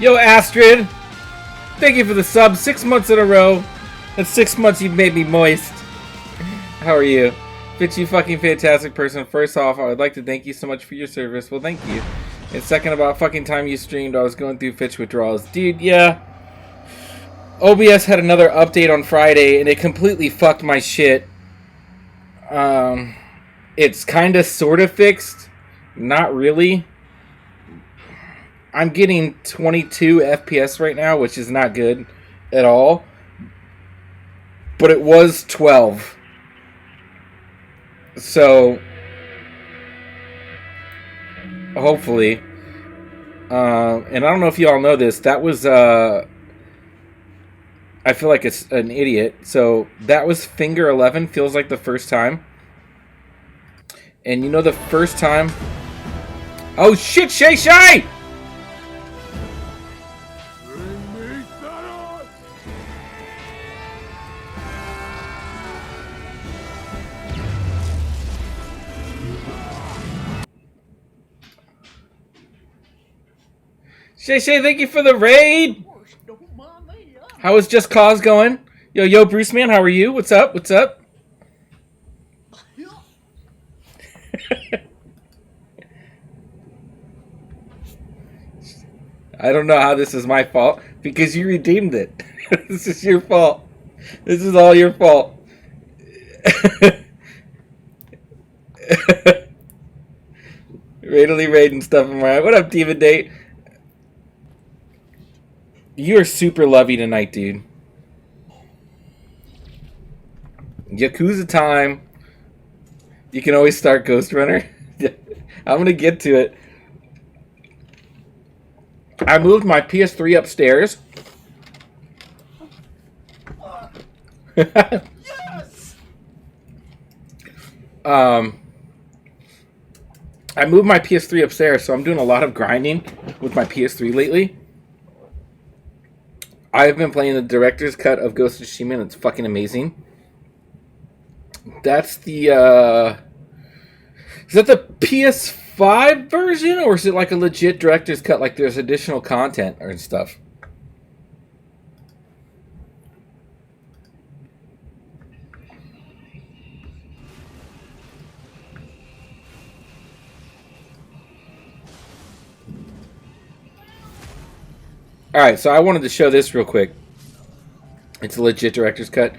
Yo, Astrid! Thank you for the sub. 6 months in a row. That's 6 months you've made me moist. How are you? Fitz, you fucking fantastic person. First off, I would like to thank you so much for your service. Well, thank you. And second, about fucking time you streamed, I was going through Fitch withdrawals. Dude, yeah. OBS had another update on Friday, and it completely fucked my shit. It's kind of sort of fixed. Not really. I'm getting 22 FPS right now, which is not good at all. But it was 12. So, hopefully. And I don't know if you all know this. That was, I feel like it's an idiot. So, that was Finger 11. Feels like the first time. And you know the first time... Oh shit, Shay Shay! Shay Shay, thank you for the raid! How is Just Cause going? Yo, Bruce Man, how are you? What's up? What's up? I don't know how this is my fault, because you redeemed it. This is your fault. This is all your fault. Raidily raiding stuff in my eye. What up, Diva Date? You are super lovey tonight, dude. Yakuza time. You can always start Ghost Runner. I'm gonna get to it. I moved my PS3 upstairs. Yes! I moved my PS3 upstairs, so I'm doing a lot of grinding with my PS3 lately. I have been playing the director's cut of Ghost of Tsushima, and it's fucking amazing. That's the, is that the PS5 version, or is it like a legit director's cut, like there's additional content or stuff? Alright, so I wanted to show this real quick. It's a legit director's cut.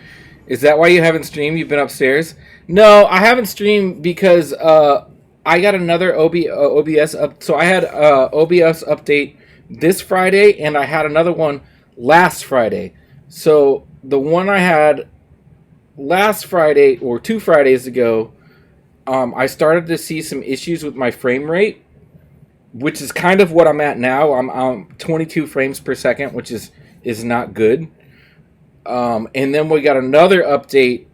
Is that why you haven't streamed? You've been upstairs? No, I haven't streamed because I got another OBS up. So I had OBS update this Friday, and I had another one last Friday. So the one I had last Friday, or 2 Fridays ago, I started to see some issues with my frame rate, which is kind of what I'm at now. I'm 22 frames per second, which is not good. And then we got another update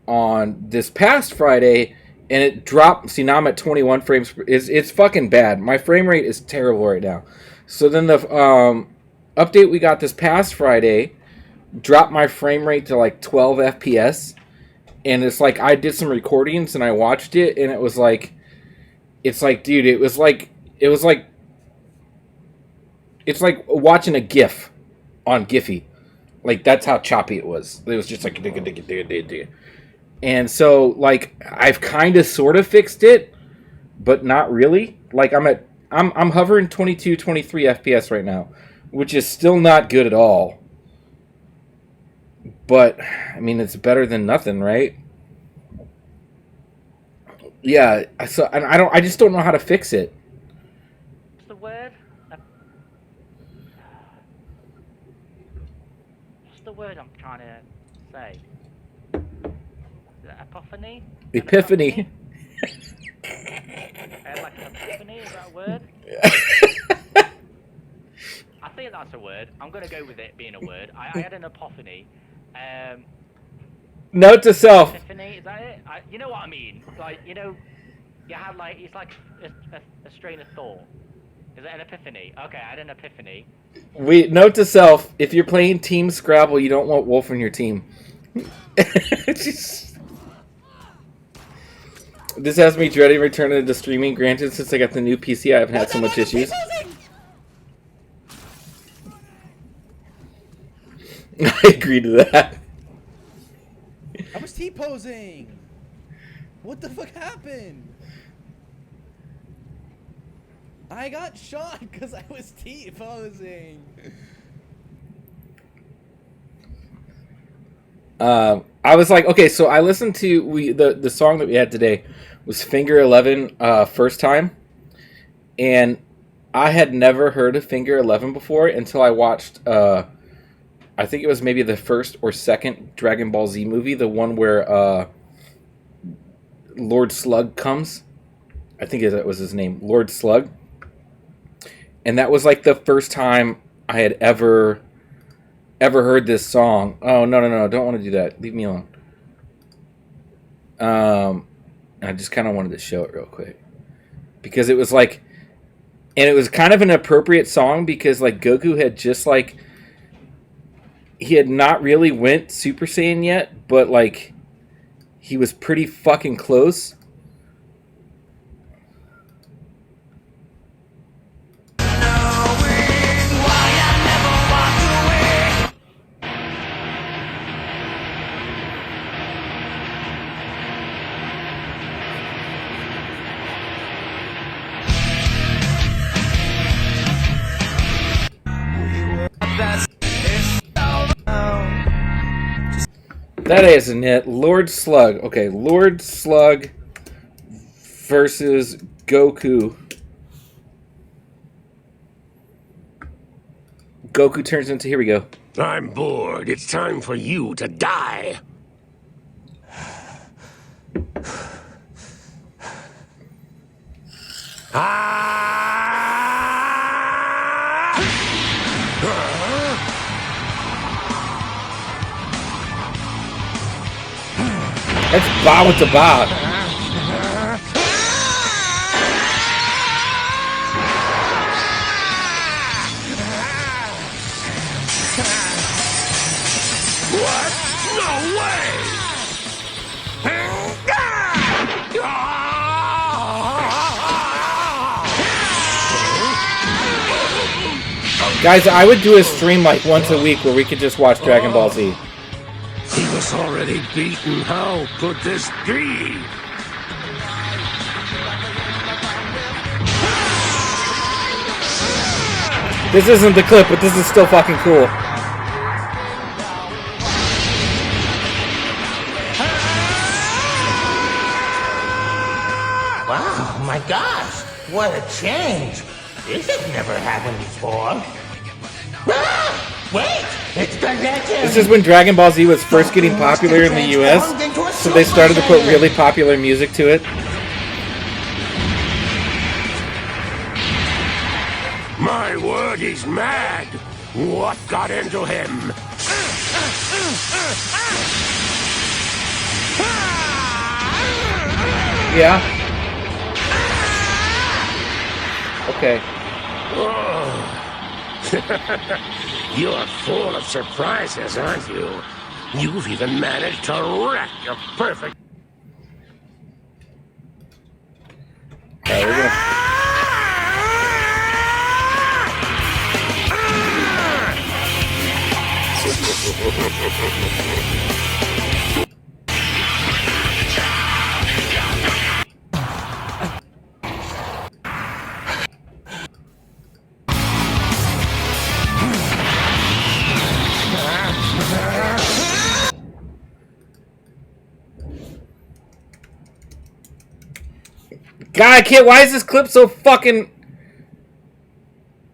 on this past Friday, and it dropped. See, now I'm at 21 frames. It's fucking bad. My frame rate is terrible right now. So then the update we got this past Friday dropped my frame rate to like 12 FPS. And it's like I did some recordings and I watched it, and it was like, it's like, dude, it's like watching a GIF on Giphy. Like, that's how choppy it was. It was just like, and so, like, I've kind of sort of fixed it, but not really. Like, I'm hovering 22, 23 FPS right now, which is still not good at all. But, I mean, it's better than nothing, right? Yeah, so, and I just don't know how to fix it. What's the word? What's the word I'm trying to say? Is it epiphany? Epiphany. Like an epiphany, is that a word? I think that's a word. I'm going to go with it being a word. I had an epiphany. Note to self. Epiphany, is that it? You know what I mean? Like, you know, you had like, it's like a strain of thought. Is it an epiphany? Okay, I had an epiphany. Note to self, if you're playing Team Scrabble, you don't want Wolf on your team. This has me dreading returning to streaming. Granted, since I got the new PC, I haven't had so much issues. I agree to that. I was T-posing. What the fuck happened? I got shot because I was T-posing. I was like, okay, so I listened to the song that we had today was Finger 11 first time, and I had never heard of Finger 11 before until I watched I think it was maybe the first or second Dragon Ball Z movie, the one where Lord Slug comes. I think that was his name, Lord Slug. And that was like the first time I had ever heard this song. Oh, no, don't want to do that. Leave me alone. I just kind of wanted to show it real quick. Because it was like, and it was kind of an appropriate song because like Goku had just like, he had not really went Super Saiyan yet, but like, he was pretty fucking close. That isn't it. Lord Slug. Okay, Lord Slug versus Goku. Goku turns into... Here we go. I'm bored. It's time for you to die. That's Bob with the Bob. What? No way! Guys, I would do a stream like once a week where we could just watch Dragon Ball Z. He was already beaten. How could this be? This isn't the clip, but this is still fucking cool. Wow, my gosh, what a change. This has never happened before. Ah, wait, it's the legend. This is when Dragon Ball Z was first getting popular in the US, so they started to put really popular music to it. My word, he's mad. What got into him? Yeah. Okay. You're full of surprises, aren't you? You've even managed to wreck your perfect... Alright, we're gonna... God, I can't... Why is this clip so fucking...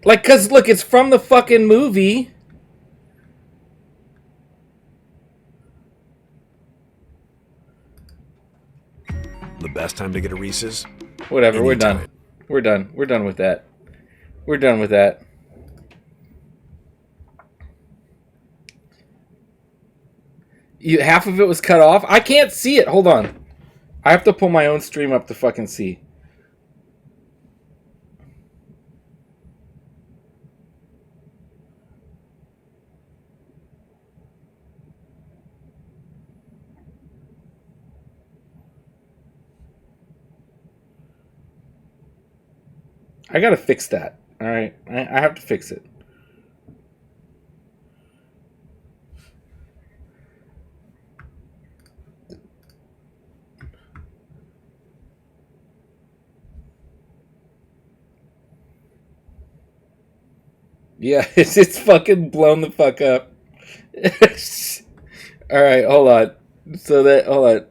Like, cause look, it's from the fucking movie. The best time to get a Reese's? Whatever, we're done. Anytime. We're done. We're done with that. We're done with that. Half of it was cut off. I can't see it. Hold on. I have to pull my own stream up to fucking see. I gotta fix that. Alright. I have to fix it. Yeah, it's fucking blown the fuck up. All right, hold on. Hold on.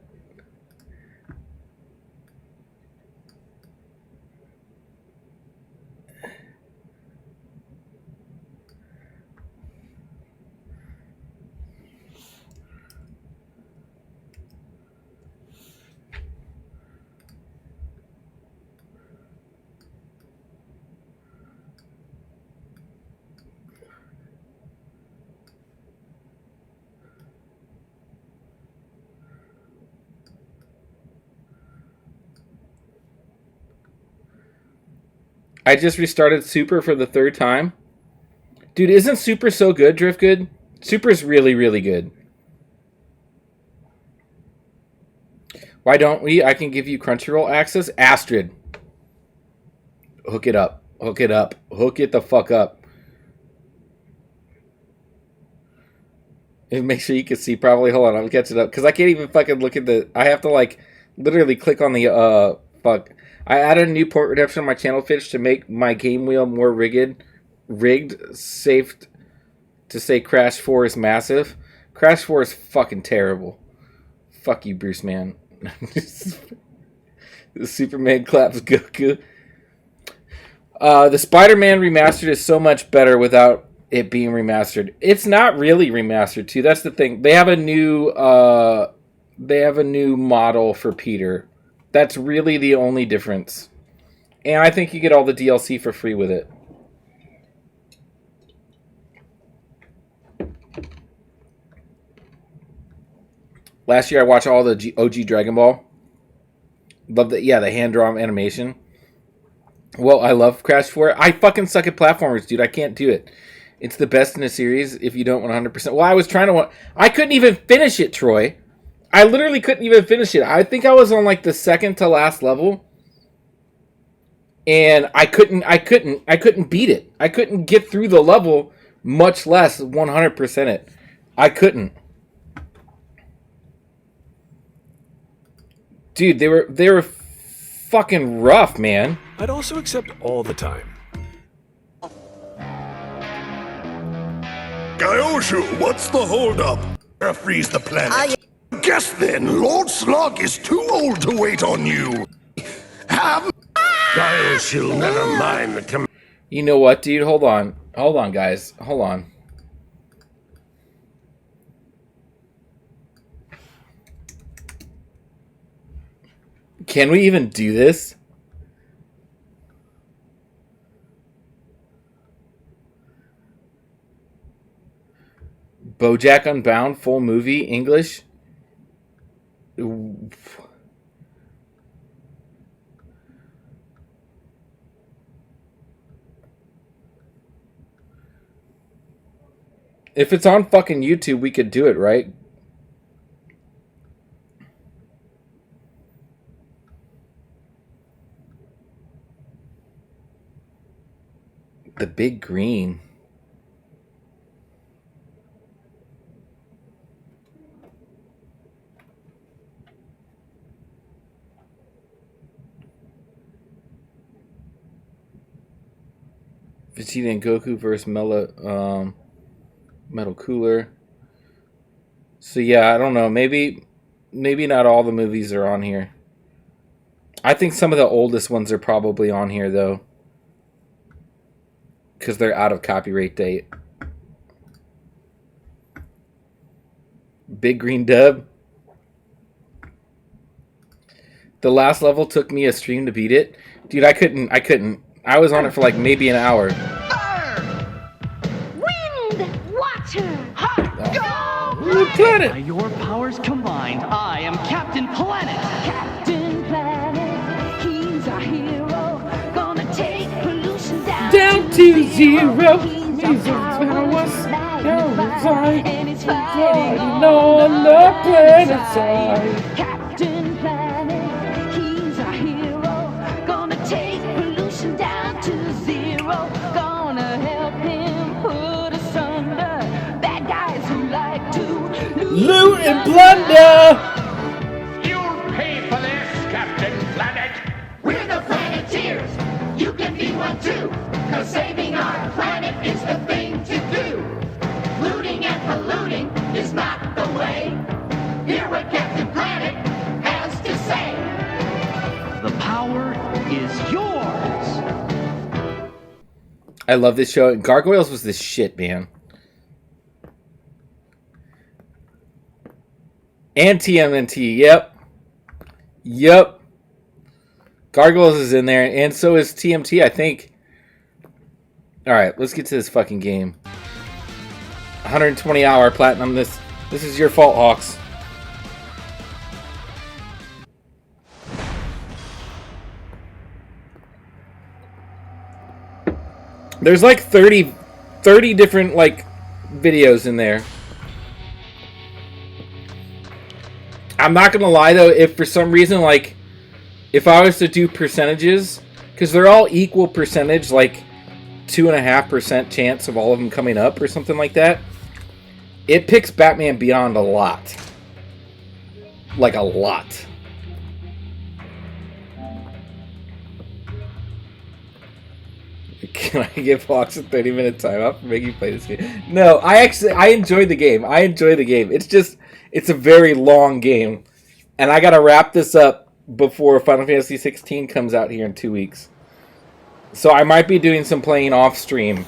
I just restarted Super for the third time. Dude, isn't Super so good, Driftgood? Super's really, really good. Why don't we? I can give you Crunchyroll access. Astrid. Hook it up. Hook it up. Hook it the fuck up. And make sure you can see probably. Hold on, I'll catch it up. Because I can't even fucking look at the... I have to, like, literally click on the, fuck... I added a new port redemption on my channel pitch to make my game wheel more rigged, safe to say Crash 4 is massive. Crash 4 is fucking terrible. Fuck you, Bruce, man. The Superman claps Goku. The Spider-Man remastered is so much better without it being remastered. It's not really remastered, too. That's the thing. They have a new model for Peter. That's really the only difference. And I think you get all the DLC for free with it. Last year I watched all the OG Dragon Ball. Love the hand-drawn animation. Well, I love Crash 4. I fucking suck at platformers, dude. I can't do it. It's the best in the series if you don't 100%. Well, I was trying to... I couldn't even finish it, Troy. I literally couldn't even finish it. I think I was on like the second to last level. And I couldn't beat it. I couldn't get through the level, much less 100% it. I couldn't. Dude, they were fucking rough, man. I'd also accept all the time. Gyoshu, what's the holdup? Freeze the planet. Guess then, Lord Slug is too old to wait on you. Gyoshu, never mind the command. You know what, dude? Hold on. Hold on, guys. Hold on. Can we even do this? BoJack Unbound, full movie, English. If it's on fucking YouTube, we could do it, right? The Big Green. Vegeta and Goku versus Metal Cooler. So yeah, I don't know. Maybe not all the movies are on here. I think some of the oldest ones are probably on here though, because they're out of copyright date. Big Green Dub. The last level took me a stream to beat it. Dude, I couldn't. I was on it for like maybe an hour. Wind, water, hot, Go! Planet! By your powers combined, I am Captain Planet. Captain Planet, he's our hero. Gonna take pollution Down to zero. He's our powers magnified, and it's fighting on the planet side. Captain Planet, he's our hero. Gonna take pollution down to zero. Gonna help him put asunder bad guys who like to Loot and plunder! You'll pay for this, Captain Planet. We're the Planeteers. You can be one too. Cause saving our planet is the I love this show. Gargoyles was this shit, man. And TMNT, yep. Yep. Gargoyles is in there, and so is TMT, I think. Alright, let's get to this fucking game. 120-hour platinum. This is your fault, Hawks. There's like 30 different like videos in there. I'm not gonna lie though, if for some reason like if I was to do percentages, because they're all equal percentage, like 2.5% chance of all of them coming up or something like that, it picks Batman Beyond a lot. Like a lot. Can I give Hawks a 30-minute timeout for making you play this game? No, I enjoyed the game. I enjoy the game. It's a very long game. And I gotta wrap this up before Final Fantasy 16 comes out here in 2 weeks. So I might be doing some playing off stream.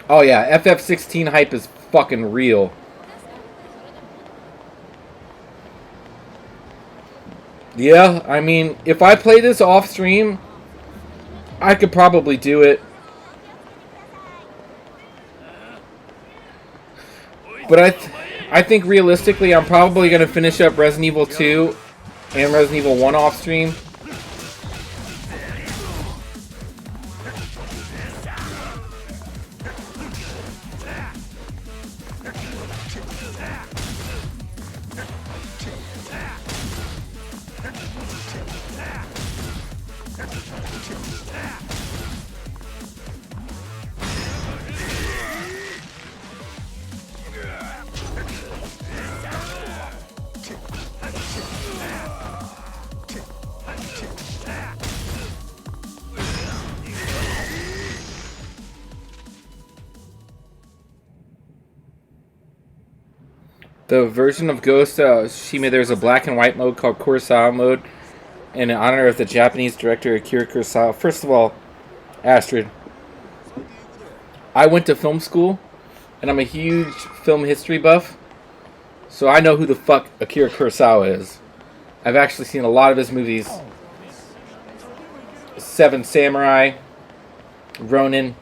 Oh yeah, FF16 hype is fucking real. Yeah, I mean, if I play this off stream, I could probably do it. But I think realistically, I'm probably going to finish up Resident Evil 2 and Resident Evil 1 off stream. The version of Ghost Shima, there's a black and white mode called Kurosawa mode in honor of the Japanese director Akira Kurosawa. First of all, Astrid, I went to film school and I'm a huge film history buff, so I know who the fuck Akira Kurosawa is. I've actually seen a lot of his movies. Seven Samurai, Ronin.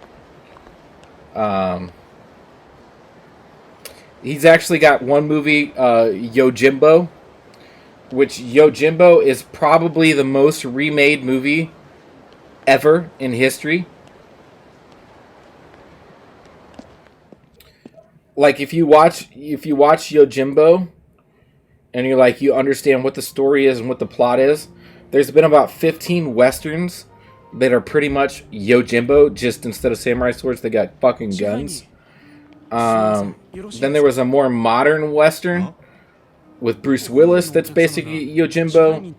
He's actually got one movie, Yojimbo, which Yojimbo is probably the most remade movie ever in history. Like if you watch Yojimbo and you're like, you understand what the story is and what the plot is, there's been about 15 westerns that are pretty much Yojimbo, just instead of samurai swords, they got fucking guns. Then there was a more modern western with Bruce Willis that's basically Yojimbo.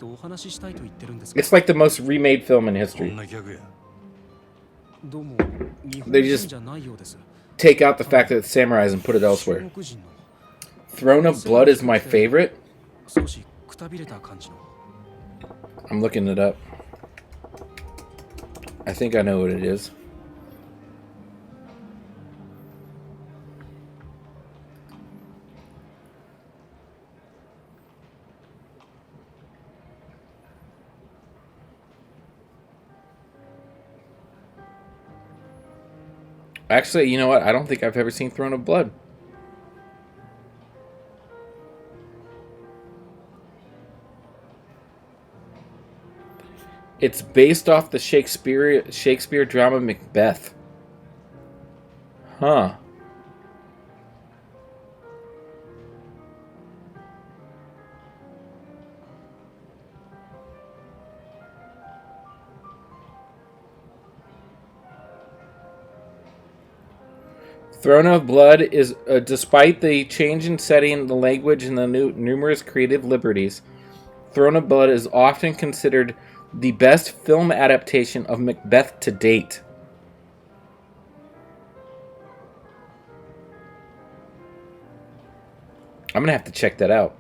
It's like the most remade film in history. They just take out the fact that it's samurais and put it elsewhere. Throne of Blood is my favorite. I'm looking it up. I think I know what it is. Actually, you know what? I don't think I've ever seen Throne of Blood. It's based off the Shakespeare drama Macbeth. Huh. Throne of Blood is, despite the change in setting, the language, and the numerous creative liberties, Throne of Blood is often considered the best film adaptation of Macbeth to date. I'm gonna have to check that out.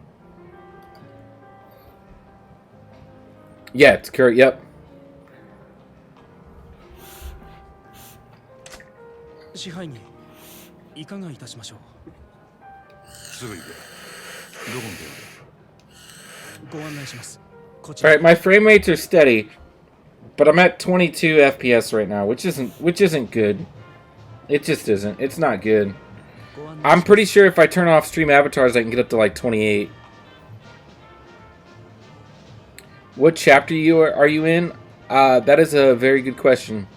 Yeah, it's correct. Yep. 支配人、いかがいたしましょう。すぐ行く。どこに出る？ご案内します。こち All ら。 right, my frame rates are steady, but I'm at 22 FPS right now, which isn't good. It just isn't. It's not good. I'm pretty sure if I turn off stream avatars, I can get up to like 28. What chapter are you in? That is a very good question.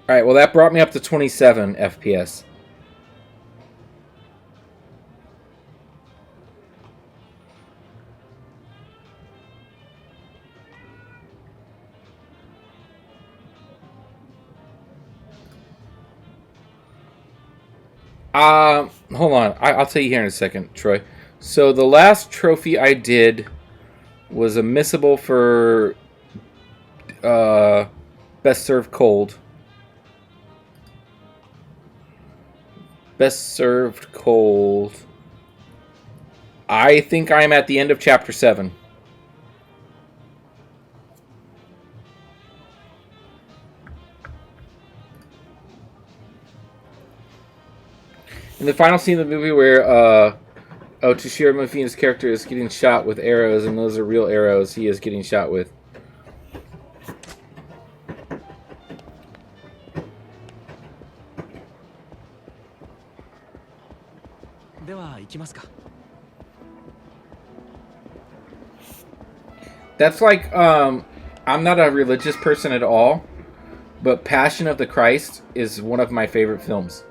Alright, well that brought me up to 27 FPS. Hold on. I'll tell you here in a second, Troy. So the last trophy I did was a missable for Best Served Cold. Best Served Cold. I think I'm at the end of Chapter 7. In the final scene of the movie where Toshiro Mifuna's character is getting shot with arrows, and those are real arrows he is getting shot with. That's like, I'm not a religious person at all, but Passion of the Christ is one of my favorite films.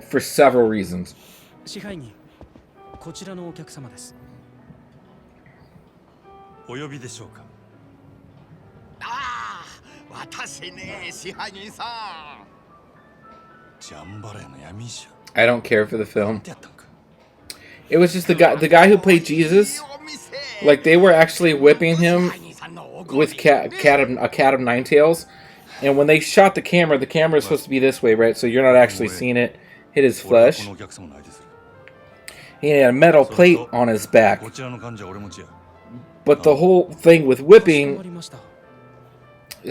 For several reasons. 支配人、こちらのお客様です。お呼びでしょうか。ああ、私ね、支配人さん。ジャンバラヤの闇医者。 I don't care for the film. やったんか。 It was just the guy who played Jesus. Like they were actually whipping him with a cat of nine tails. And when they shot the camera is supposed to be this way, right? So you're not actually seeing it hit his flesh. He had a metal plate on his back. But the whole thing with whipping,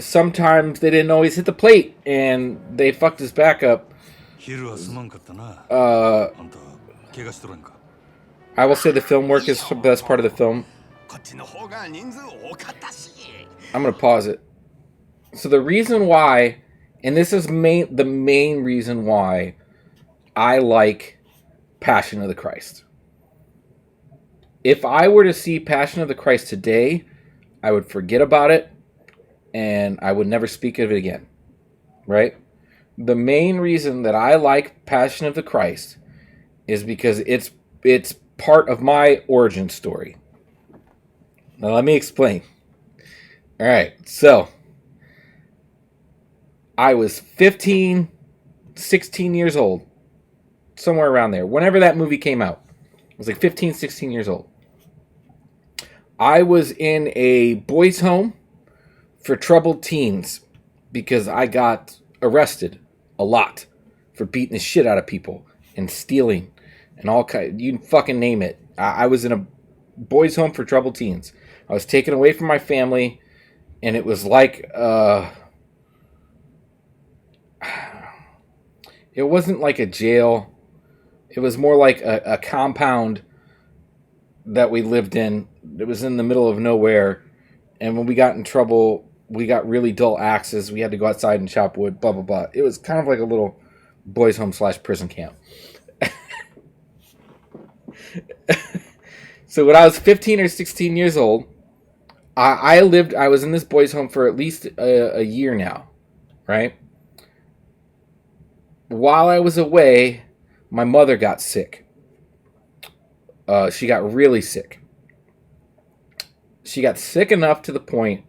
sometimes they didn't always hit the plate, and they fucked his back up. I will say the film work is the best part of the film. I'm going to pause it. So the reason why, and this is the main reason why I like Passion of the Christ. If I were to see Passion of the Christ today, I would forget about it and I would never speak of it again. Right? The main reason that I like Passion of the Christ is because it's part of my origin story. Now let me explain. All right, so I was 15, 16 years old. Somewhere around there. Whenever that movie came out. I was like 15, 16 years old. I was in a boys' home for troubled teens because I got arrested a lot for beating the shit out of people and stealing and all kind. You fucking name it. I was in a boys' home for troubled teens. I was taken away from my family, and it was like it wasn't like a jail. It was more like a compound that we lived in. It was in the middle of nowhere. And when we got in trouble, we got really dull axes. We had to go outside and chop wood, blah, blah, blah. It was kind of like a little boys' home / prison camp. So when I was 15 or 16 years old, I was in this boys' home for at least a year now, right? While I was away, my mother got sick. She got really sick. She got sick enough to the point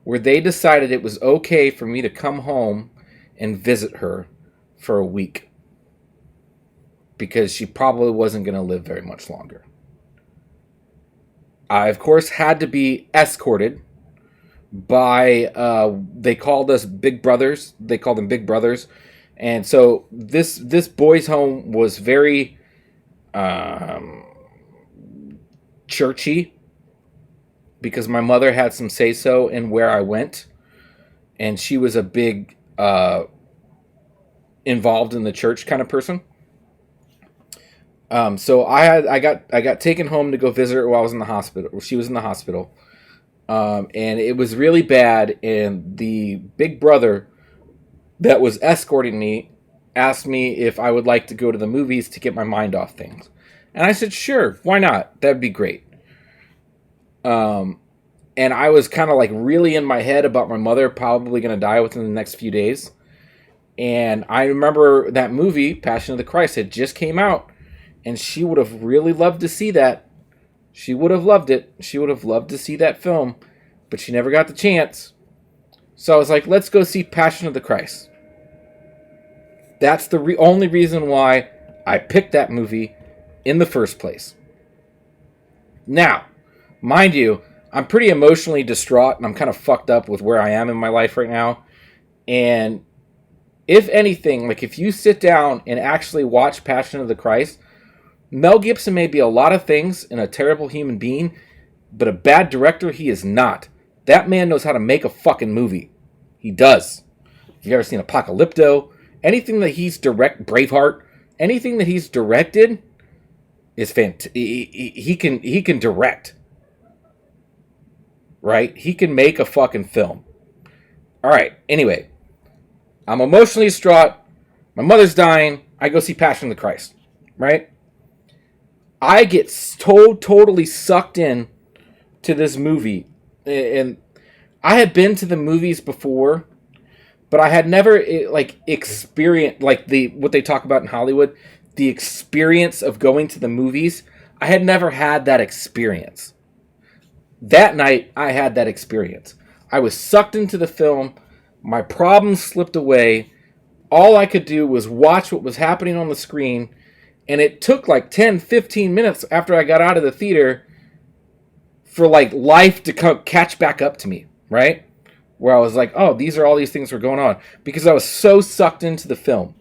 where they decided it was okay for me to come home and visit her for a week. Because she probably wasn't going to live very much longer. I, of course, had to be escorted by they called us Big Brothers. They called them Big Brothers. And so this boys' home was very churchy, because my mother had some say-so in where I went, and she was a big involved in the church kind of person. So I got taken home to go visit her while I was in the hospital. She was in the hospital, and it was really bad. And the big brother that was escorting me asked me if I would like to go to the movies to get my mind off things, and I said, sure, why not? That'd be great. And I was kind of like really in my head about my mother probably going to die within the next few days. And I remember that movie, Passion of the Christ, had just came out, and she would have really loved to see that. She would have loved it. She would have loved to see that film, but she never got the chance. So I was like, let's go see Passion of the Christ. That's the only reason why I picked that movie in the first place. Now, mind you, I'm pretty emotionally distraught, and I'm kind of fucked up with where I am in my life right now. And if anything, like if you sit down and actually watch Passion of the Christ, Mel Gibson may be a lot of things and a terrible human being, but a bad director he is not. That man knows how to make a fucking movie. He does. If you've ever seen Apocalypto, anything that he's Braveheart, anything that he's directed is fantastic. He can direct. Right? He can make a fucking film. Alright, anyway. I'm emotionally distraught. My mother's dying. I go see Passion of the Christ. Right? I get totally sucked in to this movie. And I had been to the movies before, but I had never experienced what they talk about in Hollywood, the experience of going to the movies. I had never had that experience. That night, I had that experience. I was sucked into the film. My problems slipped away. All I could do was watch what was happening on the screen. And it took like 10, 15 minutes after I got out of the theater for like life to catch back up to me, right? Where I was like, oh, these are all these things that were going on. Because I was so sucked into the film.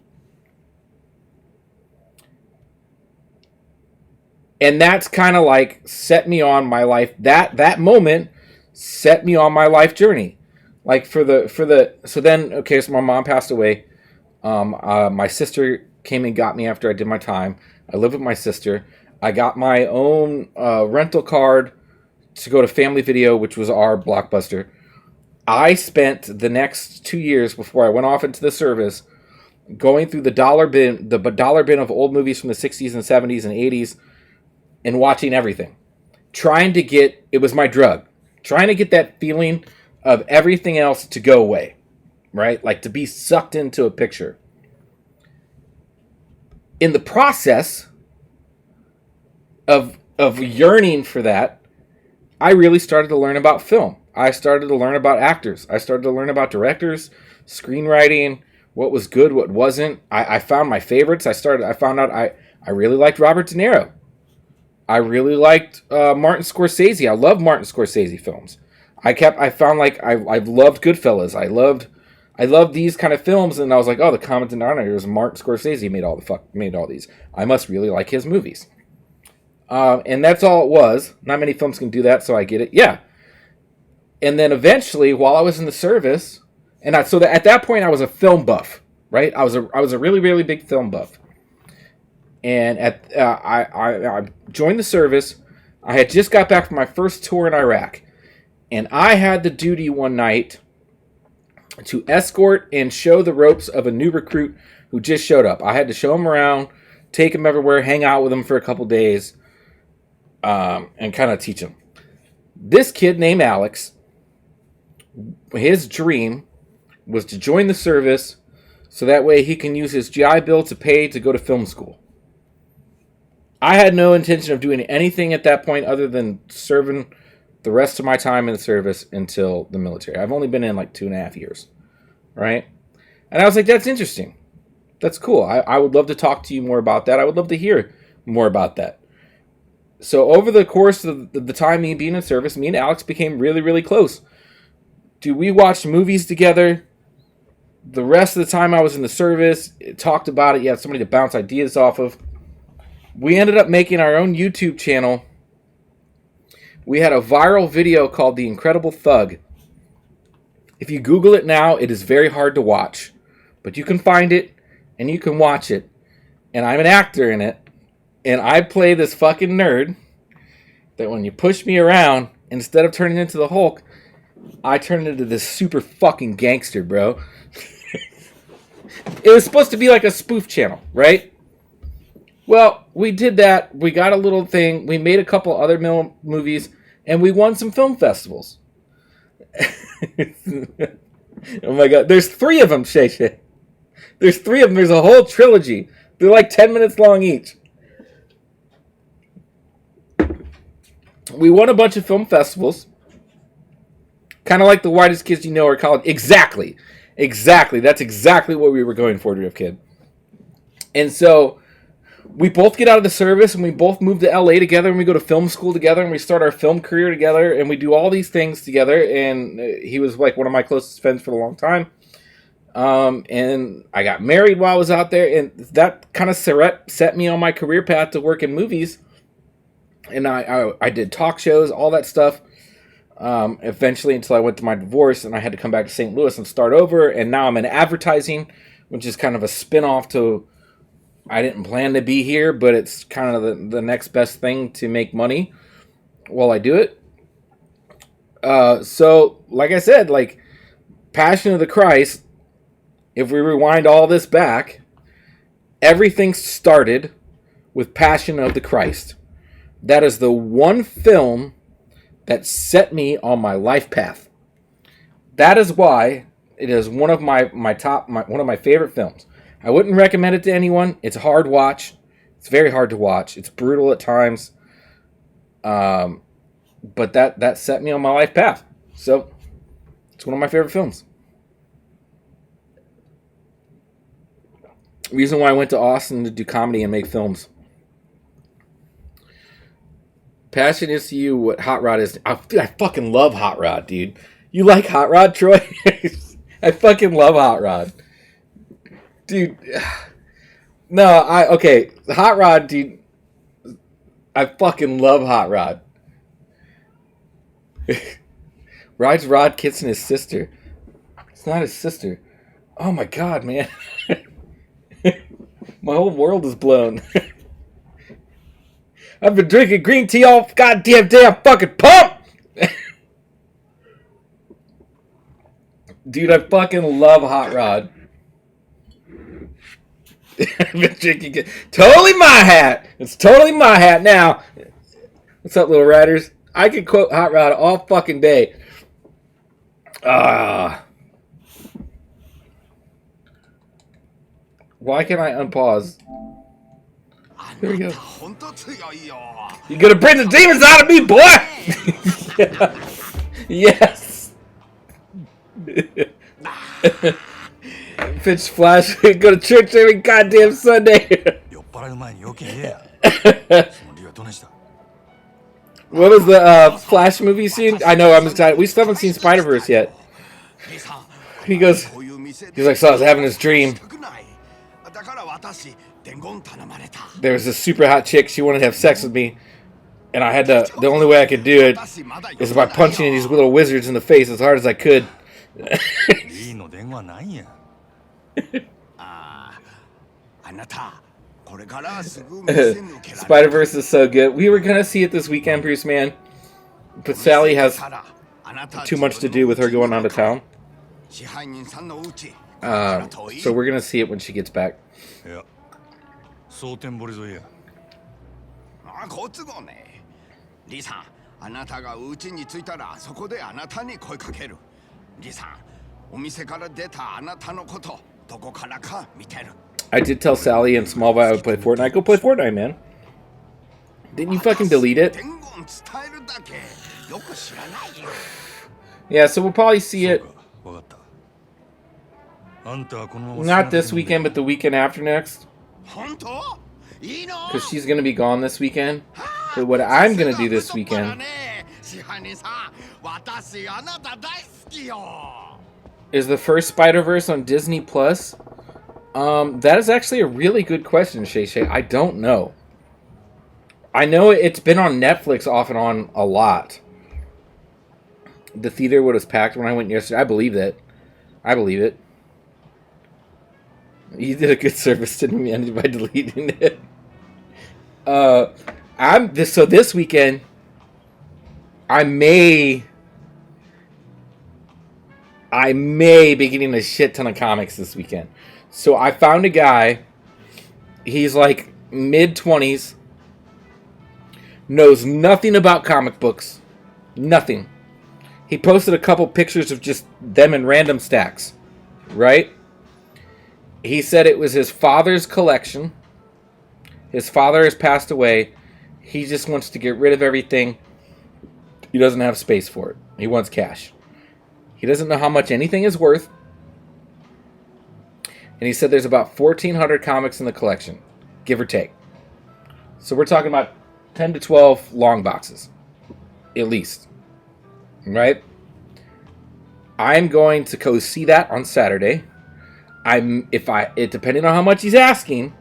And that's kind of like set me on my life. That moment set me on my life journey. Like so my mom passed away. My sister came and got me after I did my time. I lived with my sister. I got my own rental card to go to Family Video, which was our Blockbuster. I spent the next 2 years before I went off into the service going through the dollar bin of old movies from the 60s and 70s and 80s. And watching everything. It was my drug. Trying to get that feeling of everything else to go away. Right? Like to be sucked into a picture. In the process of yearning for that, I really started to learn about film. I started to learn about actors. I started to learn about directors, screenwriting, what was good, what wasn't. I found my favorites. I found out I really liked Robert De Niro. I really liked Martin Scorsese. I love Martin Scorsese films. I've loved Goodfellas. I loved these kind of films, and I was like, oh, the common denominator is Martin Scorsese made all these. I must really like his movies. And that's all it was. Not many films can do that, so I get it. Yeah. And then eventually, while I was in the service, at that point I was a film buff, right? I was a really, really big film buff. And I joined the service. I had just got back from my first tour in Iraq. And I had the duty one night to escort and show the ropes of a new recruit who just showed up. I had to show him around, take him everywhere, hang out with him for a couple days, and kind of teach him. This kid named Alex, his dream was to join the service so that way he can use his GI Bill to pay to go to film school. I had no intention of doing anything at that point other than serving the rest of my time in the service until the military. I've only been in like 2.5 years, right? And I was like, that's interesting. That's cool. I would love to talk to you more about that. I would love to hear more about that. So over the course of the time me being in service, me and Alex became really, really close. Dude, we watched movies together. The rest of the time I was in the service, talked about it. You had somebody to bounce ideas off of. We ended up making our own YouTube channel. We had a viral video called The Incredible Thug. If you Google it now, it is very hard to watch. But you can find it, and you can watch it. And I'm an actor in it. And I play this fucking nerd that when you push me around, instead of turning into the Hulk, I turn into this super fucking gangster, bro. It was supposed to be like a spoof channel, right? Well, we did that. We got a little thing. We made a couple other movies, and we won some film festivals. Oh my god. There's 3 of them, Shay Shay. There's 3 of them. There's a whole trilogy. They're like 10 minutes long each. We won a bunch of film festivals. Kind of like the Whitest Kids You Know or college. Exactly. That's exactly what we were going for, Drift Kid. And so we both get out of the service and we both move to LA together and we go to film school together and we start our film career together and we do all these things together. And he was like one of my closest friends for a long time. And I got married while I was out there, and that kind of set me on my career path to work in movies. And I did talk shows, all that stuff. Eventually until I went to my divorce and I had to come back to St. Louis and start over. And now I'm in advertising, which is kind of a spin-off to, I didn't plan to be here, but it's kind of the next best thing to make money while I do it. So like I said, like Passion of the Christ, if we rewind all this back, everything started with Passion of the Christ. That is the one film that set me on my life path. That is why it is one of my favorite films. I wouldn't recommend it to anyone. It's a hard watch. It's very hard to watch. It's brutal at times. But that set me on my life path. So it's one of my favorite films. Reason why I went to Austin to do comedy and make films. Passion is to you what Hot Rod is. I fucking love Hot Rod, dude. You like Hot Rod, Troy? I fucking love Hot Rod. Dude. No, okay. Hot Rod, dude. I fucking love Hot Rod. Rides Rod kissing his sister. It's not his sister. Oh my god, man. My whole world is blown. I've been drinking green tea all goddamn day. I'm fucking pumped! Dude, I fucking love Hot Rod. I've been drinking. Totally my hat. It's totally my hat now. What's up, little riders? I could quote Hot Rod all fucking day. Why can't I unpause? There we go. You're gonna bring the demons out of me, boy! Yes! Pitch Flash, go to church every goddamn Sunday. What was the Flash movie scene? I know, I'm excited. We still haven't seen Spider-Verse yet. He's like, so I was having this dream. There was this super hot chick, she wanted to have sex with me. And I had to, the only way I could do it is by punching these little wizards in the face as hard as I could. Spider-Verse is so good. We were gonna see it this weekend, Bruce, man. But Sally has too much to do with her going out of town. So we're gonna see it when she gets back. Yeah. I did tell Sally in Smallville I would play Fortnite. Go play Fortnite, man. Didn't you fucking delete it? Yeah, so we'll probably see it. Not this weekend, but the weekend after next. Because she's going to be gone this weekend. But what I'm going to do this weekend Is the first Spider-Verse on Disney Plus? That is actually a really good question, Shay Shay. I don't know. I know it's been on Netflix off and on a lot. The theater was packed when I went yesterday. I believe that. I believe it. You did a good service to me by deleting it. So this weekend, I may be getting a shit ton of comics this weekend. So I found a guy. He's like mid-20s. Knows nothing about comic books. Nothing. He posted a couple pictures of just them in random stacks. Right? He said it was his father's collection. His father has passed away. He just wants to get rid of everything. He doesn't have space for it. He wants cash. He doesn't know how much anything is worth. And he said there's about 1,400 comics in the collection, give or take. So we're talking about 10 to 12 long boxes, at least. Right? I'm going to go see that on Saturday. Depending on how much he's asking,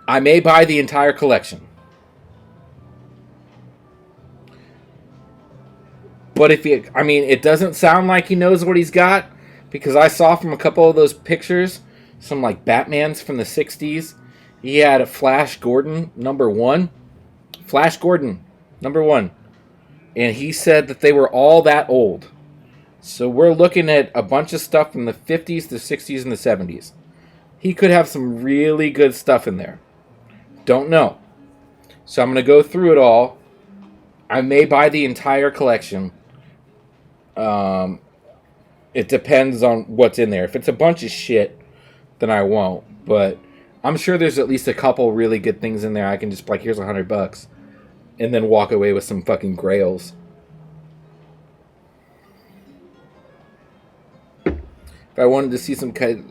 I may buy the entire collection. But it doesn't sound like he knows what he's got, because I saw from a couple of those pictures, some like Batmans from the 60s. He had a Flash Gordon #1. Flash Gordon #1. And he said that they were all that old. So we're looking at a bunch of stuff from the 50s, the 60s, and the 70s. He could have some really good stuff in there. Don't know. So I'm going to go through it all. I may buy the entire collection. It depends on what's in there. If it's a bunch of shit, then I won't. But I'm sure there's at least a couple really good things in there. I can just like, here's $100, and then walk away with some fucking grails. If I wanted to see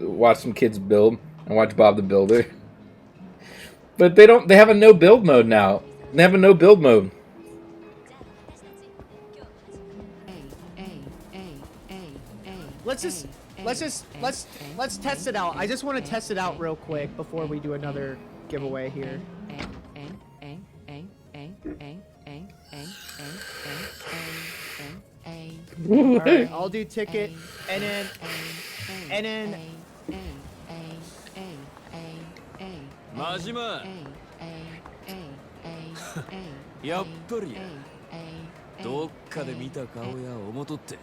watch some kids build, and watch Bob the Builder. But they have a no build mode now. They have a no build mode. Let's test it out. I just want to test it out real quick before we do another giveaway here. All right, I'll do ticket, and then マジマやっぱりやどっかで見た顔や思とって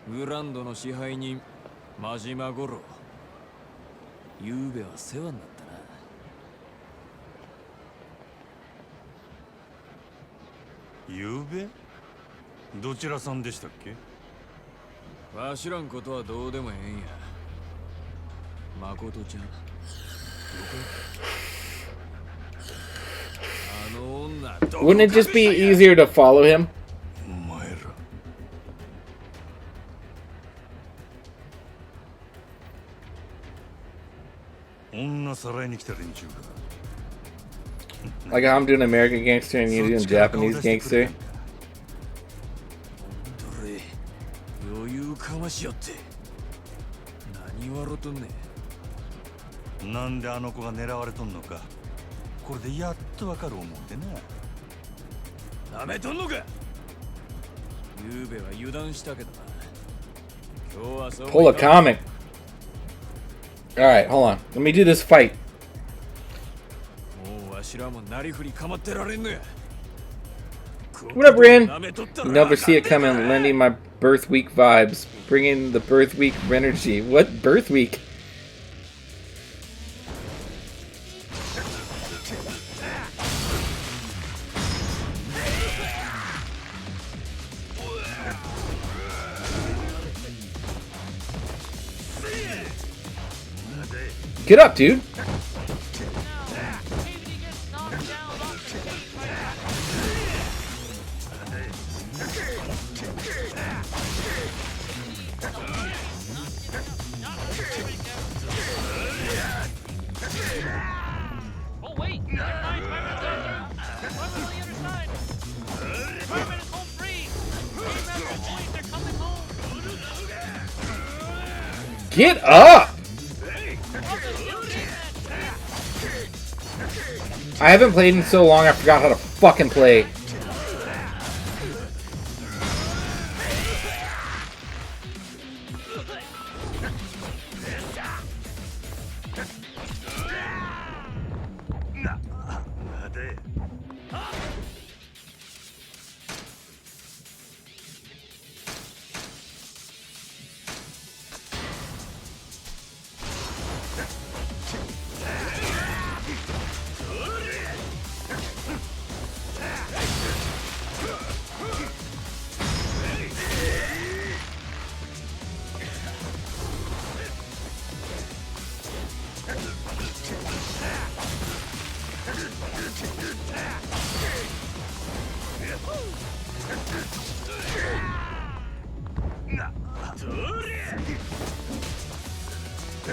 グランドの支配人真島五郎ゆうべは世話になったなゆうべどちらさんでしたっけわしらんことはどうでもええんや誠ちゃんあの女 Wouldn't it just be easier to follow him? お前ら女さらいに来た連中か Like how I'm doing American Gangster and you doing Japanese Gangster? どれ余裕かましよって何笑とんねんなんであの子が狙われとんのかこれでやっとわかる思ってななめとんのかゆうべは油断したけどな今日はそう Pull a comic. Alright, hold on. Let me do this fight. もうわしらもなりふり構ってられんのや What up, Rin? You never see it coming, lending my birth week vibes, bringing the birth week energy. What birth week? Get up, dude. Get up! I haven't played in so long I forgot how to fucking play.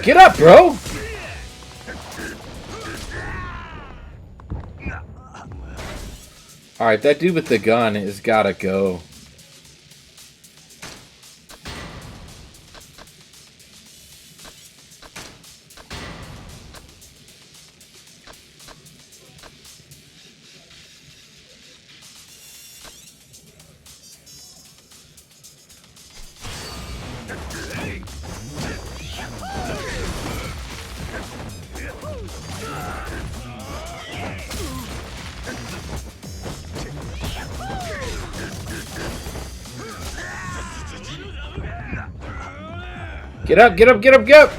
Get up, bro! Alright, that dude with the gun has gotta go. Get up, get up, get up, get up!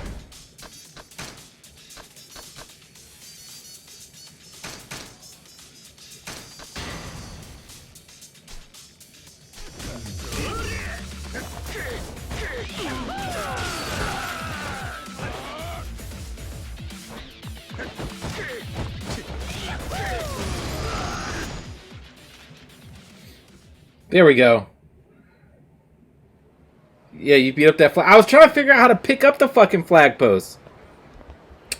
There we go. Yeah, you beat up that flag. I was trying to figure out how to pick up the fucking flag post.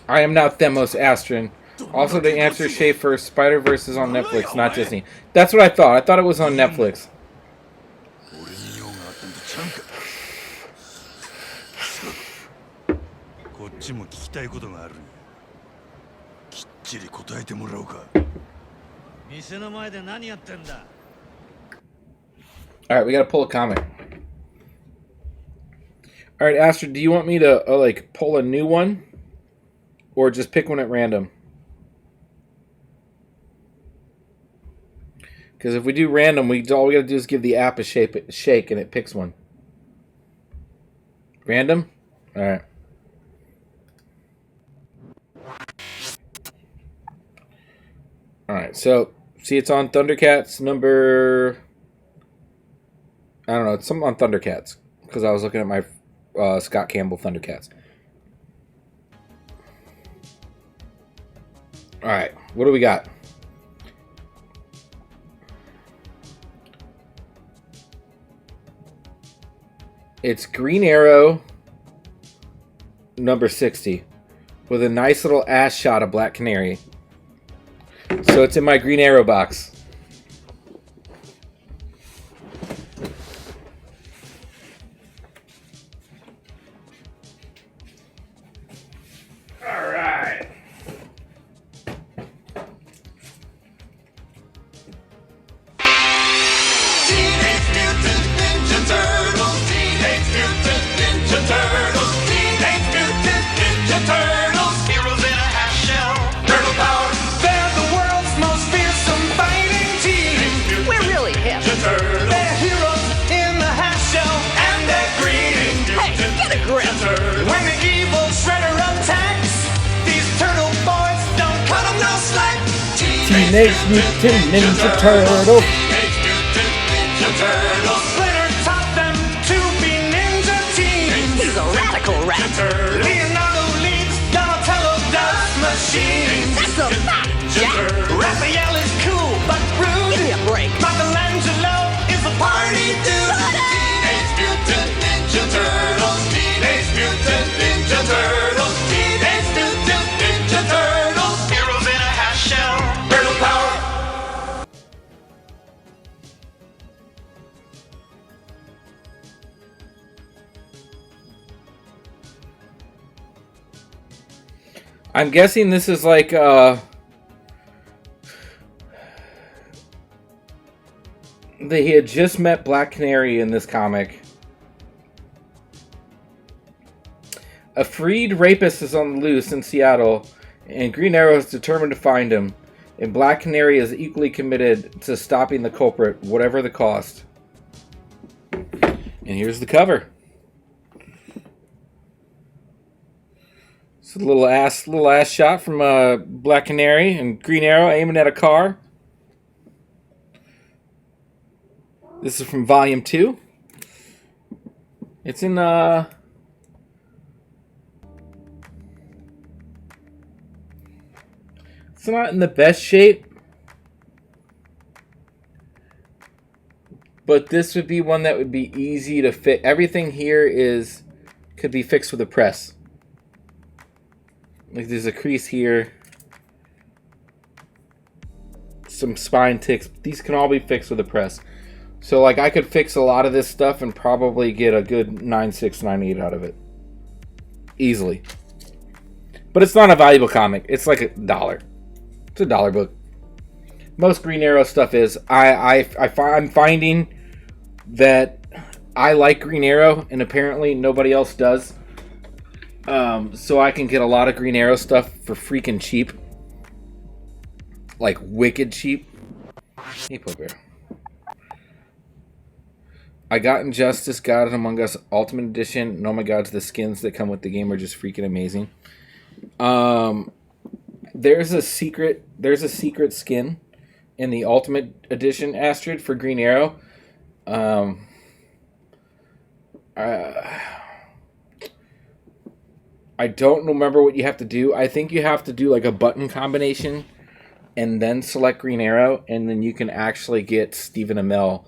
I am now Themos Astron. Also, to answer Shay first, Spider-Verse is on Netflix, not Disney. That's what I thought. I thought it was on Netflix. Alright, we gotta pull a comic. Alright, Astrid, do you want me to, like, pull a new one? Or just pick one at random? Because if we do random, all we gotta do is give the app a shake and it picks one. Random? Alright. Alright, so, see, it's on Thundercats number... I don't know, it's something on Thundercats. Because I was looking at my Scott Campbell Thundercats. Alright, what do we got? It's Green Arrow number 60 with a nice little ass shot of Black Canary. So it's in my Green Arrow box. Alright. Teenage Mutant Ninja Turtles. Teenage Mutant Ninja Turtles. Teenage Mutant Ninja Turtles. Heroes in a half shell. Turtle power. They're the world's most fearsome fighting team. We're really hip. They're heroes in the half shell. And they're green. Hey, get a grip. When the evil Shredder attacks, these turtle boys don't cut them no slack. Teenage Mutant Ninja Turtles. Teenage Mutant Ninja Turtles. Splinter taught them to be ninja teams. He's a radical rat. Leonardo leads Donatello does machines. That's a fact, Jack. Raphael is cool but rude. Give me a break. Michelangelo is a party dude. Teenage Mutant Ninja Turtles. Teenage Mutant Ninja Turtles. Teenage Mutant Ninja Turtles. Heroes in a half shell. Turtle power. I'm guessing this is like he had just met Black Canary in this comic. A freed rapist is on the loose in Seattle, and Green Arrow is determined to find him. And Black Canary is equally committed to stopping the culprit, whatever the cost. And here's the cover. It's a little ass shot from Black Canary and Green Arrow aiming at a car. This is from Volume 2. It's in it's not in the best shape, but this would be one that would be easy to fit. Everything here could be fixed with a press. Like there's a crease here, some spine ticks. These can all be fixed with a press. So like I could fix a lot of this stuff and probably get a good 9.6, 9.8 out of it. Easily. But it's not a valuable comic. It's like $1. It's a $1 book. Most Green Arrow stuff is. I'm finding that I like Green Arrow and apparently nobody else does. So I can get a lot of Green Arrow stuff for freaking cheap. Like wicked cheap. Hey, Pope Bear. I got Injustice, God Among Us Ultimate Edition. And oh my god, the skins that come with the game are just freaking amazing. There's a secret skin in the Ultimate Edition Astrid for Green Arrow. I don't remember what you have to do. I think you have to do like a button combination and then select Green Arrow, and then you can actually get Stephen Amell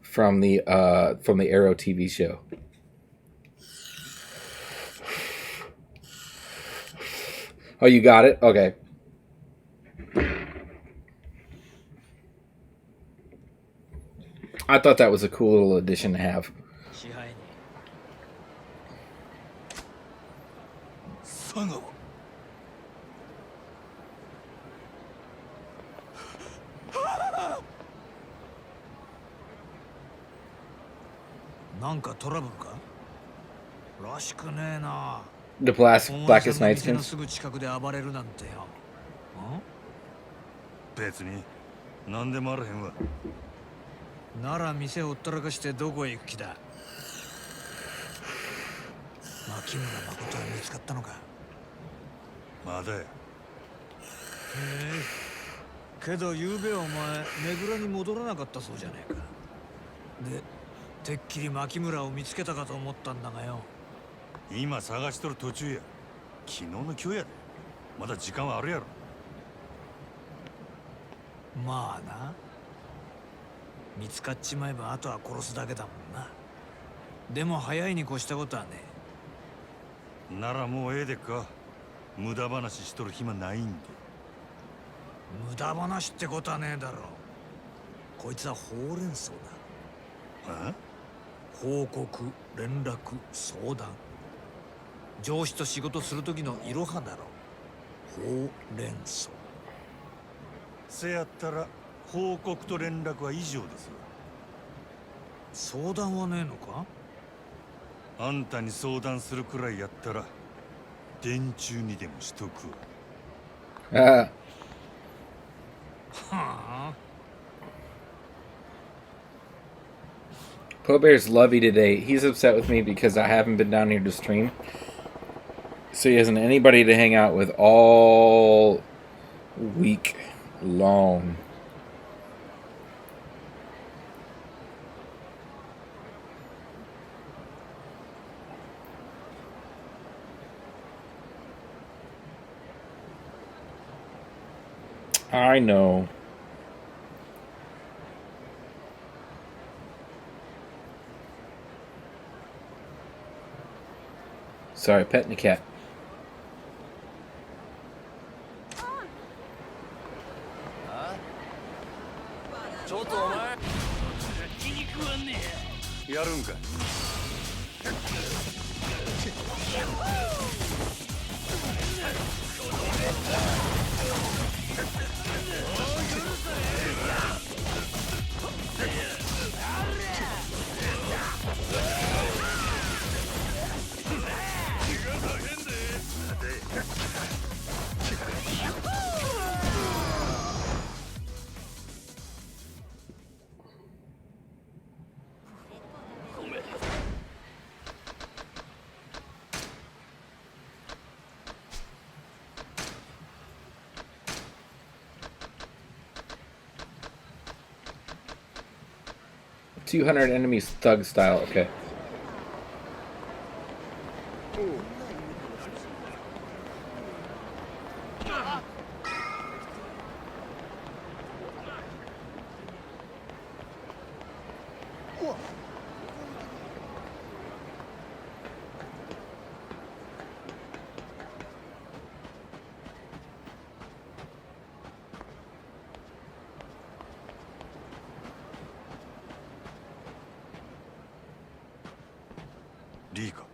from the Arrow TV show. Oh, you got it? Okay. I thought that was a cool little addition to have. The Blackest Night skins. 別に何でもあらへんわ。なら店をほったらかしてどこへ行く気だ。牧村誠は見つかったのか。まだや。へえ。けど昨べお前ねぐらに戻らなかったそうじゃねえか。で、てっきり牧村を見つけたかと思ったんだがよ。今探しとる途中や。昨日の今日やで。まだ時間はあるやろ。まあな。見つかっちまえばあとは殺すだけだもんな。でも早いに越したことはねえ。ならもうええでっか。無駄話しとる暇ないんで。無駄話ってことはねえだろ。こいつはほうれん草だ。報告、連絡、相談。上司と仕事する時のいろはだろ。ほうれん草。せやったら報告と連絡は以上ですわ。相談はねえのか？あんたに相談するくらいやったら電柱にでもしとくわ。はあ。Poe Bear's lovey today. He's upset with me because I haven't been down here to stream. So he hasn't anybody to hang out with all week long. I know. Sorry, petting the cat. 200 enemies thug style. Okay.リーか。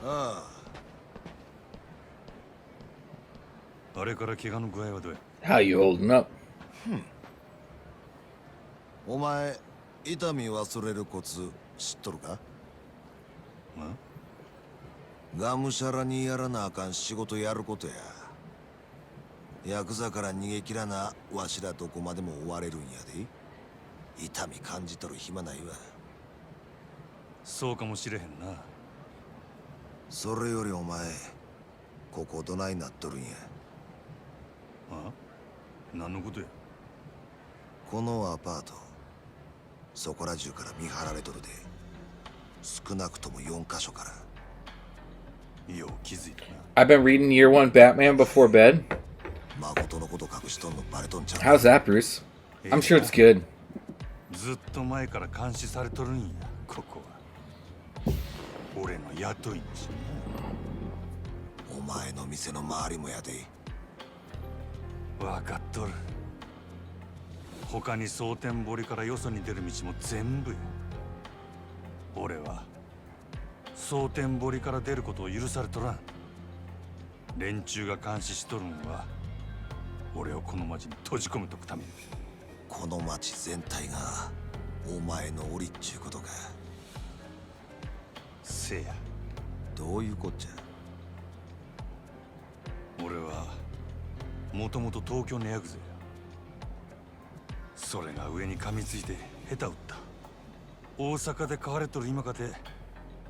ああれから怪我の具合はどうや。 How you holding up? お前痛み忘れるコツ知っとるか？がむしゃらにやらなあかん仕事やることや。ヤクザから逃げ切らなわしらどこまでも追われるんやで。痛み感じとる暇ないわ。そうかもしれへんな。それよりお前ここどないなっとるんや。あ？何のことや。このアパートそこら中から見張られとるで。少なくとも4カ所から。よう気づいたな。 I've been reading Year One Batman before bed. 誠のこと隠しとんのバレとんちゃう。 How's that, Bruce? I'm sure it's good. ずっと前から監視されとるんや、ここは。俺の雇い主。お前の店の周りもやで。わかっとる。他に蒼天堀からよそに出る道も全部や。俺は蒼天堀から出ることを許されとらん。連中が監視しとるんは俺をこの町に閉じ込めとくために。この町全体がお前の檻っちゅうことか。せや。どういうこっちゃ。俺はもともと東京のヤクザや。それが上に噛みついて下手打った。大阪で飼われとる今かて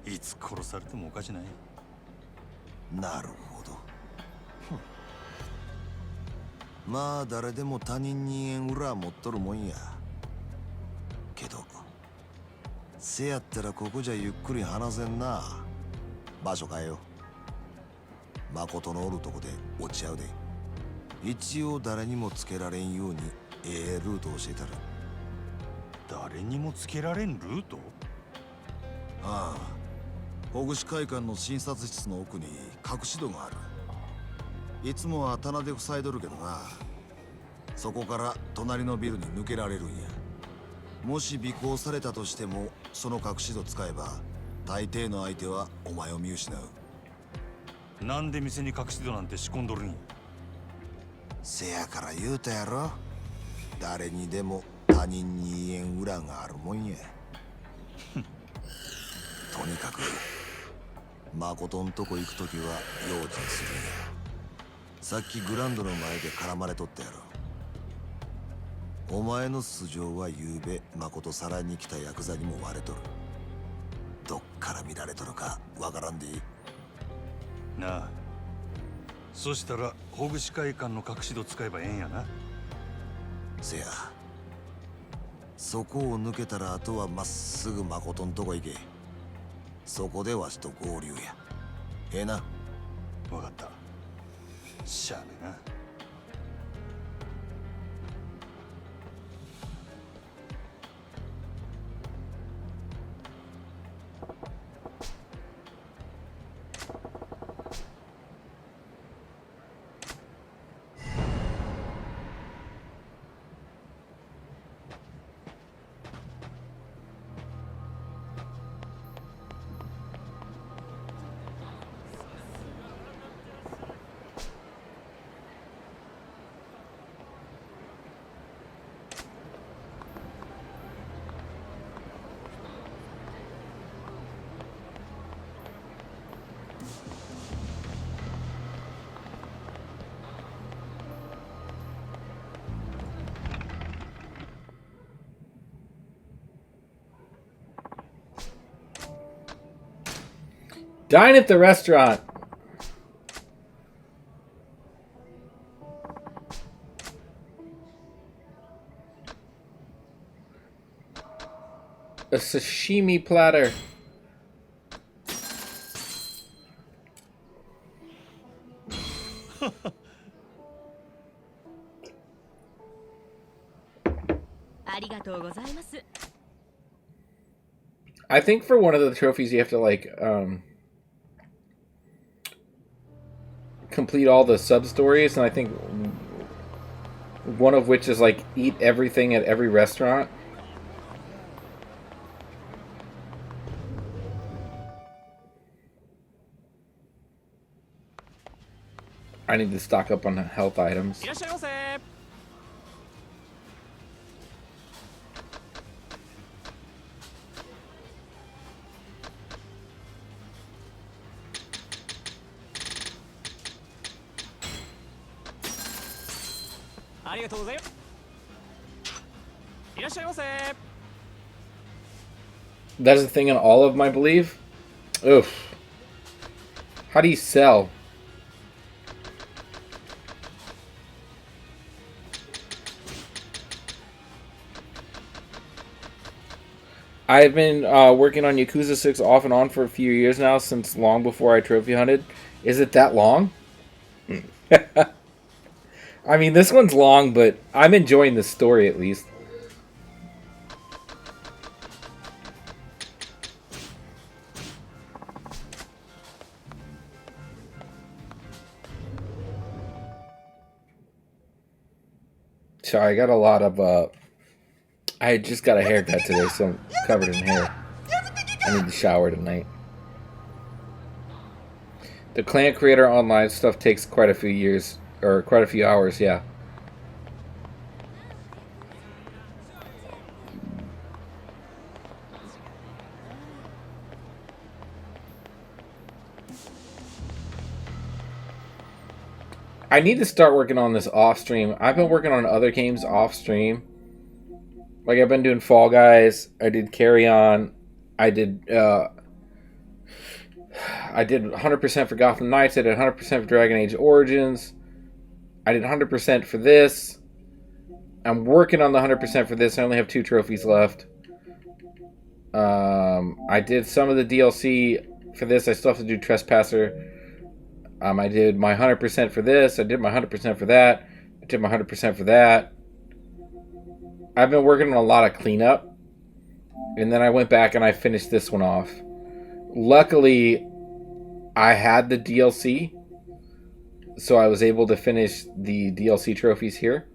いつ殺されてもおかしない。なるほど。まあ誰でも他人に縁裏持っとるもんや。けどせやったらここじゃゆっくり話せんな。場所変えよう。誠のおるとこで落ち合うで。一応誰にもつけられんようにルート教えたる。誰にもつけられんルート？ああ、ほぐし会館の診察室の奥に隠し戸がある。いつもは棚で塞いどるけどな。そこから隣のビルに抜けられるんや。もし尾行されたとしてもその隠し戸使えば大抵の相手はお前を見失う。なんで店に隠し戸なんて仕込んどるんや。せやから言うたやろ。誰にでも他人に言えん裏があるもんや。とにかく誠んとこ行くときは用心するんや。さっきグランドの前で絡まれとったやろ。お前の素性はゆうべ誠さらに来たヤクザにも割れとる。どっから見られとるかわからんでいい。なあ。そしたらほぐし会館の隠し戸使えばええんやな。せや。そこを抜けたらあとはまっすぐ誠んとこ行け。そこでわしと合流や。ええな。わかった。しゃあねえな。Dine at the restaurant. A sashimi platter. I think for one of the trophies you have to like complete all the sub stories, and I think one of which is like eat everything at every restaurant. I need to stock up on health items. That's the thing in all of them, I believe. Oof. How do you sell? I've been working on Yakuza 6 off and on for a few years now, since long before I trophy hunted. Is it that long? I mean, this one's long, but I'm enjoying the story at least. So I got a lot of, I just got a haircut today, so I'm covered in hair. I need to shower tonight. The Clan Creator Online stuff takes quite a few years, or quite a few hours, yeah. I need to start working on this off stream. I've been working on other games off stream. Like I've been doing Fall Guys. I did Carry On. I did 100% for Gotham Knights. I did 100% for Dragon Age Origins. I did 100% for this. I'm working on the 100% for this. I only have 2 trophies left. I did some of the DLC for this. I still have to do Trespasser. I did my 100% for this. I did my 100% for that. I did my 100% for that. I've been working on a lot of cleanup. And then I went back and I finished this one off. Luckily, I had the DLC. So I was able to finish the DLC trophies here.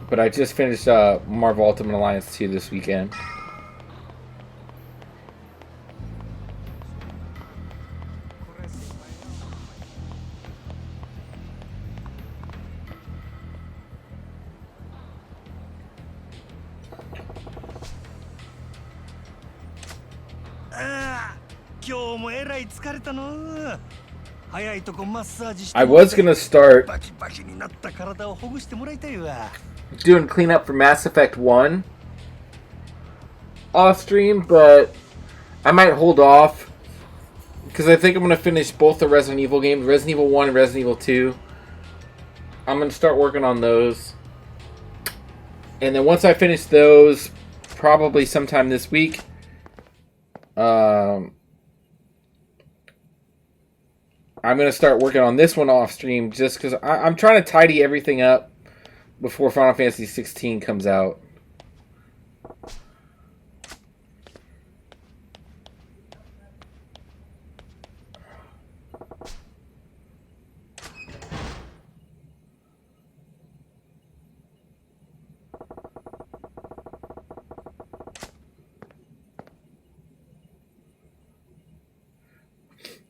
But I just finished Marvel Ultimate Alliance 2 this weekend. I was gonna start doing cleanup for Mass Effect 1 off stream, but I might hold off because I think I'm gonna finish both the Resident Evil games, Resident Evil 1 and Resident Evil 2. I'm gonna start working on those, and then once I finish those, probably sometime this week, I'm going to start working on this one off stream just because I'm trying to tidy everything up before Final Fantasy 16 comes out.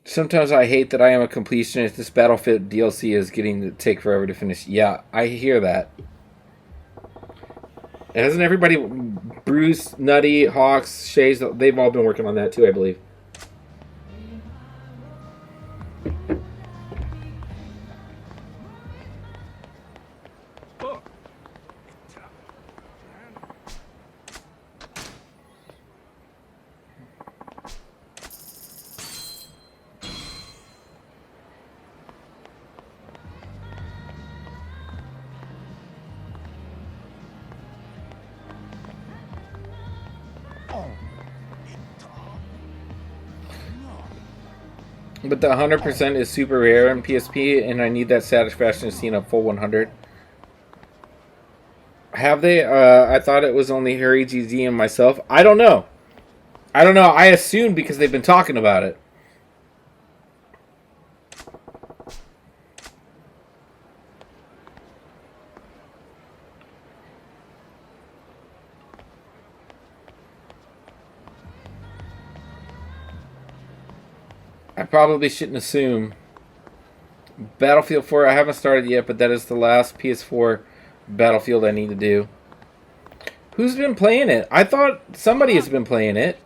Sometimes I hate that I am a completionist. This Battlefield DLC is getting to take forever to finish. Yeah, I hear that. Hasn't everybody, Bruce, Nutty, Hawks, Shays, they've all been working on that too, I believe. But the 100% is super rare in PSP, and I need that satisfaction of seeing a full 100. Have they? I thought it was only Harry GZ and myself. I don't know. I assume because they've been talking about it. I probably shouldn't assume. Battlefield 4, I haven't started yet, but that is the last PS4 Battlefield I need to do. Who's been playing it? I thought somebody has been playing it.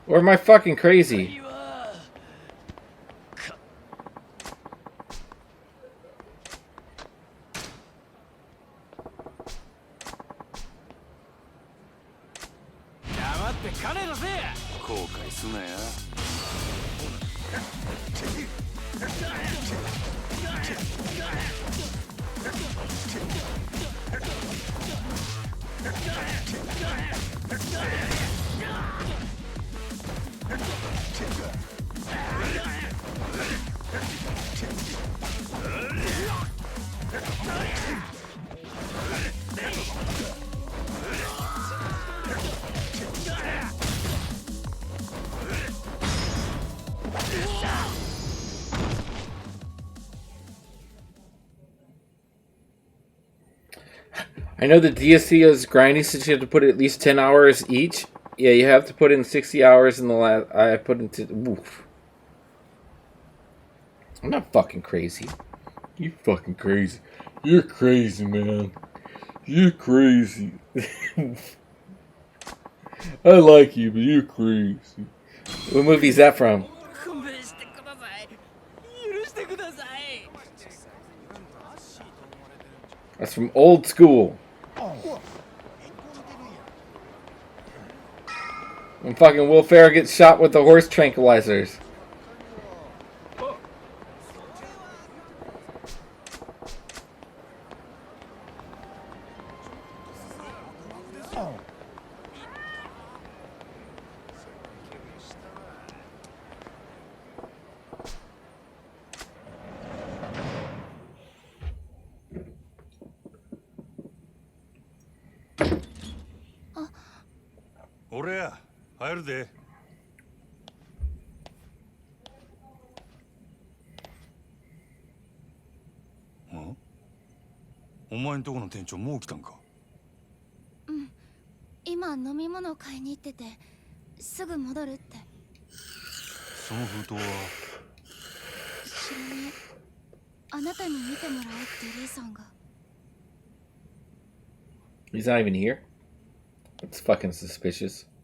Or am I fucking crazy? I know the DSC is grinding since you have to put at least 10 hours each. Yeah, you have to put in 60 hours in the last... I put into... Oof. I'm not fucking crazy. You fucking crazy. You're crazy, man. You're crazy. I like you, but you're crazy. What movie is that from? That's from Old School. When fucking Will Ferrell gets shot with the horse tranquilizers.俺や入るで。ん？お前んとこの店長もう来たんか？うん。今飲み物買いに行ってて、すぐ戻るって。その封筒は？知らない。あなたに見てもらおうってリーさんが。He's not even here? It's fucking suspicious. What?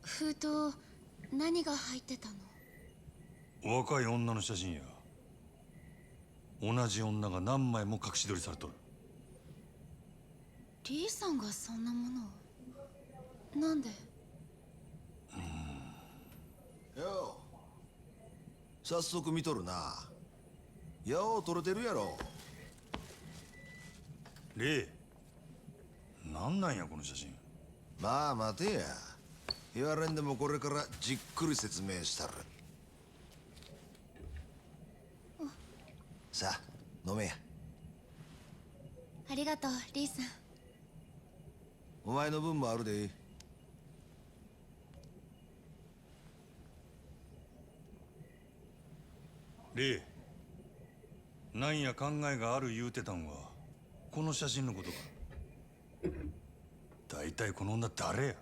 封筒何が入ってたの？若い女の写真や。同じ女が何枚も隠し撮りされとる。リーさんがそんなものを。なんで？よう早速見とるな。よう撮れてるやろ。レイ、なんなんやこの写真。まあ待てや。言われんでもこれからじっくり説明したる。さあ飲めや。ありがとうリーさん。お前の分もあるで。レイ、なんや考えがある言うてたんはこの写真のことか。大体この女誰や？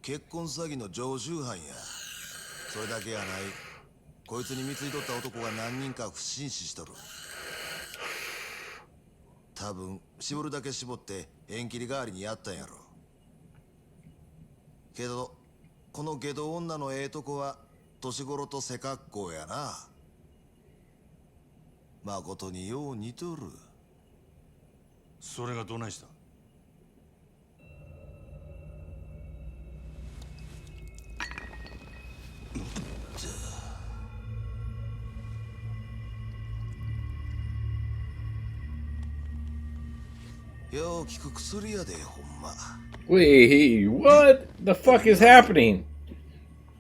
結婚詐欺の常習犯や。それだけやない。こいつに貢いとった男が何人か不審死しとる。多分絞るだけ絞って縁切り代わりにやったんやろ。けどこの下道女のええとこは年頃と背格好やな。まことによう似とる。それがどないした？よう聞く薬やでほんま。 Wait, what the fuck is happening?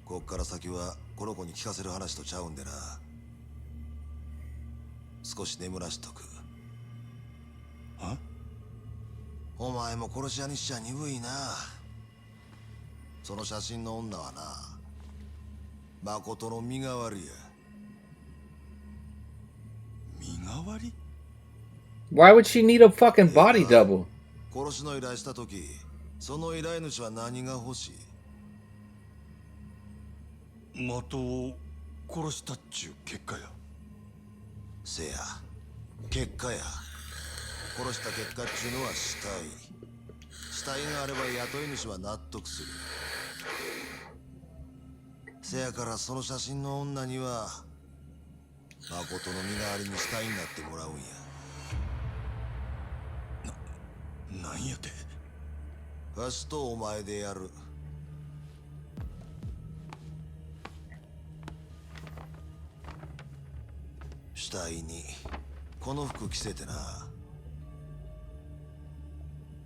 こっから先はこの子に聞かせる話とちゃうんでな。少し眠らしとく。お前も殺し屋にしちゃ鈍いな。その写真の女はな、誠の身代わりや。身代わり？ Why would she need a fucking body double? 殺しの依頼した時、その依頼主は何が欲しい？的を殺したっちゅう結果や。せや、結果や。殺した結果っちゅうのは死体。死体があれば雇い主は納得する。せやからその写真の女には誠の身代わりに死体になってもらうんや。なんやて？わしとお前でやる。死体にこの服着せてな。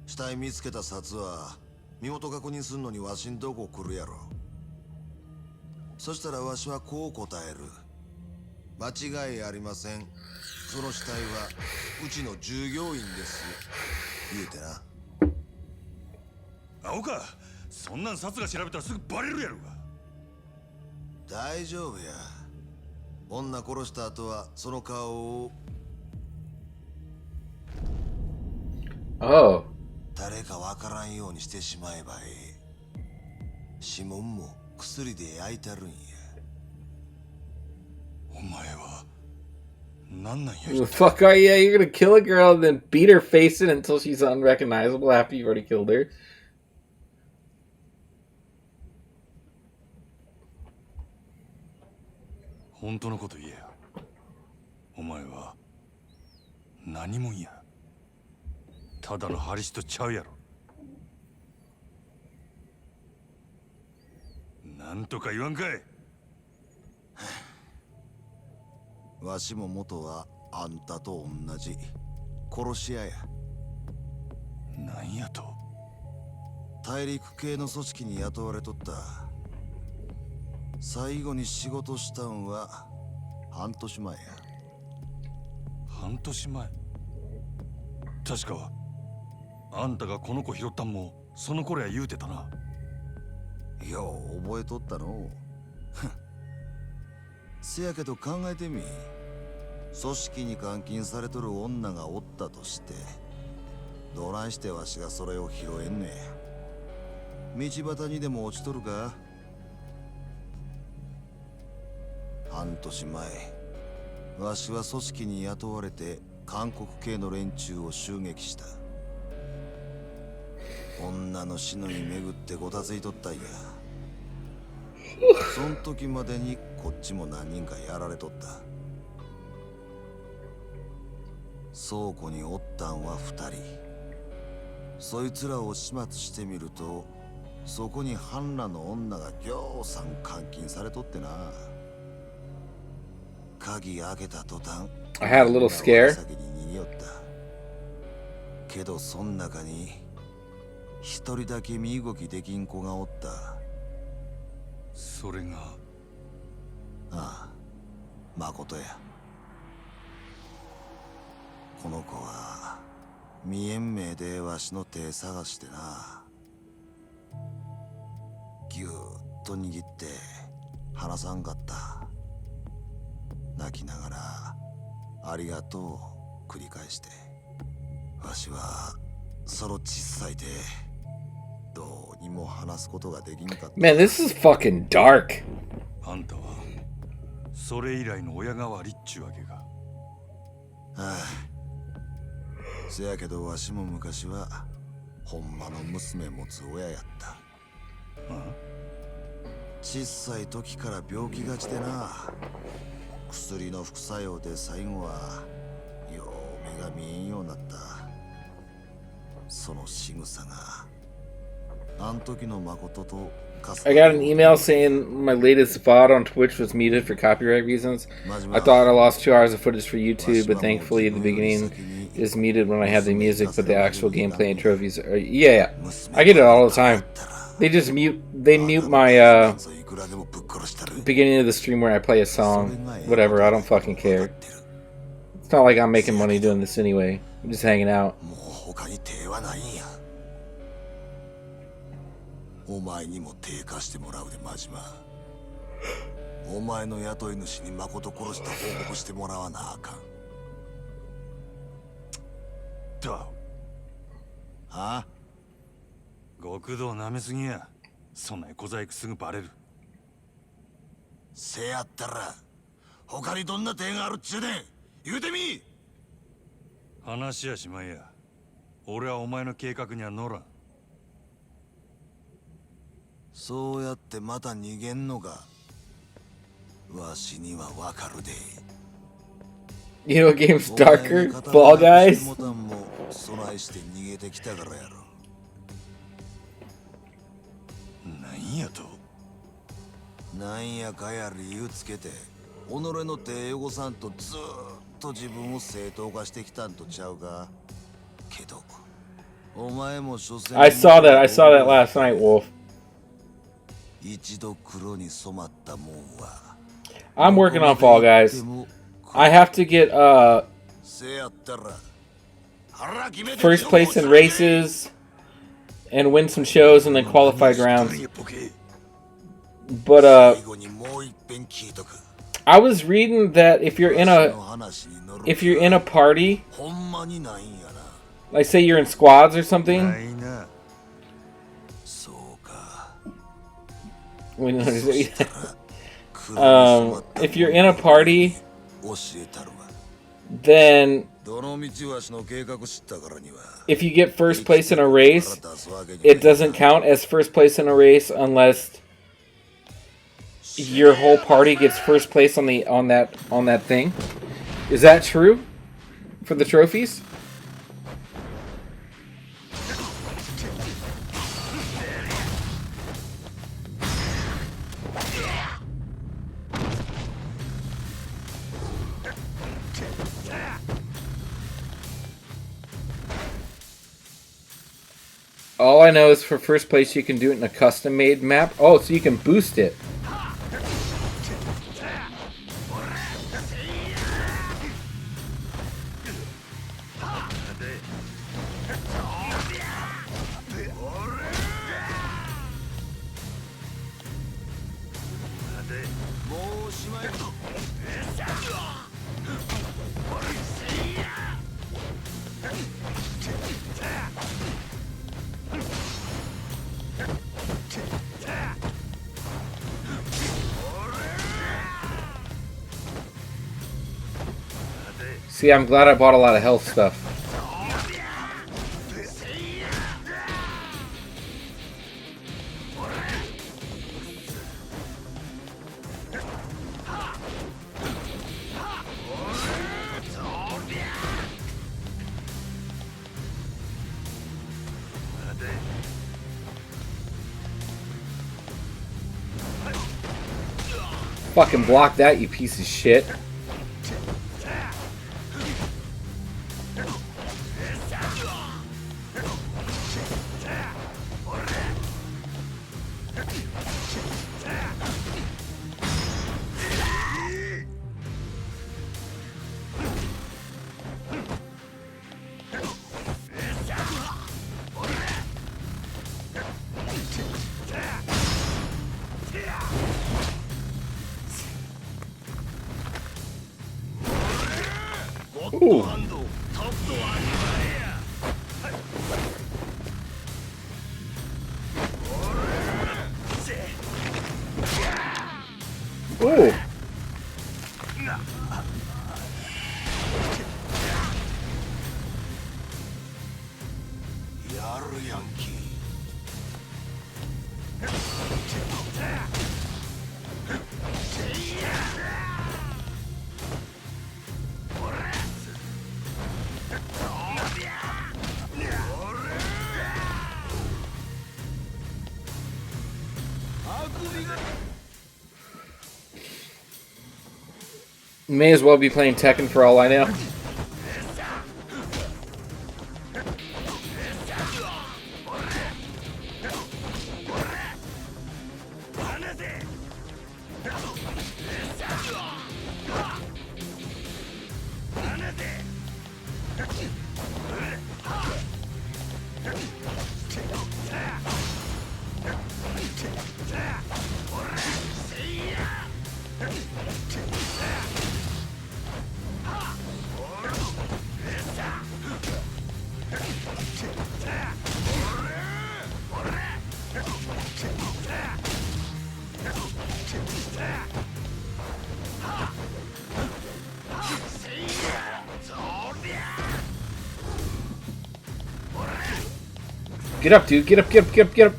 死体見つけた札は身元確認すんのにわしんとこ来るやろ。そしたらわしはこう答える。間違いありません。その死体はうちの従業員です。言うてな。青か、そんなん札が調べたらすぐバレるやろが。大丈夫や。女殺した後はその顔を。Oh. 誰かわからんようにしてしまえばええ。指紋も薬で焼いてるんや。お前はなんなんや。 Who the fuck are you? You're gonna kill a girl and then beat her face in until she's unrecognizable after you've already killed her? 本当のこと言えや。お前は何もんや。ただのハリスとちゃうやろ。なんとか言わんかい。わしも元はあんたと同じ殺し屋や。なんやと？大陸系の組織に雇われとった。最後に仕事したんは半年前や。半年前？確かあんたがこの子拾ったんもその頃や言うてたな。よう覚えとったの。せやけど考えてみ。組織に監禁されとる女がおったとしてどないしてわしがそれを拾えんねん。道端にでも落ちとるか。半年前わしは組織に雇われて韓国系の連中を襲撃した。女の死のに巡ってごたついとったんや。そん時までにこっちも何人かやられとった。倉庫におったんは2人。そいつらを始末してみるとそこに半裸の女がぎょうさん監禁されとってな。鍵開けた途端 I had a little scare. 先に逃げよった。けどそん中に一人だけ身動きできん子がおった。それが？ああ、誠や。この子は未延命でわしの手探してな。ぎゅーっと握って離さんかった。泣きながらありがとうを繰り返して。わしはその小さい手どうにも話すことができんかった。 Man, this is fucking dark. あんたはそれ以来の親代わりっちゅうわけか。ああ。せやけどわしも昔はほんまの娘持つ親やった。小さい時から病気がちでな。薬の副作用で最後はよう目が見えんようになった。その仕草が I got an email saying my latest VOD on Twitch was muted for copyright reasons. I thought I lost 2 hours of footage for YouTube, but thankfully the beginning is muted when I have the music, but the actual gameplay and trophies are... Yeah. I get it all the time. They just mute my beginning of the stream where I play a song. Whatever, I don't fucking care. It's not like I'm making money doing this anyway. I'm just hanging out. お前にも手貸してもらうで真島。お前の雇い主に誠殺した報告してもらわなあかん。と。はあ？極道舐めすぎや。そんな小細工すぐバレる。せやったら他にどんな手があるっちゅうねん。言うてみ。話やしまいや。俺はお前の計画には乗らん。そうやってまた逃げんのか。わしにはわかるで。You know what game's darker? Fall Guys? 備えして逃げてきたからやろ。なんやと？なんやかや理由つけて、己の手汚さんとずーっと自分を正当化してきたんとちゃうか。けど、お前も所詮 I saw that last night, Wolf. 一度黒に染まったもんは。I'm working on Fall Guys. I have to get first place in races and win some shows and then qualified rounds. But I was reading that if you're in a party, like say you're in squads or something. If you're in a party, then if you get first place in a race, it doesn't count as first place in a race unless your whole party gets first place on that thing. Is that true for the trophies? All I know is for first place you can do it in a custom-made map. Oh, so you can boost it. See, I'm glad I bought a lot of health stuff. Fucking block that, you piece of shit. Ooh. Ooh. May as well be playing Tekken for all I know. Get up, dude. Get up, get up, get up, get up.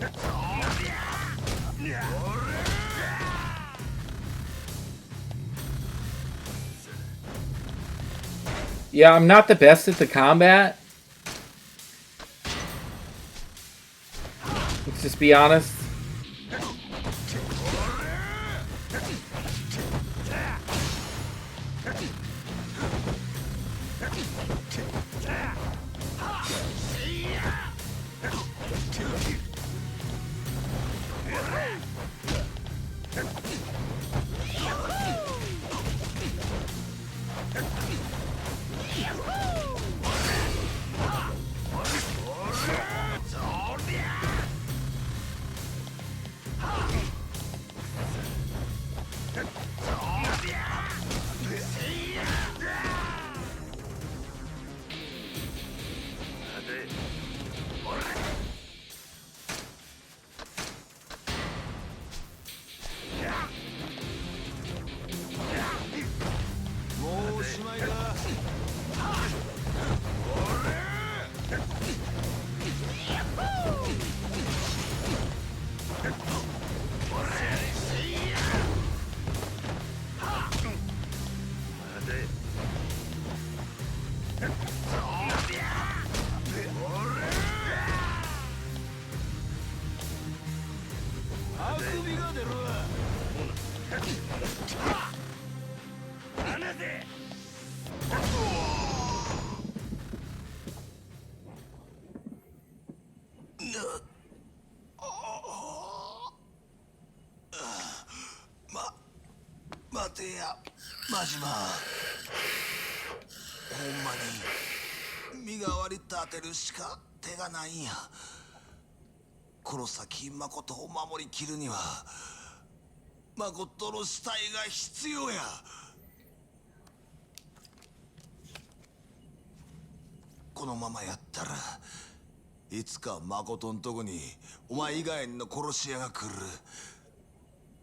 Yeah, I'm not the best at the combat. Let's just be honest.待てや、マジマ。ほんまに身代わり立てるしか手がないんや。黒崎誠を守りきるには誠の死体が必要や。このままやったらいつか誠んとこにお前以外の殺し屋が来る。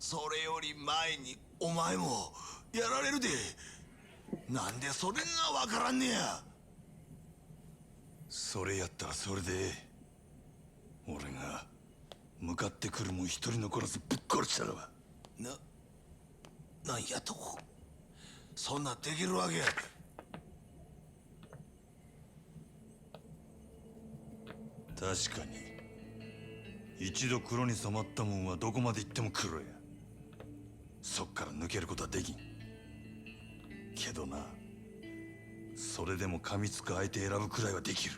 それより前にお前もやられるで。なんでそれがわからんねや。それやったらそれで俺が向かってくるもん一人残らずぶっ殺したらば。なんやと。そんなできるわけ。確かに一度黒に染まったもんはどこまで行っても黒や。そっから抜けることはできんけどな。それでも噛みつく相手選ぶくらいはできる。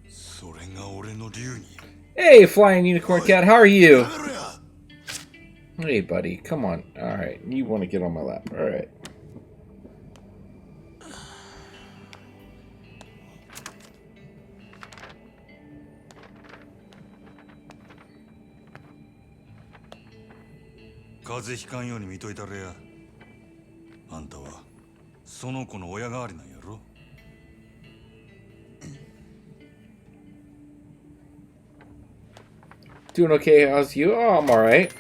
それが俺の流儀。 Hey, Flying Unicorn Cat, how are you? Hey, buddy, come on. Alright, you want to get on my lap. Alright. Kazeひかんように見といたれや。あんたはその子の親代わりなんやろ。Doing okay, how's you? Oh, I'm alright.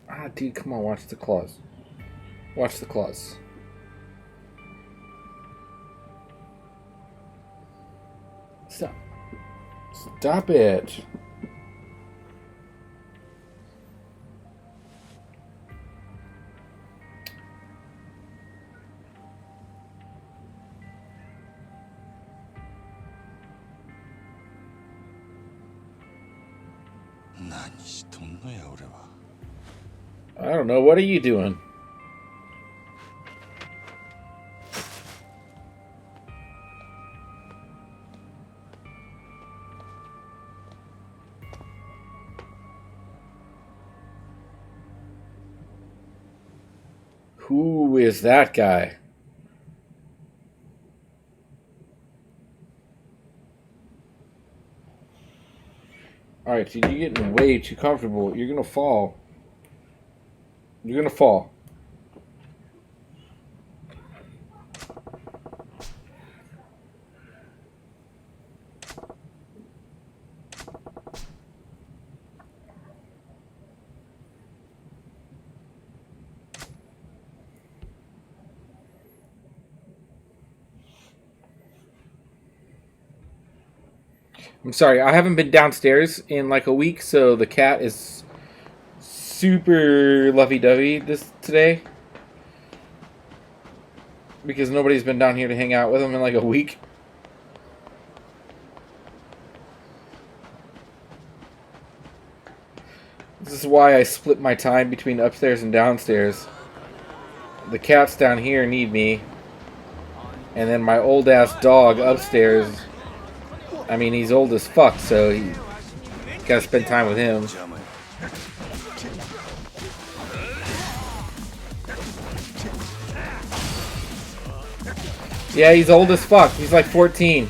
Ah, dude, come on, watch the claws. Watch the claws. Stop. Stop it. 何しとんのや俺は。 I don't know. What are you doing? Who is that guy? Alright, so you're getting way too comfortable. You're gonna fall. You're gonna fall. I'm sorry, I haven't been downstairs in like a week, so the cat is super lovey-dovey today. Because nobody's been down here to hang out with him in like a week. This is why I split my time between upstairs and downstairs. The cats down here need me. And then my old-ass dog upstairs... I mean, he's old as fuck, so you gotta spend time with him. Yeah, he's old as fuck. He's like 14.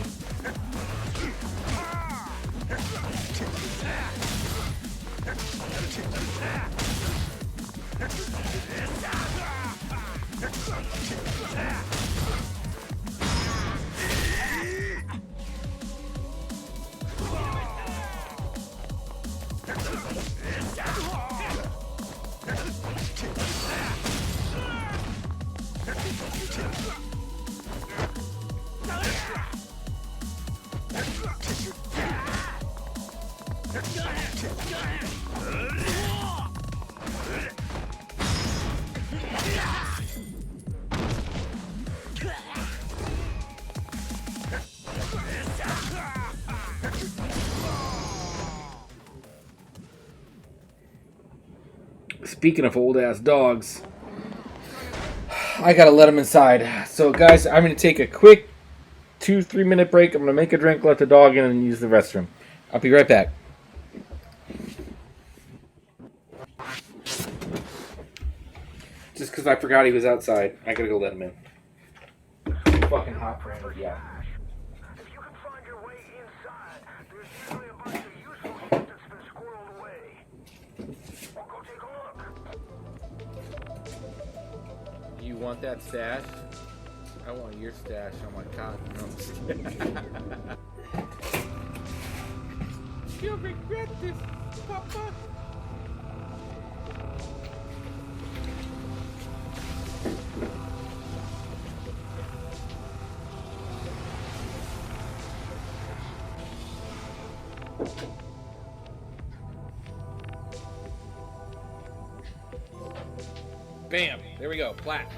Speaking of old-ass dogs, I gotta let them inside. So, guys, I'm gonna take a quick 2-3 minute break. I'm gonna make a drink, let the dog in, and use the restroom. I'll be right back. Just because I forgot he was outside, I gotta go let him in. It's fucking hot for him, yeah. You want that stash? I want your stash on my cotton. No, I'm just kidding. You'll regret this, Papa. Bam! There we go. Plaque.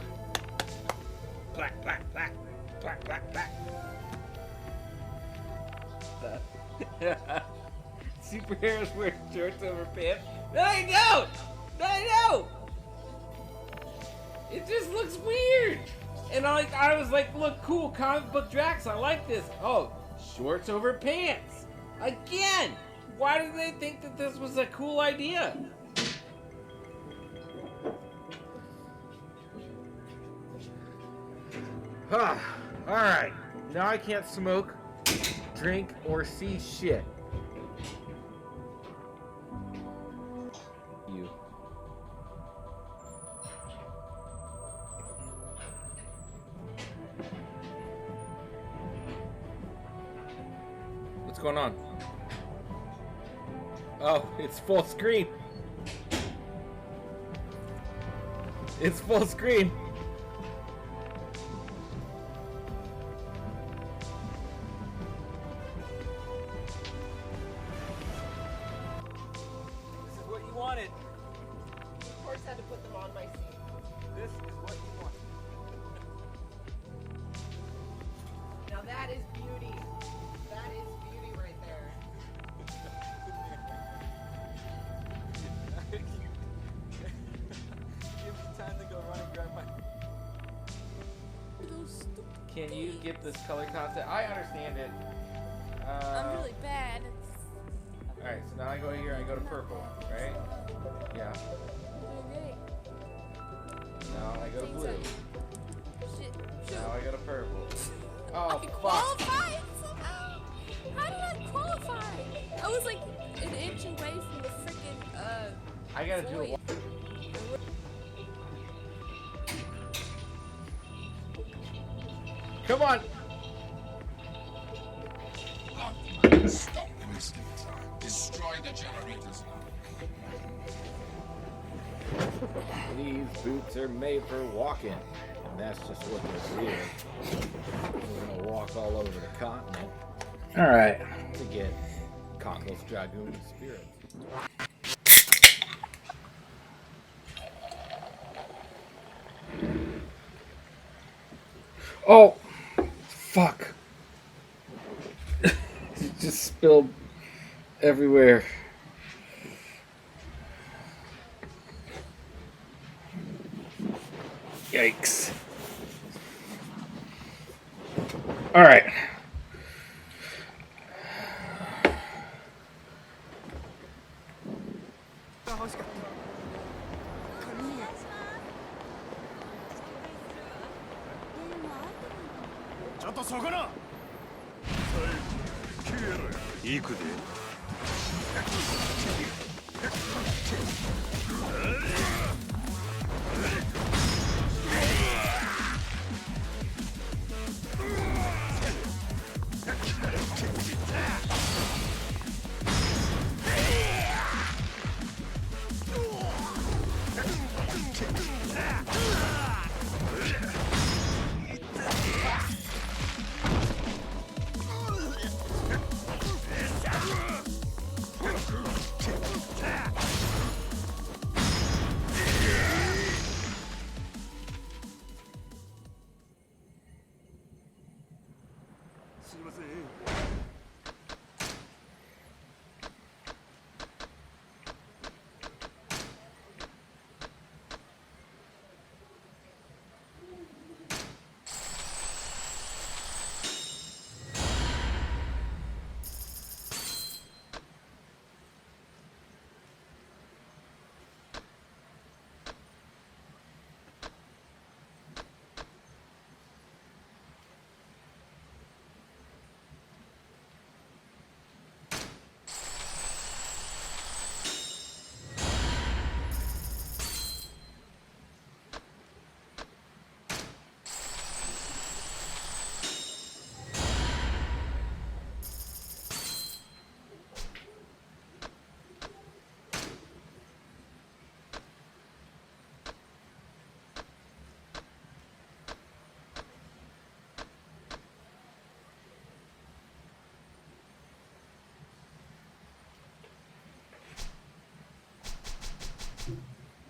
Plaque, plaque, plaque. Plaque, plaque, plaque. Superheroes wear shorts over pants. No, I don't! No, I don't! It just looks weird! And I was like, look, cool, comic book Drax, I like this. Oh, shorts over pants. Again! Why did they think that this was a cool idea? Alright, now I can't smoke, drink, or see shit. You. What's going on? Oh, it's full screen. It's full screen. can you get this color concept? I understand it. I'm really bad. Alright, so now I go here, I go to purple, right? Yeah. Okay. Now I go to blue. Shit. Now I go to purple. Oh, I fuck. qualified somehow. How did I qualify? I was like an inch away from the freaking I gotta do it. Come on! Stop them instant. Destroy the generators. These boots are made for walking. And that's just what this is. We're gonna walk all over the continent. Alright. To get Congo's Dragoon Spirit. Oh! Fuck. It just spilled everywhere. Yikes. All right.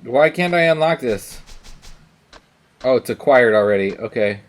Why can't I unlock this? Oh, it's acquired already. Okay.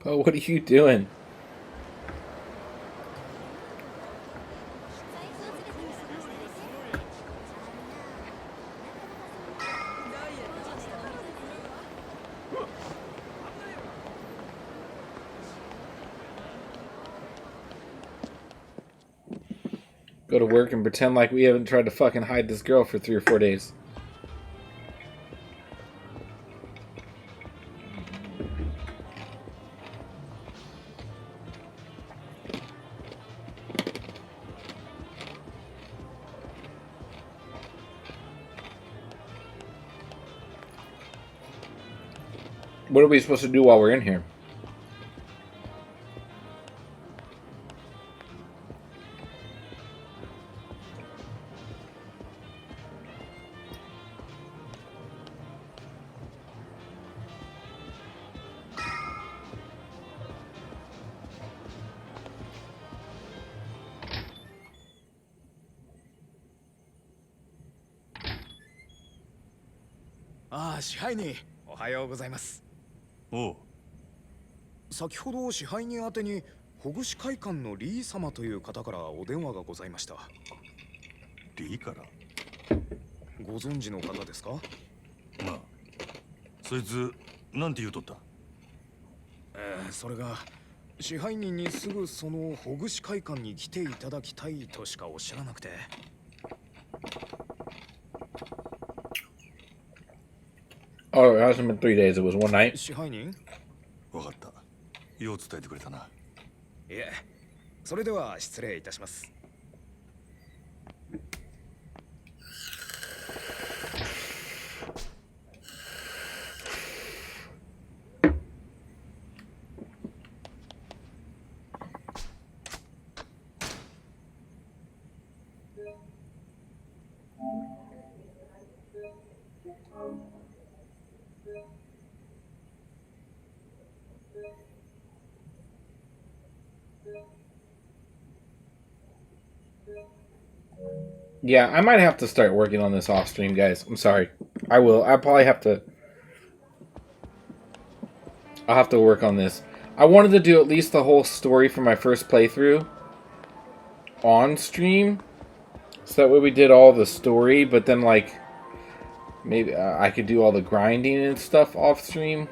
Oh, what are you doing? Go to work and pretend like we haven't tried to fucking hide this girl for 3 or 4 days. What are we supposed to do while we're in here? Ah, 支配人、おはようございます。おう。先ほど支配人宛てにほぐし会館のリー様という方からお電話がございました。リーから？ご存知の方ですか？まあ、そいつなんて言うとった？それが支配人にすぐそのほぐし会館に来ていただきたいとしかおっしゃらなくて。Oh, it hasn't been 3 days. It was one night. 支配人？わかった。よう伝えてくれたな。いえ、それでは失礼いたします。Yeah, I might have to start working on this off stream, guys. I'm sorry. I will. I'll probably have to. I'll have to work on this. I wanted to do at least the whole story for my first playthrough on stream, so that way we did all the story, but then like maybe I could do all the grinding and stuff off stream.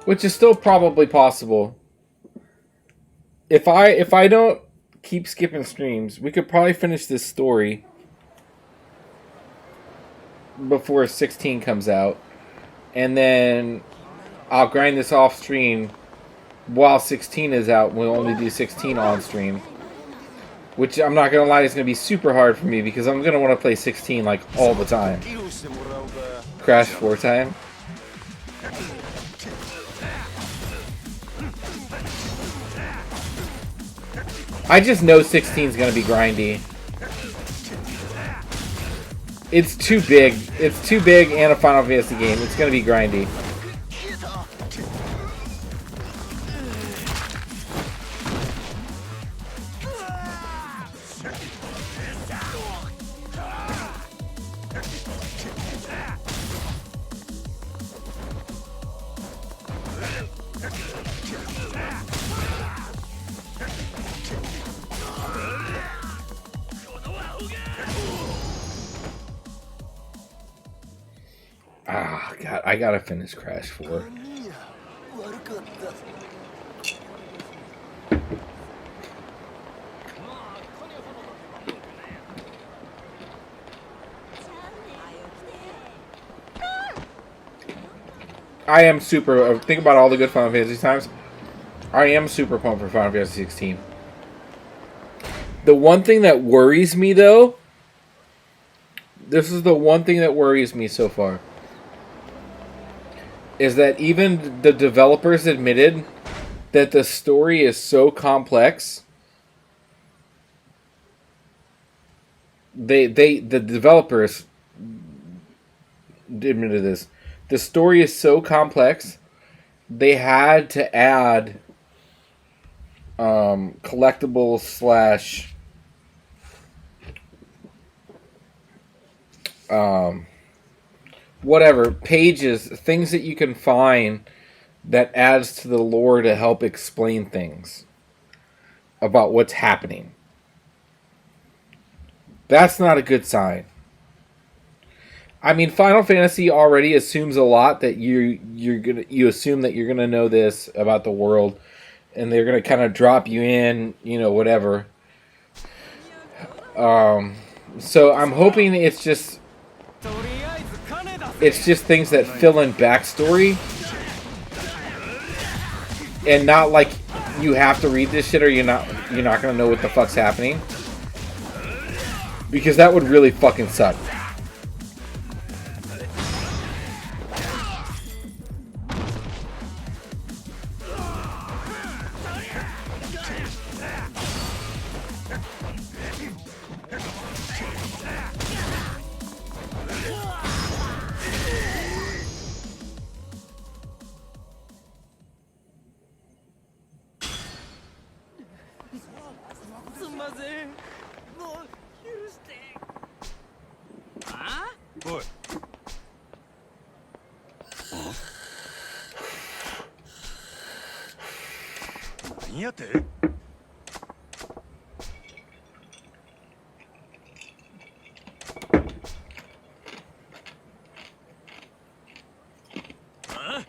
Which is still probably possible. If I don't keep skipping streams, we could probably finish this story before 16 comes out. And then I'll grind this off stream while 16 is out. We'll only do 16 on stream. Which I'm not going to lie is going to be super hard for me because I'm going to want to play 16 like all the time. Crash 4 time. I just know 16 is going to be grindy. It's too big. It's too big and a Final Fantasy game. It's going to be grindy. Ah, God, I gotta finish Crash 4. I am super, think about all the good Final Fantasy times. I am super pumped for Final Fantasy 16. The one thing that worries me, though, this is the one thing that worries me so far, is that even the developers admitted that the story is so complex. The developers admitted this. The story is so complex, they had to add collectibles slash whatever, pages, things that you can find that adds to the lore to help explain things about what's happening. That's not a good sign. I mean, Final Fantasy already assumes a lot that you assume that you're gonna know this about the world, and they're gonna kind of drop you in, whatever. So I'm hoping it's just things that fill in backstory, and not like you have to read this shit or you're not gonna know what the fuck's happening, because that would really fucking suck. Boy. Whatやって? Huh?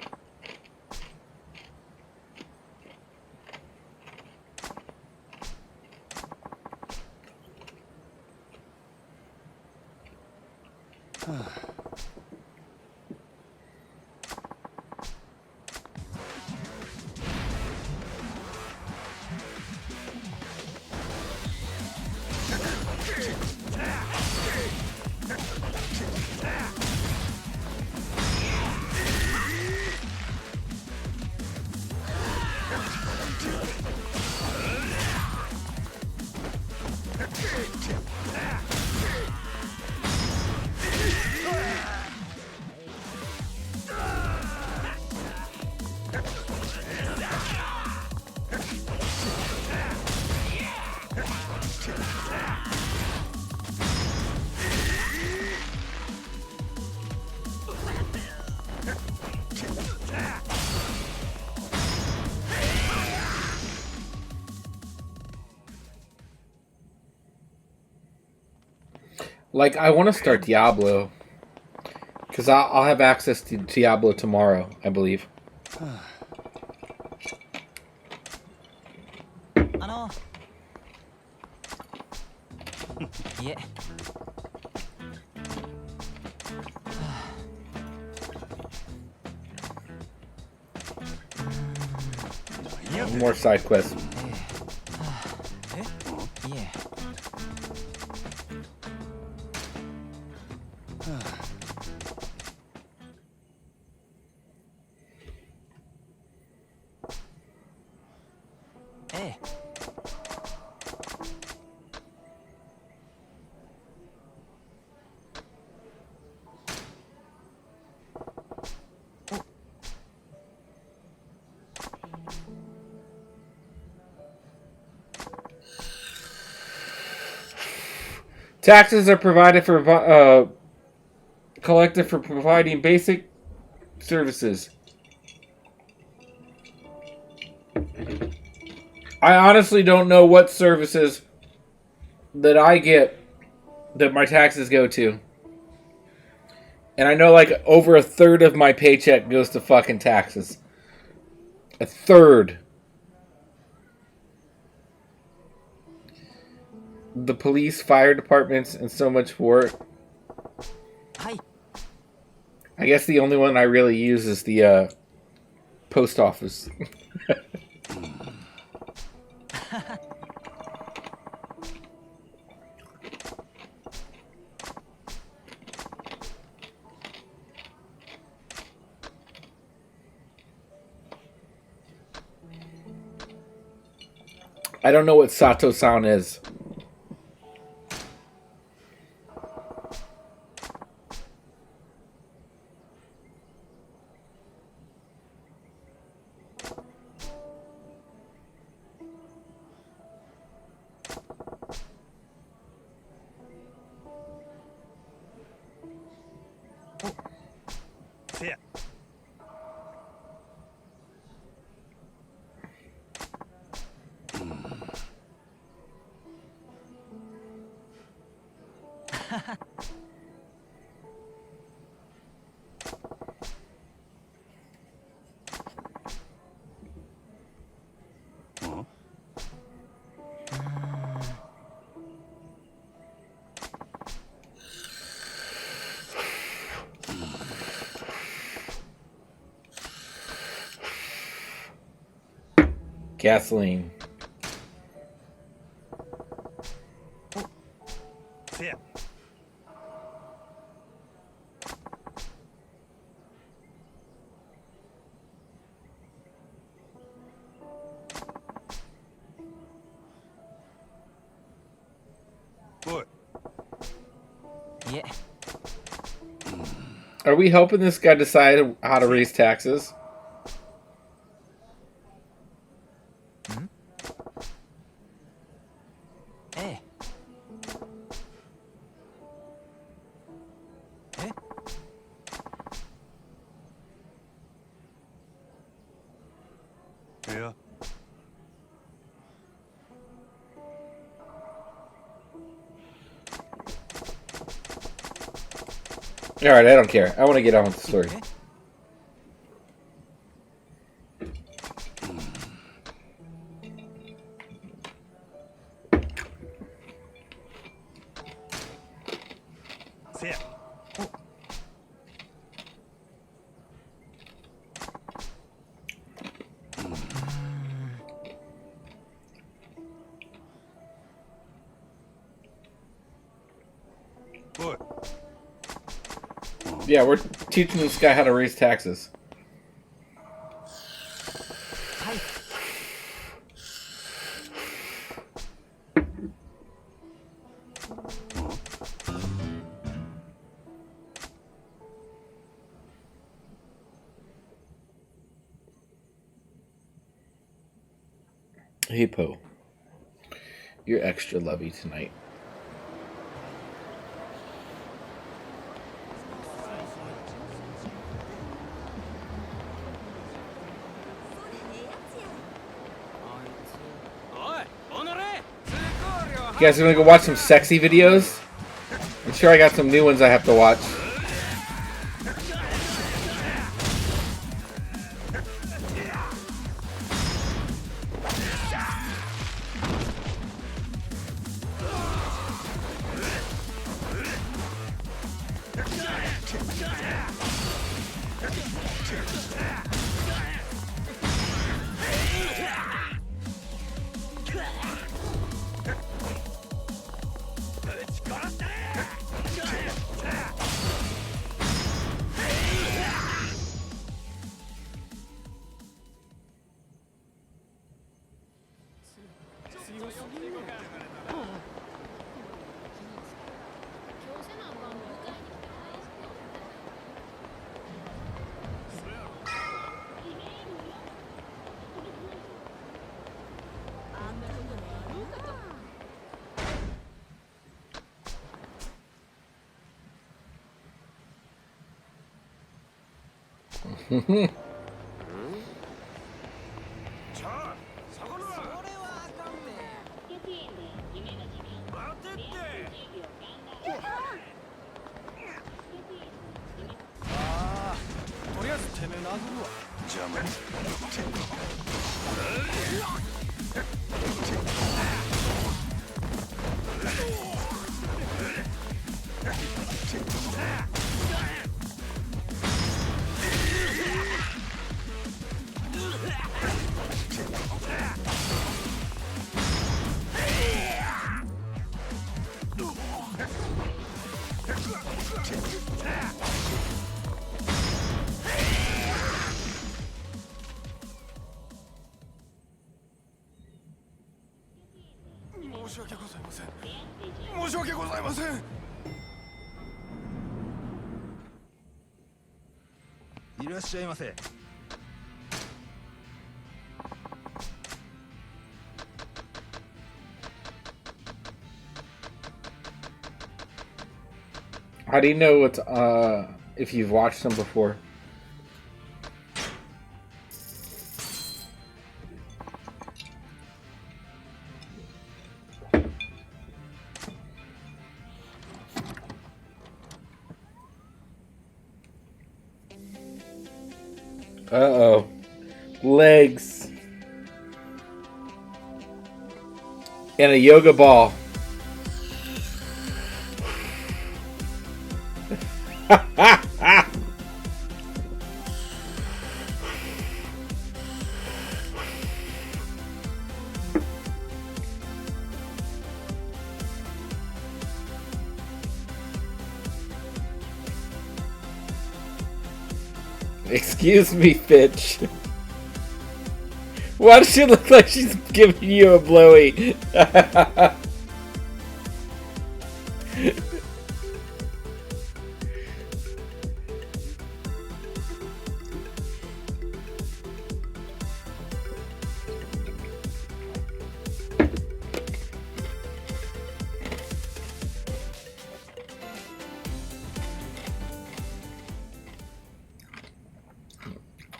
Like, I want to start Diablo, because I'll have access to Diablo tomorrow, I believe. More side quests. Taxes are provided for collected for providing basic services. I honestly don't know what services that I get that my taxes go to. And I know like over a third of my paycheck goes to fucking taxes. A third. The police, fire departments, and so much more. I guess the only one I really use is the post office. I don't know what Sato-san is. Gasoline. Yeah. Boy. Yeah. Are we helping this guy decide how to raise taxes? Hey. Eh? Yeah. Alright, I don't care. I want to get on with the story. Yeah. Boy. Yeah, we're teaching this guy how to raise taxes. Hey, Poe. You're extra lovey tonight. You guys gonna go watch some sexy videos? I'm sure I got some new ones I have to watch. How do you know what's if you've watched them before? Uh-oh. Legs. And a yoga ball. Excuse me, Fitch. Why does she look like she's giving you a blowy?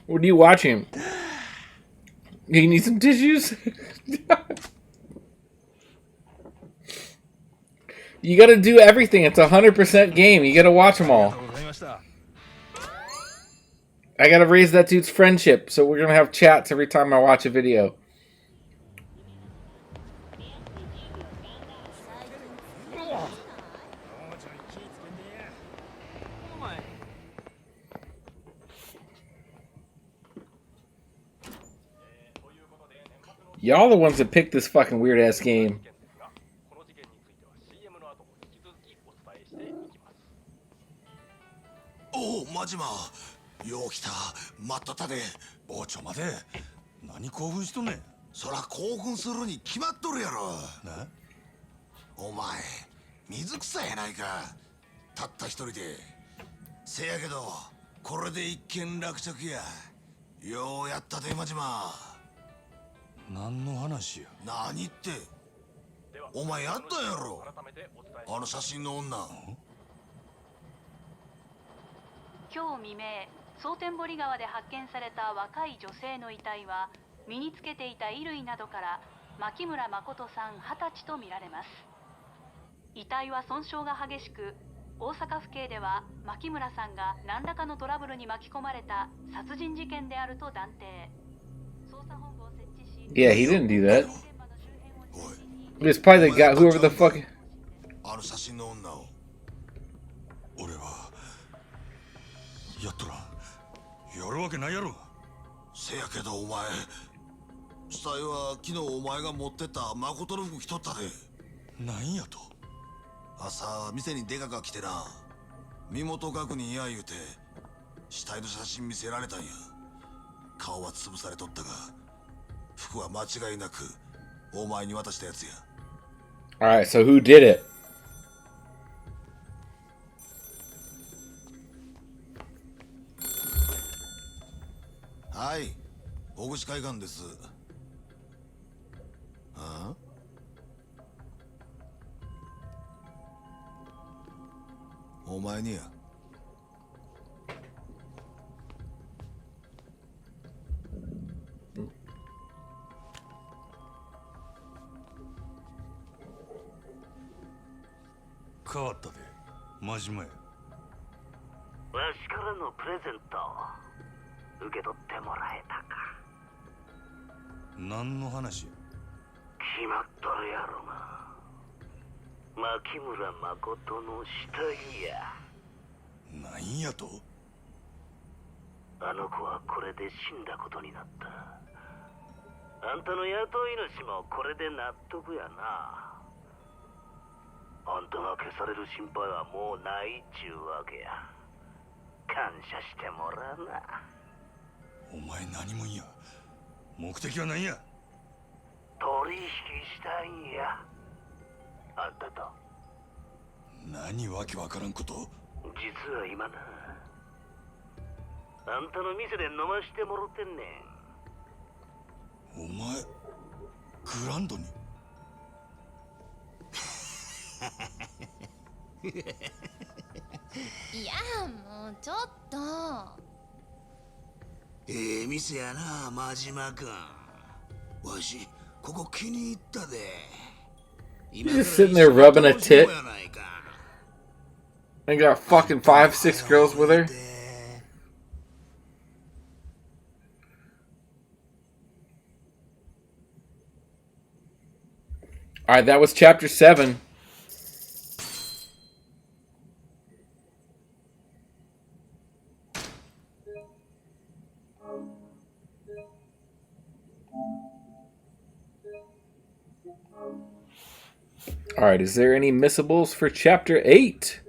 What are you watching? You need some tissues? You gotta do everything. It's a 100% game. You gotta watch them all. I gotta raise that dude's friendship, so we're gonna have chats every time I watch a video. Y'all the ones that picked this fucking weird ass game. Oh, Majima. Yo来た。待っとったで。おちょ待て。何興奮しとんねん。そら興奮するに決まっとるやろ。な？お前、水草やないか。たった一人で。せやけど、これで一件落着や。ようやったで、マジマ。何の話や？何って。お前やったやろ。あの写真の女。今日未明、蒼天堀川で発見された若い女性の遺体は、身につけていた衣類などから牧村誠さん20歳とみられます。遺体は損傷が激しく、大阪府警では牧村さんが何らかのトラブルに巻き込まれた殺人事件であると断定。捜査本部を設置し、Yeah, he didn't do that. It was probably the guy, whoever the fuck. あの写真の女を。俺はやっとらん。やるわけないやろ。せやけどお前、死体は昨日お前が持ってった誠の服着とったで。なんやと？朝店にデカが来てな、身元確認や言うて死体の写真見せられたんや。顔は潰されとったが服は間違いなくお前に渡したやつや。 Alright, so who did it? Hi, 大口海岸です。ああ？お前にや。変わったで、真面目。わしからのプレゼント受け取ってもらえたか。何の話や？決まっとるやろな。牧村誠の死体や。なんやと？あの子はこれで死んだことになった。あんたの雇い主もこれで納得やな。あんたが消される心配はもうないっちゅうわけや。感謝してもらうな。お前何もんや。目的は何や？取引したいんや。あんたと。何わけわからんこと？実は今な、あんたの店で飲ましてもろてんねん。お前、グランドに？いや、もうちょっと。店やな、真島君。わし、ここ気に入ったで。 He's just sitting there rubbing a tit. And got fucking 5-6 girls with her. Alright, that was chapter 7. Alright, is there any missables for chapter 8?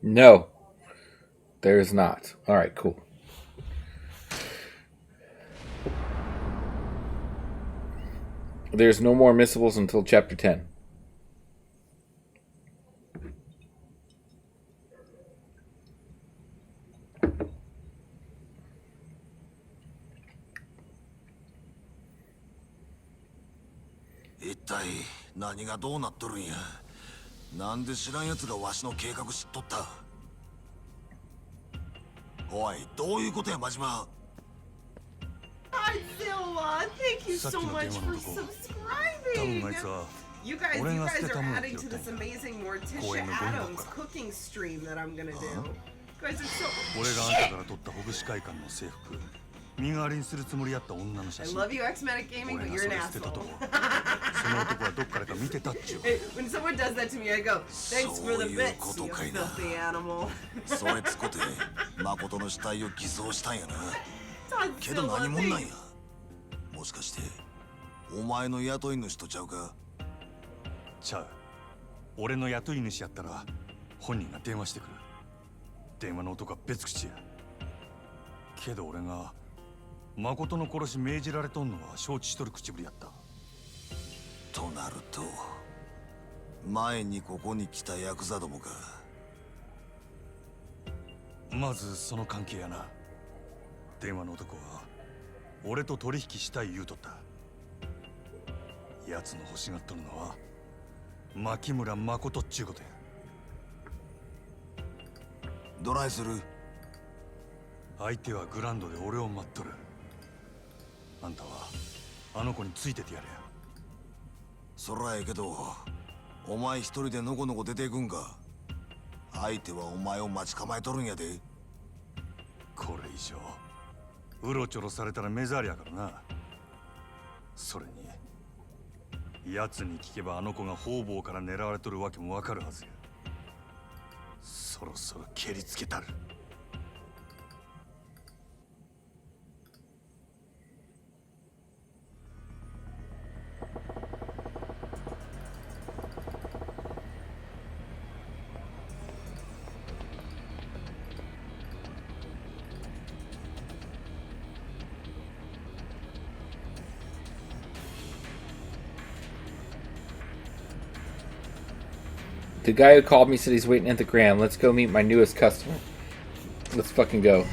No, there is not. All right, cool. There's no more missables until chapter 10.一体何がどうなっとるんや。なんで知らん奴がわしの計画知っとった。おい、どういうことや、真島。Godzilla, thank you so much for subscribing. You guys are adding to this amazing Morticia Adams cooking stream that I'm gonna do. You guys are so. 俺があんたから取ったほぐし会館の制服、身代わりにするつもりやった女の写 I 真。 love you, X-Manic Gaming, but you're an asshole. その男はどっからか見てたっちゅう。 When someone does that to me, I go, thanks for the bits, you filthy animal. それつこて誠の死体を偽装したんやな。けど何者なんや。もしかしてお前の雇い主とちゃうか。ちゃう。俺の雇い主やったら本人が電話してくる。電話の男は別口や。けど俺が誠の殺し命じられとんのは承知しとる口ぶりやった。となると前にここに来たヤクザどもか。まずその関係やな。電話の男は俺と取引したい言うとった。奴の欲しがっとるのは牧村誠っちゅうことや。どないする。相手はグランドで俺を待っとる。あんたはあの子についててやれや。そらええけどお前一人でのこのこ出ていくんか。相手はお前を待ち構えとるんやで。これ以上うろちょろされたら目障りやからな。それに奴に聞けばあの子が方々から狙われとるわけもわかるはずや。そろそろ蹴りつけたる。The guy who called me said he's waiting at the Gram. Let's go meet my newest customer. Let's fucking go.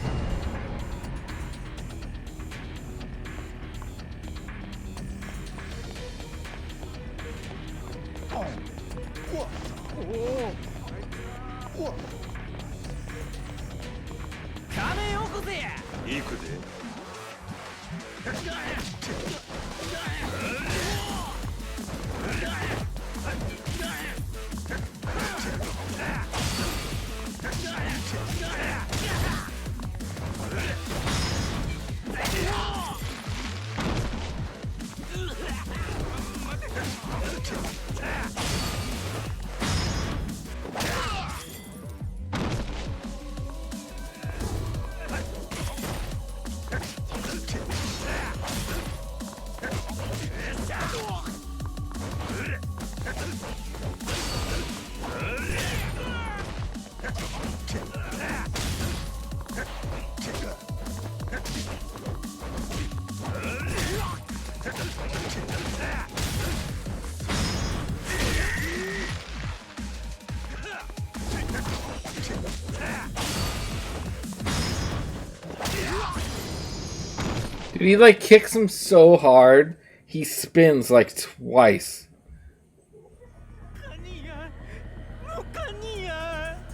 Dude, he like kicks him so hard, he spins like twice.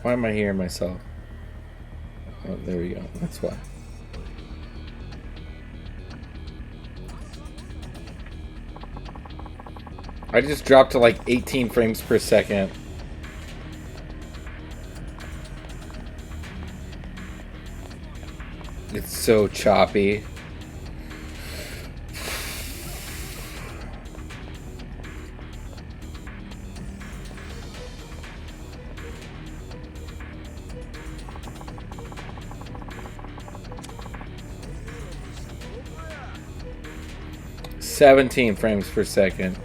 Why am I hearing myself? Oh, there we go. That's why. I just dropped to like 18 frames per second. It's so choppy. "17 frames per second.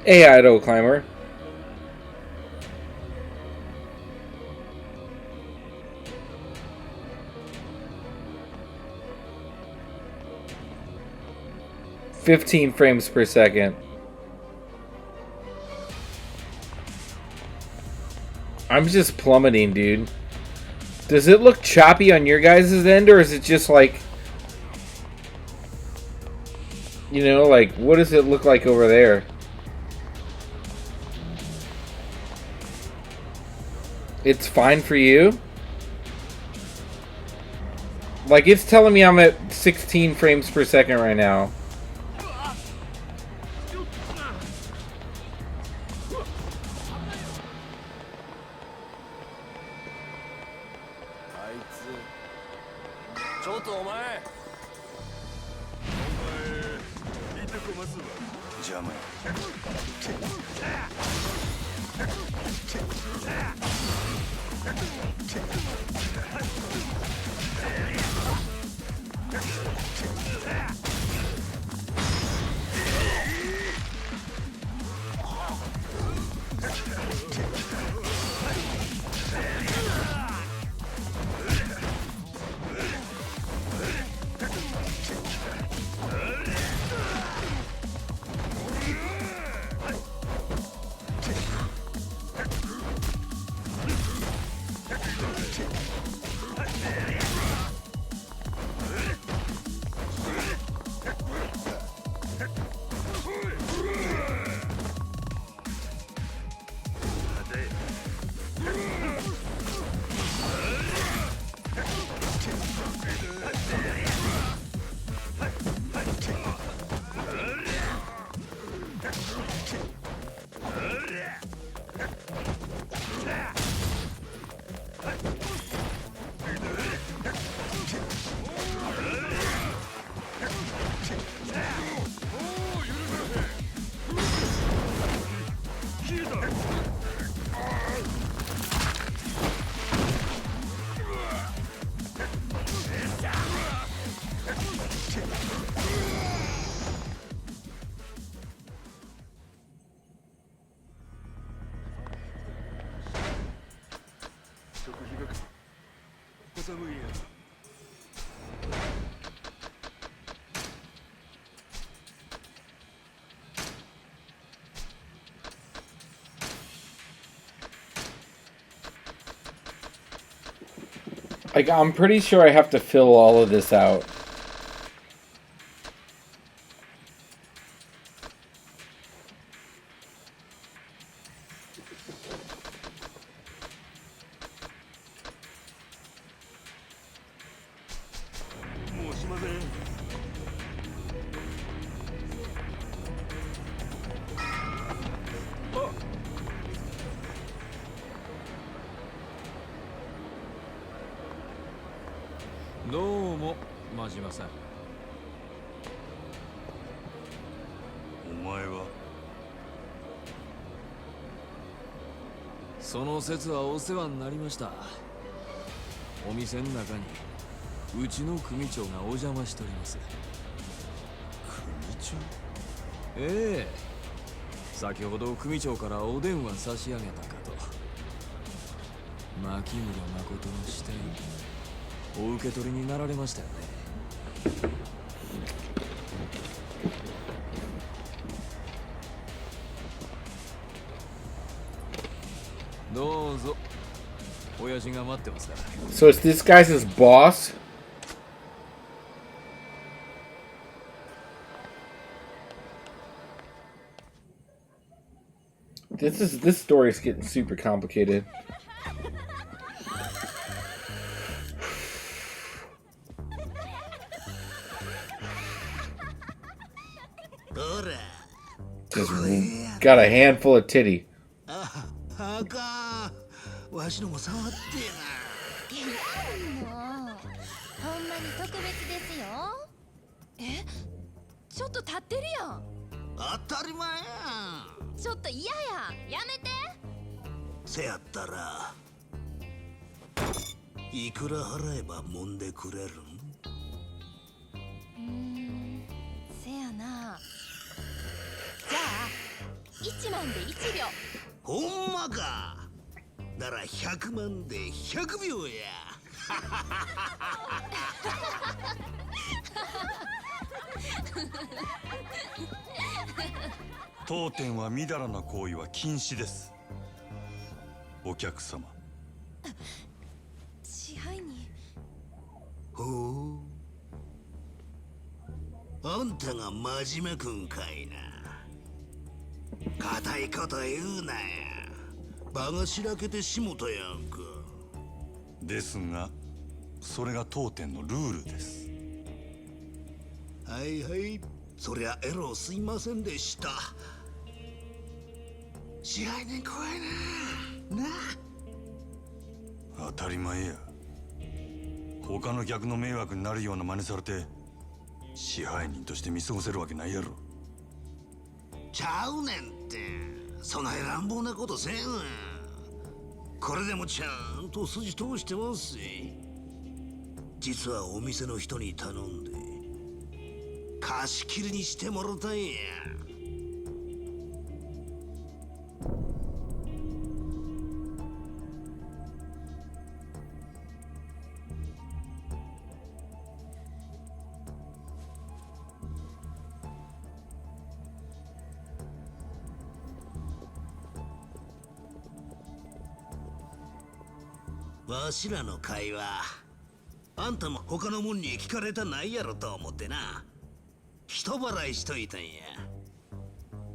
Hey, Idaho Climber. "15 frames per second." I'm just plummeting, dude. Does it look choppy on your guys' end, or is it just like, you know, like, what does it look like over there? It's fine for you? Like, it's telling me I'm at 16 frames per second right now. Like, I'm pretty sure I have to fill all of this out.その説はお世話になりました。お店の中にうちの組長がお邪魔しております。組長？ええ。先ほど組長からお電話差し上げたかと。牧村誠の支店、お受け取りになられましたよね。どうぞ。親父が待ってますから。So it's this guy's boss? This story is getting super complicated. Just got a handful of titty. あかん。わしのも触ってもうほんまに特別ですよ。え、ちょっと立ってるやん。当たり前やん。ちょっと嫌や。やめて。せやったらいくら払えば揉んでくれるん？せやな。じゃあ1 1万で1秒。ほんまか。なら100万で100秒や。当店はみだらな行為は禁止です。お客様。支配人。ほう。あんたが真面目くんかいな。固いこと言うなや。場がしらけてしもたやんか。ですが、それが当店のルールです。はいはい、そりゃエロすいませんでした。支配人怖いな。なあ。当たり前や。他の客の迷惑になるような真似されて、支配人として見過ごせるわけないやろ。ちゃうねんって。そない乱暴なことせんわ。これでもちゃんと筋通してますし。実はお店の人に頼んで貸し切りにしてもろたんや。わしらの会話、あんたも他のもんに聞かれたないやろと思ってな、人払いしといたんや。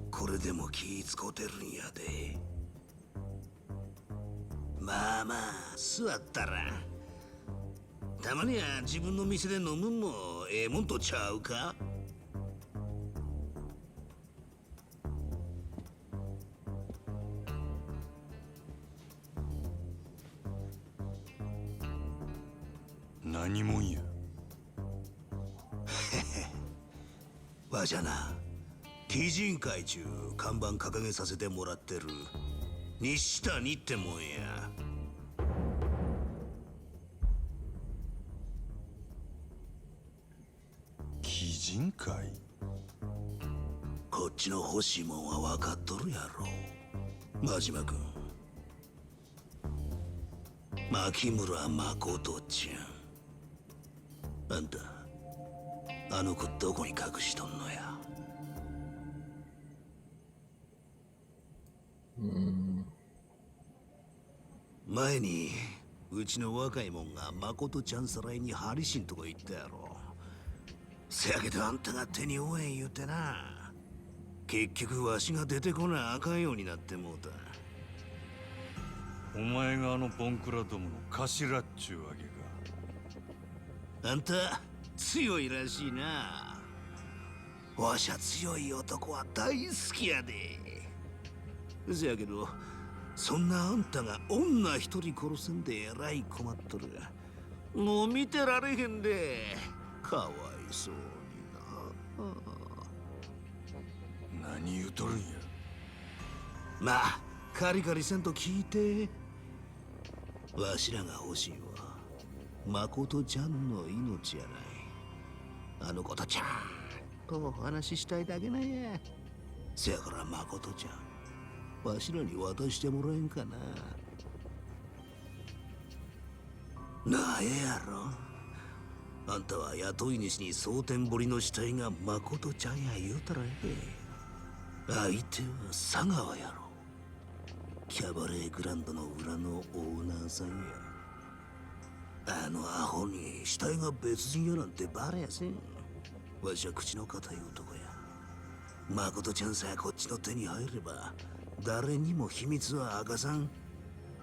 これでも気使うてるんやで。まあまあ座ったら、たまには自分の店で飲むんもええもんとちゃうか。何もんや。わしゃな、鬼人会中看板掲げさせてもらってる西谷ってもんや。鬼人会？こっちの欲しいもんは分かっとるやろ、真島君。牧村誠ちゃん。あんた、あの子どこに隠しとんのや。前にうちの若いもんが誠ちゃんさらいにハリシンとこ行ったやろ。せやけどあんたが手に負えん言うてな、結局わしが出てこなあかんようになってもうた。お前があのボンクラどもの頭っちゅうわけか。あんた強いらしいな。わしゃ強い男は大好きやで。せやけどそんなあんたが女一人殺せんでえらい困っとる。もう見てられへんで。かわいそうにな。何言うとるんや。まあカリカリせんと聞いて。わしらが欲しいは誠ちゃんの命やない。あの子とちゃんと話したいだけなんや。せやから誠ちゃん、わしらに渡してもらえんかな。なあ、ええやろ。あんたは雇い主に蒼天堀の死体が誠ちゃんや言うたらええ。相手は佐川やろ。キャバレーグランドの裏のオーナーさんや。あのアホに死体が別人やなんてバレやせん。わしは口の固い男や。誠ちゃんさえこっちの手に入れば誰にも秘密は明かさん。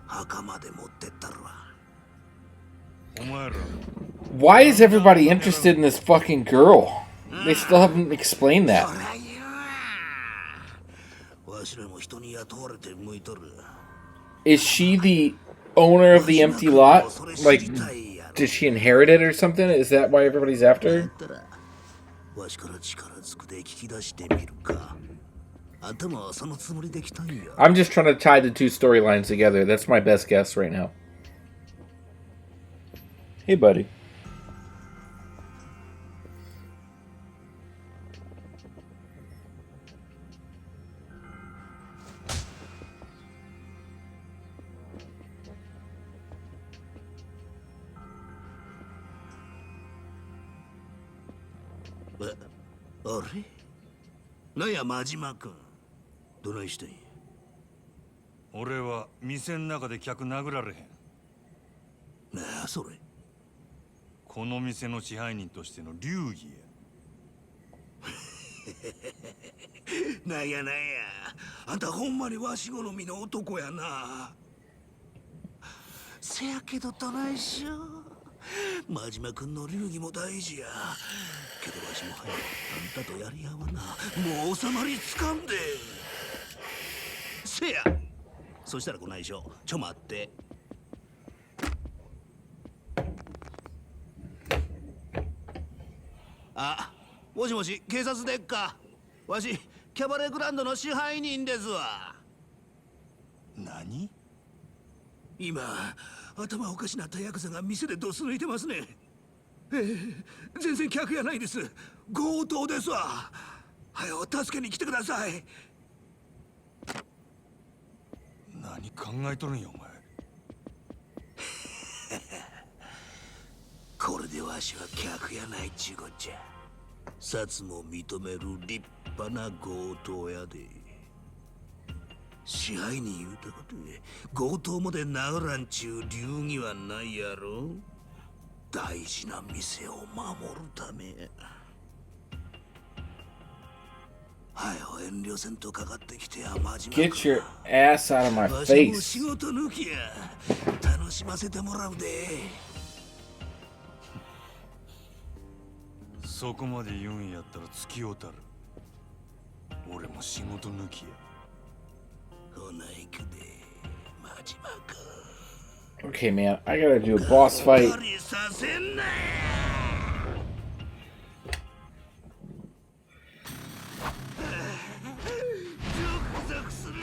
墓まで持ってったるわ。お前ら。 Why is everybody interested in this fucking girl? They still haven't explained that. わしらも人に雇われて向いとる。 Is she the owner of the empty lot? Like, did she inherit it or something? Is that why everybody's after her? わしから力ずくで聞き出してみるか。あんたもそのつもりで来たんや。 I'm just trying to tie the two storylines together. That's my best guess right now. Hey, buddy. あれなんや真島君どないしてんや。俺は店の中で客殴られへん。なあそれ。この店の支配人としての流儀や。なんやなんや、あんたほんまにわし好みの男やな。せやけどどないしよう。真島君の流儀も大事や。けどわしも早くあんたとやり合わな。もう収まりつかんで。せや。そしたらこないしょ。ちょ待って。あ、もしもし、警察でっか。わし、キャバレーグランドの支配人ですわ。何？今、頭おかしなったヤクザが店でドス抜いてますね。全然客やないです。強盗ですわ。はよ、助けに来てください。何考えとるんやお前。これでわしは客やないちゅうこっちゃ。札も認める立派な強盗やで。支配人言うたことで強盗まで殴らんちゅう流儀はないやろ。大事な店を守るためや。はよ遠慮せんとかかってきてや。真島君 Get your ass out of my わしも face. 仕事抜きや。楽しませてもらうで。そこまで言うんやったら付き合うたる。俺も仕事抜きや。ほな行くで、真島君。 Okay, man, I gotta do a boss fight. させんな。ゾクゾクする。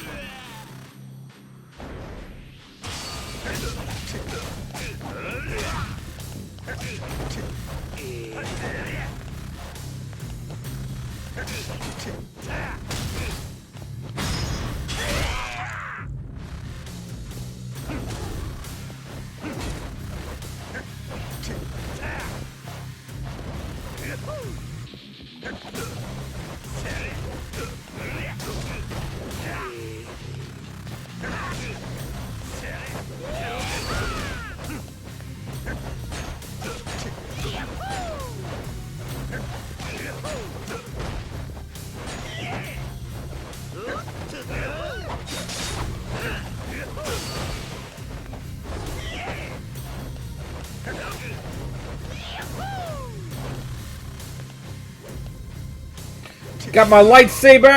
Got my lightsaber!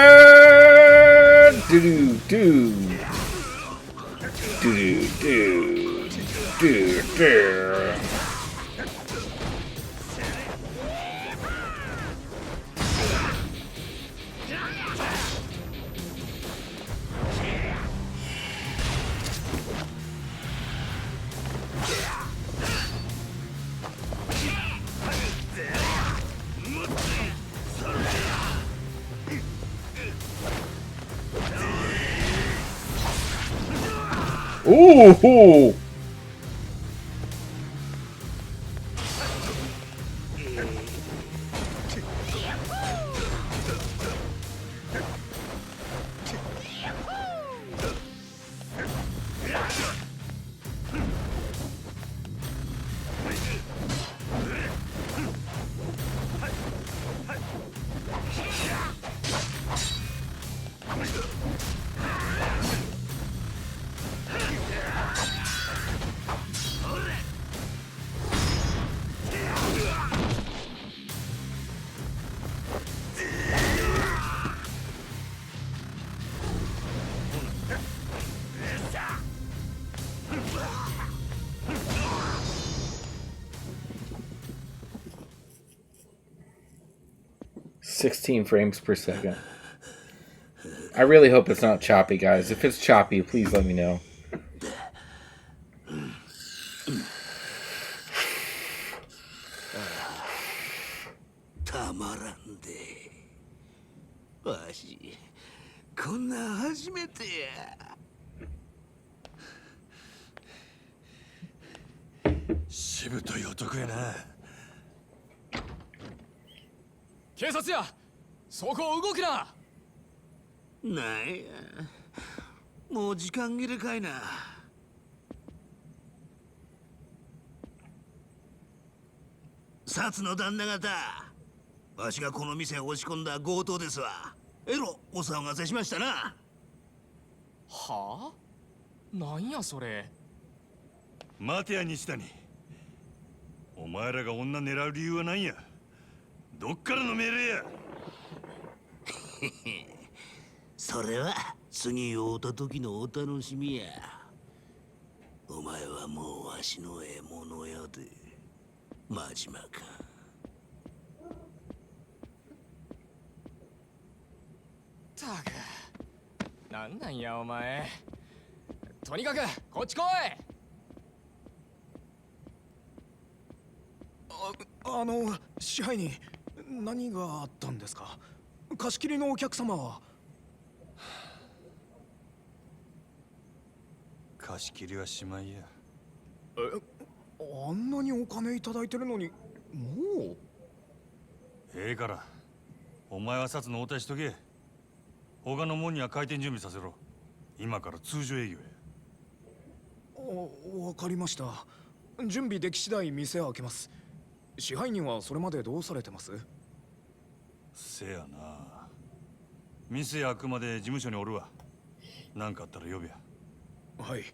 Do do do do do do. Ooh! "16 frames per second." I really hope it's not choppy, guys. If it's choppy, please let me know. Tamarande. わし、こんなん初めてや。しぶとい男やな。警察や、そこを動くな。なんや、もう時間切れかいな。薩の旦那方、わしがこの店へ押し込んだ強盗ですわ。えろお騒がせしましたな。はあ、なんやそれ。待てや西谷、お前らが女狙う理由は何や。どっからの命令や。それは次会うた時のお楽しみや。お前はもうわしの獲物やで。真島か。たく、なんなんやお前。とにかくこっち来い。支配人、何があったんですか。貸し切りのお客様は。貸し切りはしまいや。あんなにお金いただいてるのに、もう。ええから、お前は札の応対しとけ。他のもんには開店準備させろ。今から通常営業や。わかりました。準備でき次第店を開けます。支配人はそれまでどうされてます？せやな。店開くまで事務所におるわ。何かあったら呼べや。はい。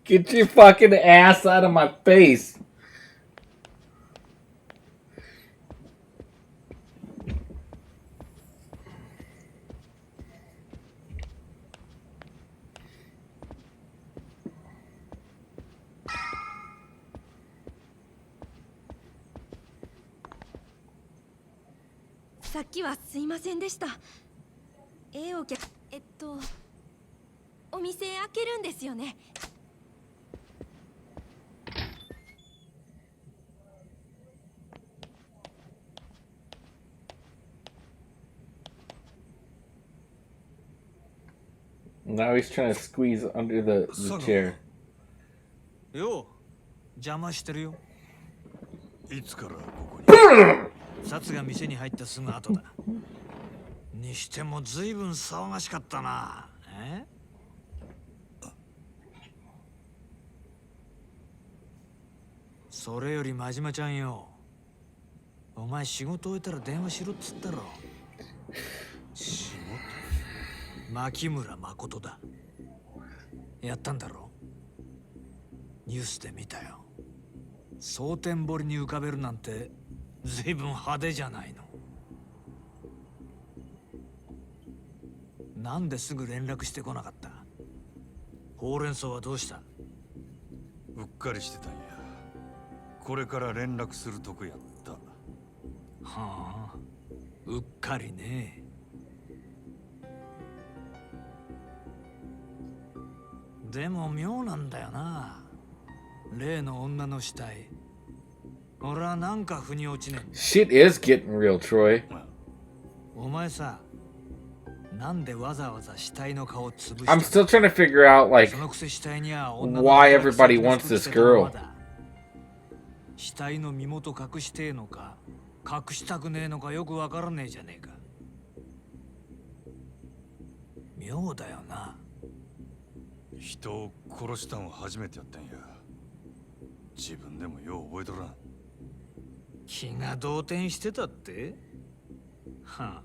Get your fucking ass out of my face. "さっきはすいませんでした。お店開けるんですよね。Now he's trying to squeeze under the chair. よう、邪魔してるよ。いつからここに？札が店に入ったすぐ後だ。にしても随分騒がしかったな。それより真島ちゃんよ。お前仕事終えたら電話しろっつったろ。仕事？牧村誠だ。やったんだろ。ニュースで見たよ。蒼天堀に浮かべるなんて随分派手じゃないの。なんですぐ連絡してこなかった？ほうれん草はどうした？うっかりしてたんや。これから連絡するとこやった。はあ、うっかりね。でも妙なんだよな。例の女の死体。俺はなんか腑に落ちねえ。Shit is getting real, Troy. お前さ、なんでわざわざ死体の顔を潰した？ I'm still trying to figure out, like, why everybody wants this girl. 死体の身元隠してえのか、隠したくねえのかよくわからねえじゃねえか。妙だよな。人を殺したんは初めてやったんや。自分でもよう覚えとらん。気が動転してたって？はあ、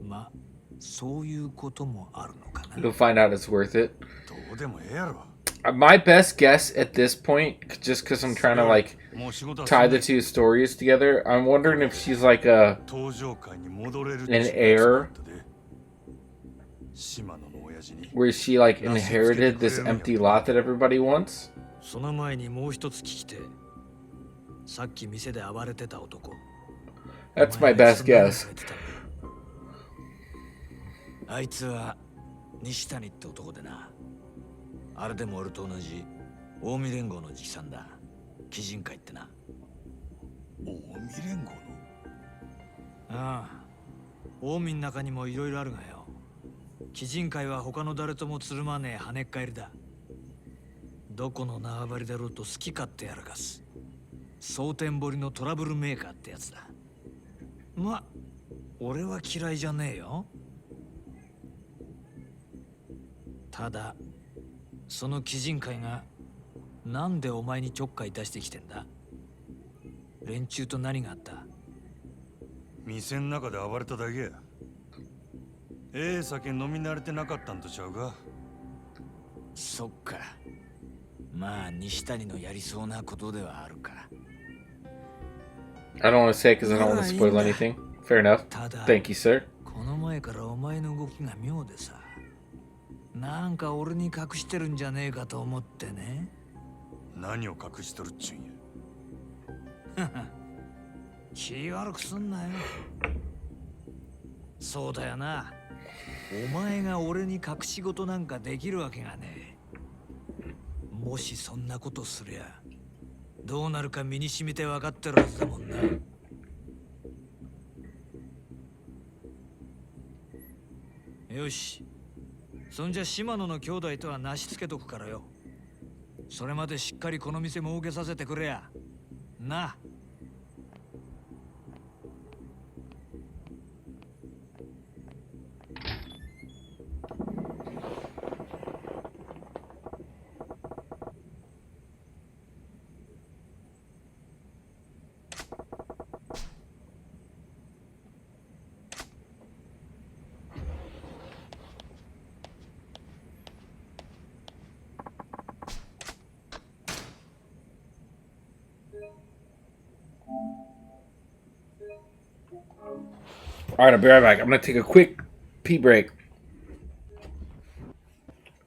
ま、そういうこともあるのかな。You'll find out it's worth it. どうでもええやろ。My best guess at this point, just because I'm trying to like tie the two stories together, I'm wondering if she's like an heir, where she like inherited this empty lot that everybody wants. その前にもう一つ聞きて。さっき店で暴れてた男。That's my best guess. あいつは西谷って男でな。あれでも俺と同じ近江連合の直参だ。鬼人会ってな。近江連合の。ああ、近江の中にもいろいろあるがよ。鬼人会は他の誰ともつるまねえ跳ねっ返りだ。どこの縄張りだろうと好き勝手やらかす。蒼天堀のトラブルメーカーってやつだ。ま、俺は嫌いじゃねえよ。ただ、その鬼人会がなんでお前にちょっかい出してきてんだ？連中と何があった？店の中で暴れただけや。酒飲み慣れてなかったんとちゃうか。そっか。まあ西谷のやりそうなことではあるか。I don't want to say because I don't want to spoil anything. Fair enough. Thank you, sir. この前からお前の動きが妙でさ。なんか俺に隠してるんじゃねえかと思ってね。何を隠しとるっちゅんや。気悪くすんなよ。そうだよな。お前が俺に隠し事なんかできるわけがねえ。もしそんなことすりゃ、どうなるか身に染みて分かってるはずだもんな。よし。そんじゃ島野の兄弟とはなしつけとくからよ。それまでしっかりこの店儲けさせてくれや。な。All right, I'll be right back. I'm gonna take a quick pee break.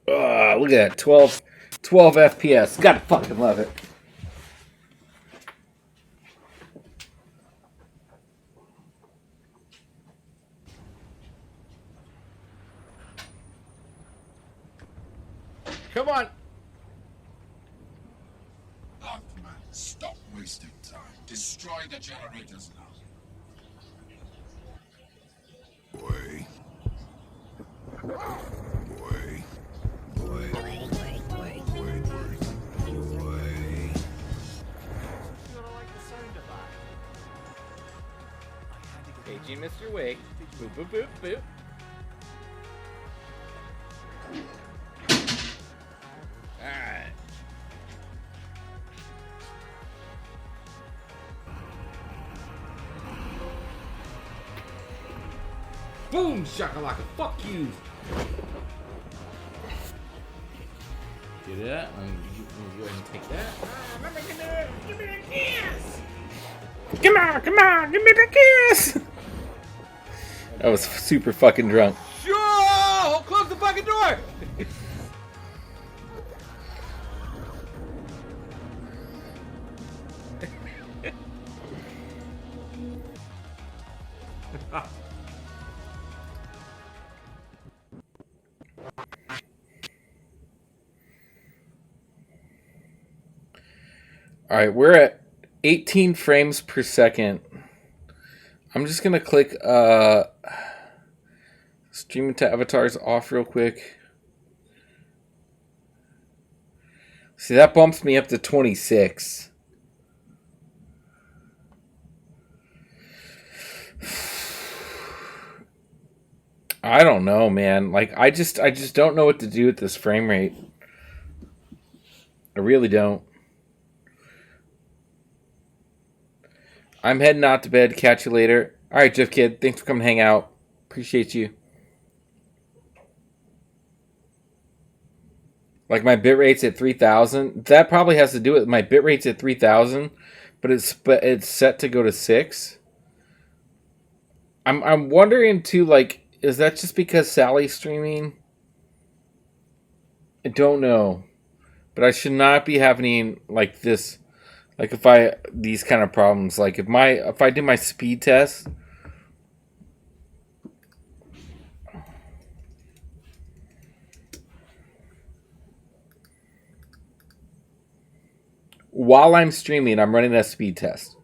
Look at that, 12 FPS. Gotta fucking love it. Come on. Earthman, stop wasting time. Destroy the generators now. Boy. Paging Mr. Wake. Boop, boop, boop, boop. Alright. Boom, shakalaka. Fuck you. Do that. I'm gonna go ahead and take that. Give me the kiss. Come on, give me the kiss. I was super fucking drunk. Sure, close the fucking door. All right, we're at 18 frames per second. I'm just gonna click streaming to avatars off real quick. See, that bumps me up to 26. I don't know, man. Like, I just don't know what to do with this frame rate. I really don't. I'm heading out to bed. Catch you later. All right, Jeff Kid. Thanks for coming to hang out. Appreciate you. Like, my bitrate's at 3,000. That probably has to do with my bitrate's at 3,000, but it's set to go to 6. I'm wondering too, like, is that just because Sally's streaming? I don't know, but I should not be having like this. Like these kind of problems, like if I do my speed test, while I'm streaming, I'm running a speed test.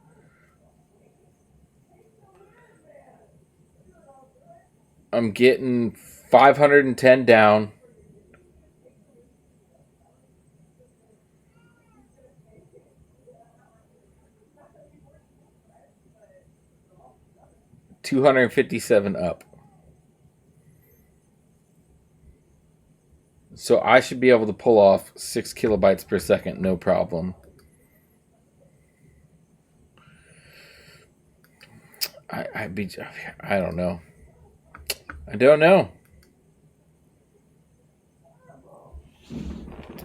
I'm getting 510 down. $257 up. So I should be able to pull off 6 kilobytes per second, no problem. I don't know. I don't know.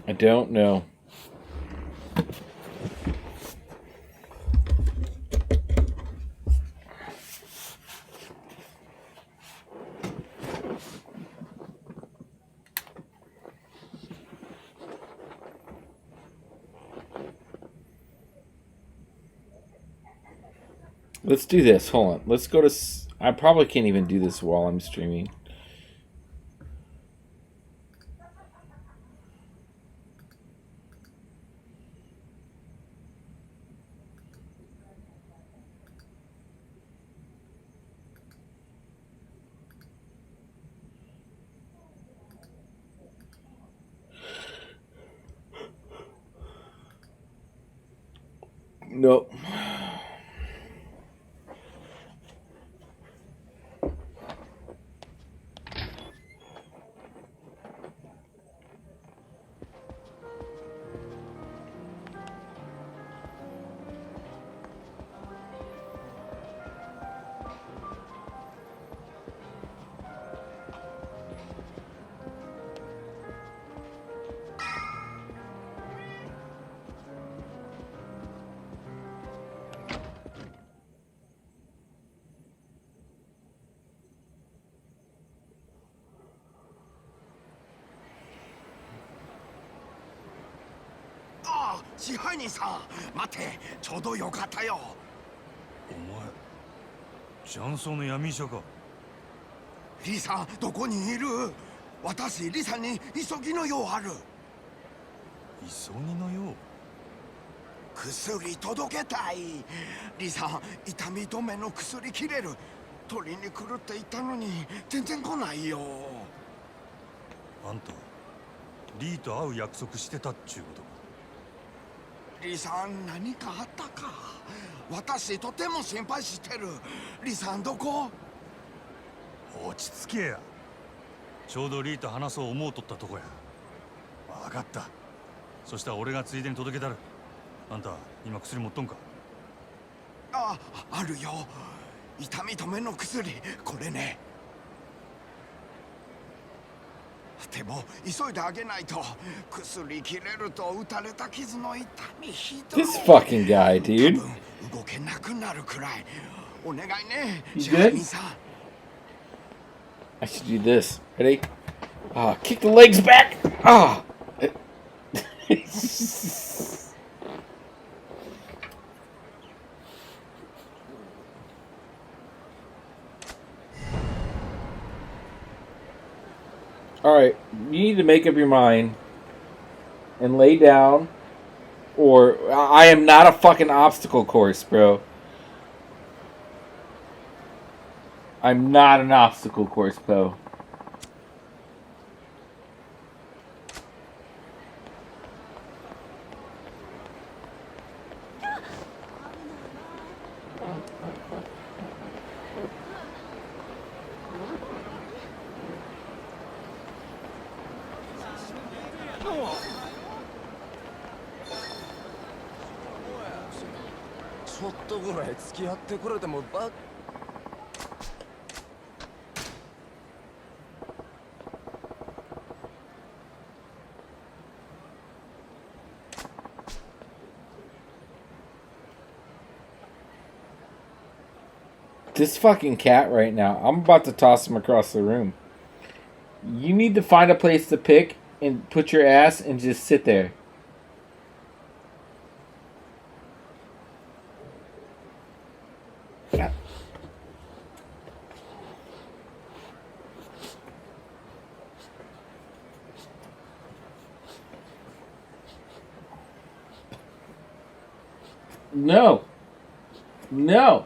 I don't know. Let's do this. Hold on. Let's go to... I probably can't even do this while I'm streaming. Nope. Ah, 支配人さん、待って、ちょうどよかったよ。お前、雀荘の闇医者か。リさん、どこにいる？私、リさんに急ぎの用ある。急ぎの用？薬届けたい。リさん、痛み止めの薬切れる。取りに来るって言ったのに、全然来ないよ。あんた、リーと会う約束してたっちゅうことか。リさん、何かあったか？私、とても心配してる。リさん、どこ？落ち着けや。ちょうどリーと話そう思うとったとこや。分かった。そしたら俺がついでに届けたる。あんた、今薬持っとんか？あ、あるよ。痛み止めの薬、これね。でも急いであげないと。薬切れると打たれた傷の痛みひどい。 This fucking guy, dude. 動けなくなるくらい。お願いね。 You good? I should do this. Ready? Ah, kick the legs back. Ah. All right, you need to make up your mind and lay down, or I am not a fucking obstacle course, bro. I'm not an obstacle course, bro. This fucking cat right now, I'm about to toss him across the room. You need to find a place to pick and put your ass and just sit there. No. No.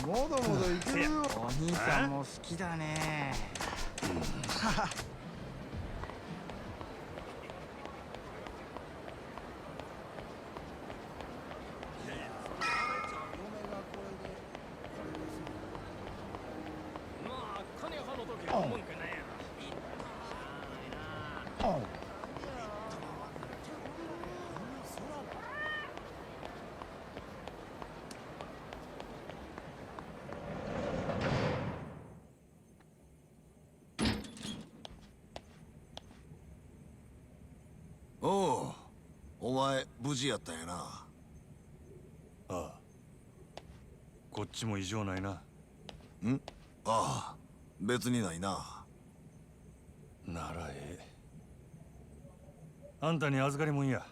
まだまだいけるよ。お兄さんも好きだね。おう、お前無事やったんやな。ああ、こっちも異常ないな。ん？ああ、別にないな。ならええ。あんたに預かりもんや。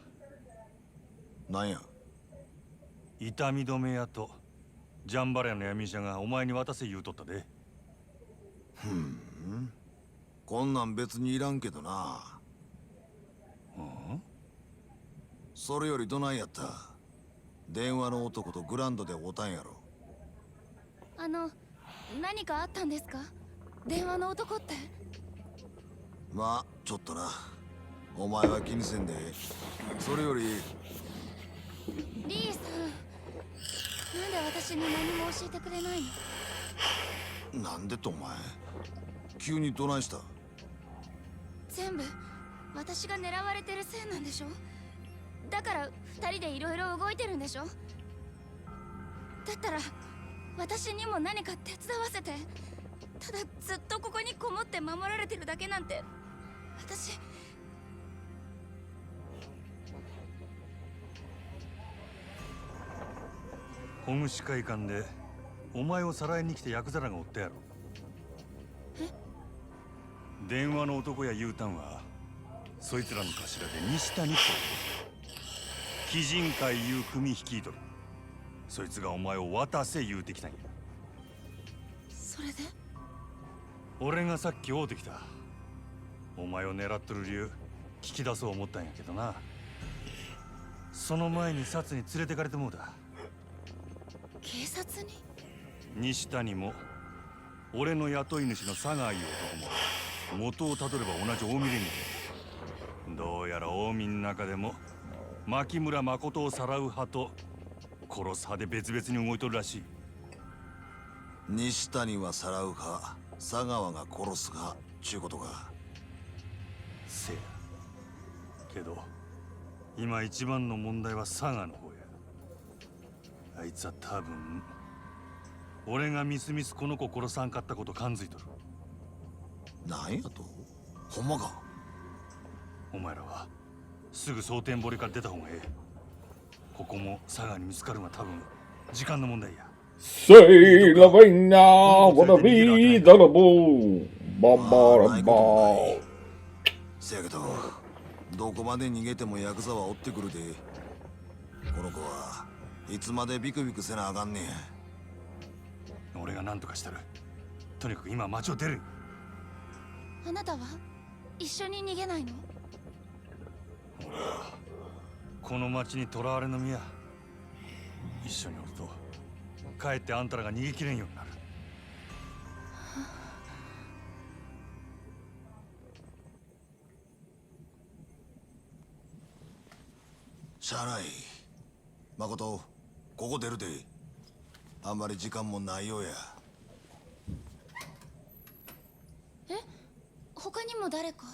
なんや？痛み止め屋とジャンバラヤの闇医者がお前に渡せ言うとったで。こんなん別にいらんけどな。それよりどないやった？電話の男とグランドで会うたんやろ。何かあったんですか？電話の男って。まあちょっとな。お前は気にせんで。それよりリーさん、なんで私に何も教えてくれないの？なんでとお前急にどないした？全部私が狙われてるせいなんでしょ？だから2人でいろいろ動いてるんでしょ？だったら私にも何か手伝わせて。ただずっとここにこもって守られてるだけなんて私。保護司会館でお前をさらいに来てヤクザらがおったやろ。電話の男や U ターンはそいつらの頭で西谷って鬼人会いう組率いとる。そいつがお前を渡せ言うてきたんや。それで俺がさっき会うてきた。お前を狙っとる理由聞き出そう思ったんやけどな。その前にサツに連れてかれてもうだ。警察に？西谷も俺の雇い主の佐川いう男も元をたどれば同じ近江連合。どうやら近江の中でも牧村誠をさらう派と殺す派で別々に動いとるらしい。西谷はさらう派、佐川が殺す派ちゅうことか。せやけど今一番の問題は佐賀の方や。あいつは多分俺がみすみすこの子殺さんかったこと感づいとる。なんやと？ほんまか？お前らはすぐ蒼天堀から出た方がええ。ここも佐賀に見つかるのは多分時間の問題や。Say la reina, wanna be the bull. Ba ba ba. せやけど、どこまで逃げてもヤクザは追ってくるで。この子はいつまでビクビクせなあかんねん。俺が何とかしたる。とにかく今町を出る。あなたは一緒に逃げないの？俺はこの町に囚われの身や。一緒におるとかえってあんたらが逃げきれんようになる。しゃあない。誠、ここ出るで。あんまり時間もないようや。え？他にも誰か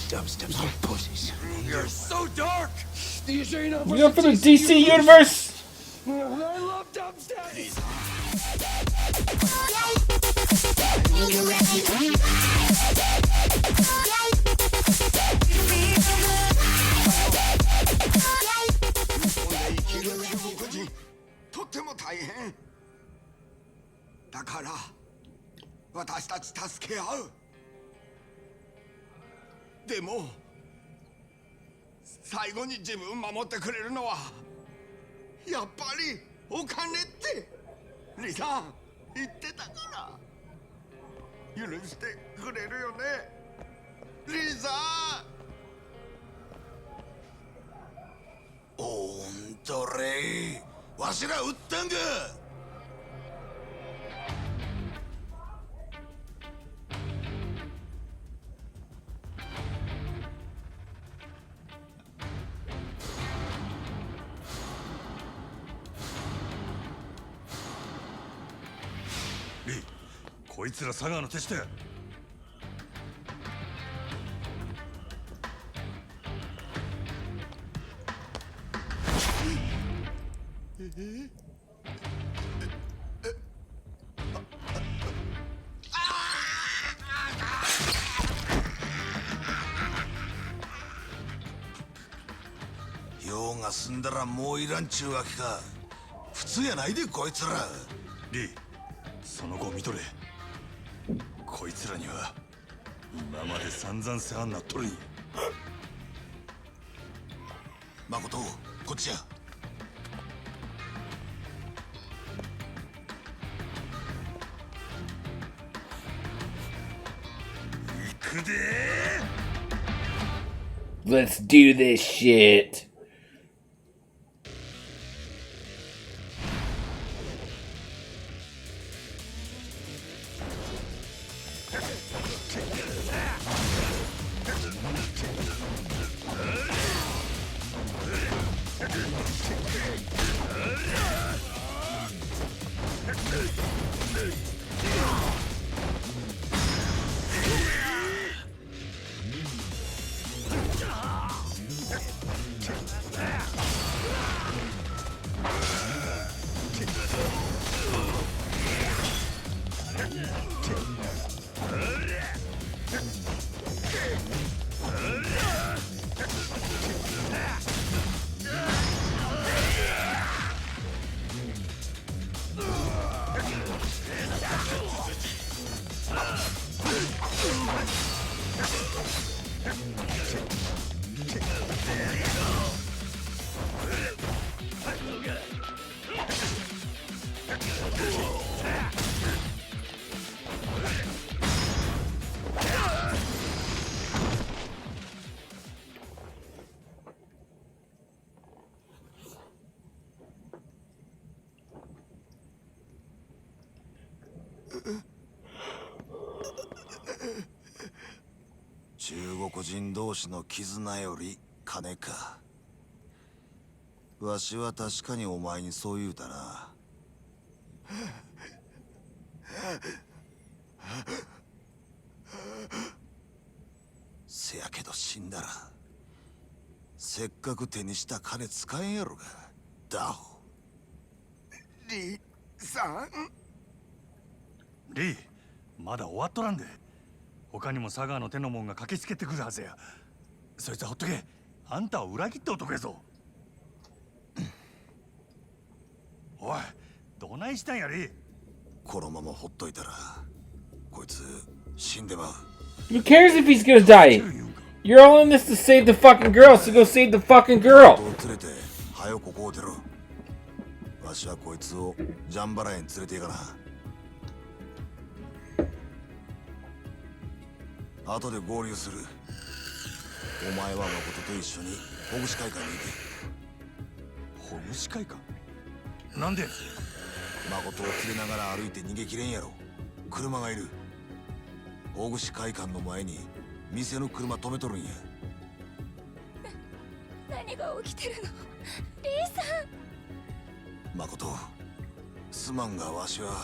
？Dubstep's for pussies. You're so dark! DJ number We go for the DC universe! I love dubstep! とっても大変だから私たち助け合う。でも最後に自分守ってくれるのはやっぱりお金ってリさん言ってたから許してくれるよねリさん。おんとれわしら撃ったんか。こいつら佐川の手下や。用が済んだらもういらんちゅうわけか。普通やないでこいつら。リー、その子を見とれ。こいつらには今まで散々世話になっとるんや。誠、こっちや。行くでー。 Let's do this shit. 中国人同士の絆より金か。わしは確かにお前にそう言うたな。せやけど死んだらせっかく手にした金使えんやろが。ダホ。リさん。リー、まだ終わっとらんで。他にも佐川の手のもんが駆けつけてくるはずや。そいつはほっとけ。あんたを裏切った男やぞ。おい、どないしたんやリー。このままほっといたらこいつ死んでまう。 Who cares if he's gonna die? You're all in this to save the fucking girl, so go save the fucking girl. 連れて早よここを出ろ。わしはこいつをジャンバラへに連れて行かな。後で合流する。お前は誠と一緒にほぐし会館に行け。ほぐし会館？なんで？誠を連れながら歩いて逃げきれんやろ。車がいる。大串会館の前に店の車止めとるんや。何が起きてるの？リーさん。誠、すまんがわしは。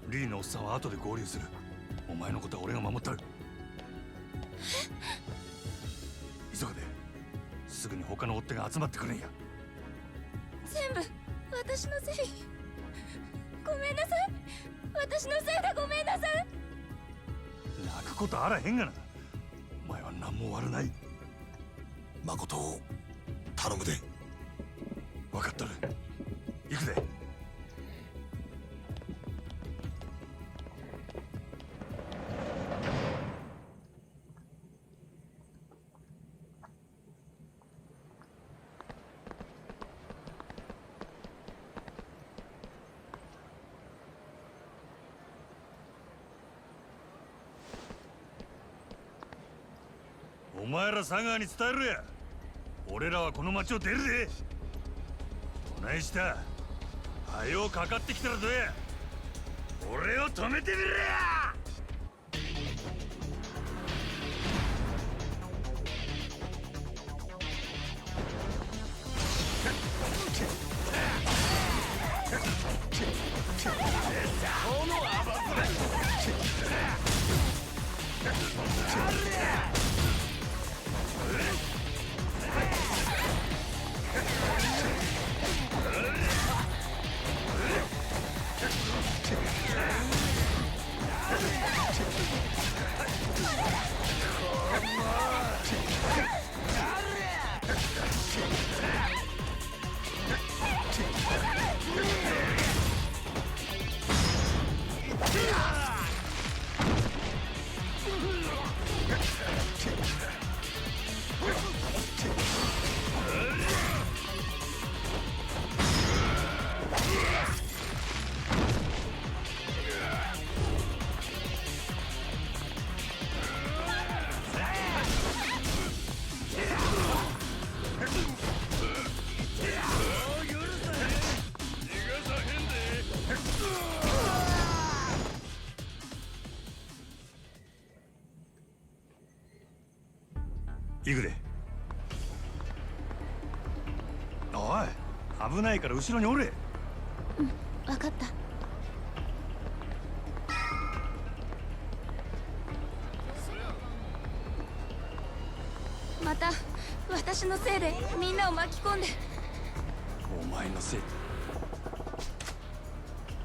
リーのおっさんは後で合流する。お前のことは俺が守ったる。急げで。すぐに他の追っ手が集まってくるんや。全部私のせい。ごめんなさい。私のせいだ。ごめんなさい。泣くことあらへんがな。お前は何も悪ない。誠を頼むで。分かっとる。行くぜ。お前ら佐川に伝えるや。俺らはこの町を出るで。どないした？はよかかってきたらどうや。俺を止めてみろや。行くで。おい、危ないから後ろにおれ。うん、分かった。また私のせいでみんなを巻き込んで。お前のせい。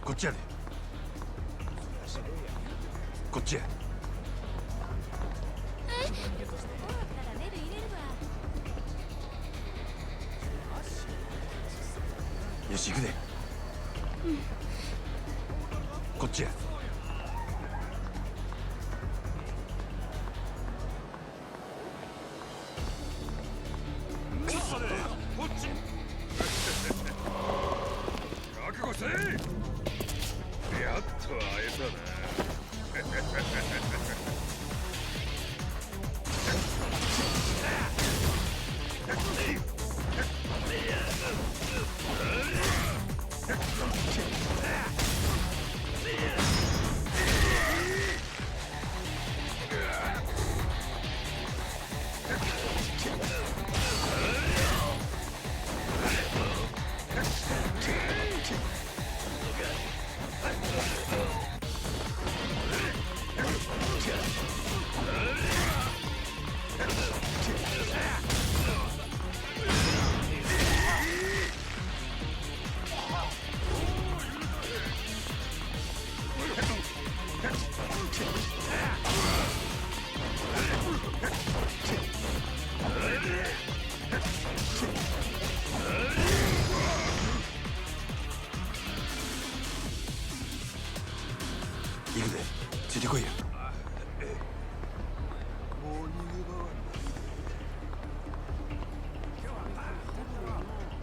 こっちやで。こっちや。よし行くで。うん、こっちや。こっち。覚悟せやっと会えた行くぜ、ついてこいや。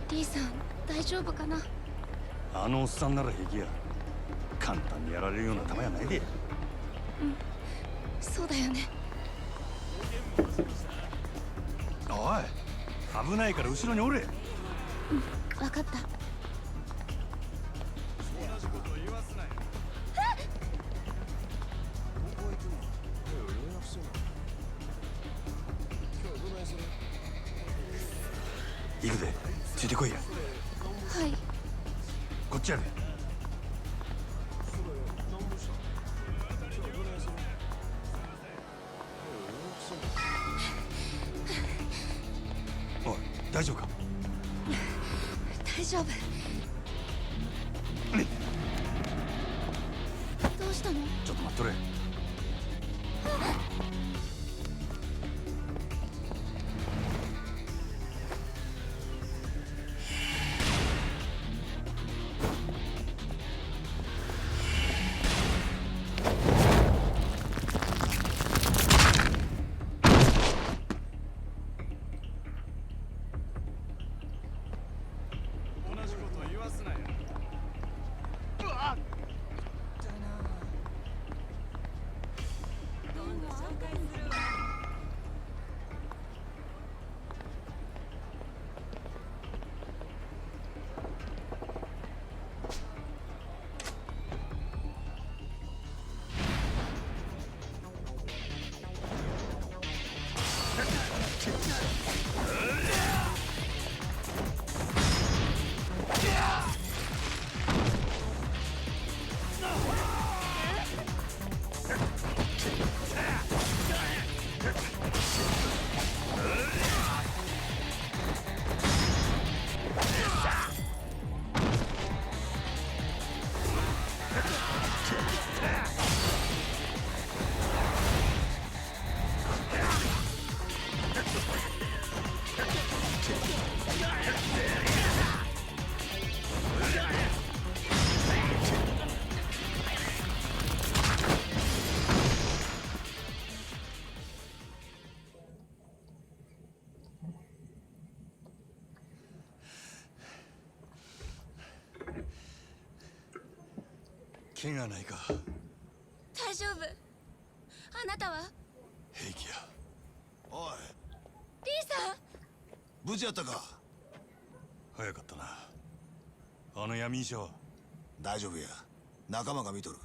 リーさん大丈夫かな。あのおっさんなら平気や。簡単にやられるような球やないで。うん、そうだよね。おい、危ないから後ろにおれ。うん、分かった。行くぜ、ついてこいや。はい。こっちやで。おい、大丈夫か。大丈夫。どうしたの。ちょっと待っとれ。怪我ないか。大丈夫。あなたは。平気や。おい、リーさん。無事やったか。早かったな。あの闇医者は。大丈夫や、仲間が見とる。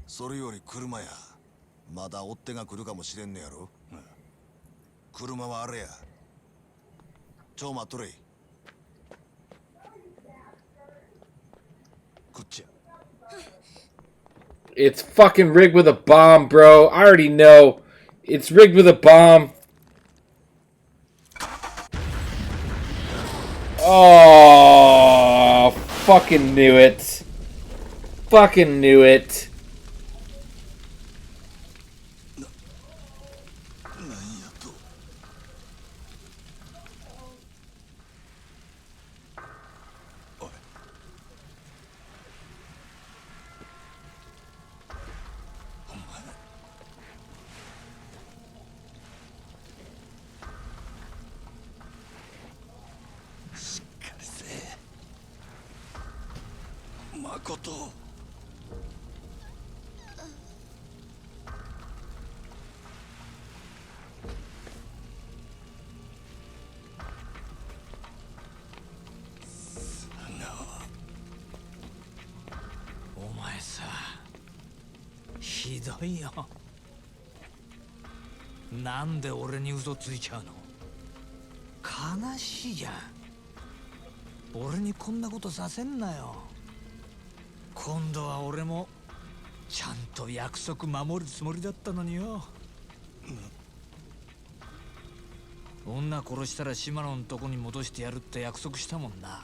それより車や。まだ追っ手が来るかもしれんねやろ。車はあれや。ちょ待っとれ。こっちや。It's fucking rigged with a bomb, bro. I already know. It's rigged with a bomb. Oh, fucking knew it. Fucking knew it. Makoto. No. お前さ、ひどいよ。なんで俺に嘘ついちゃうの？悲しいじゃん。俺にこんなことさせんなよ。今度は俺もちゃんと約束守るつもりだったのによ。女殺したら島野のとこに戻してやるって約束したもんな。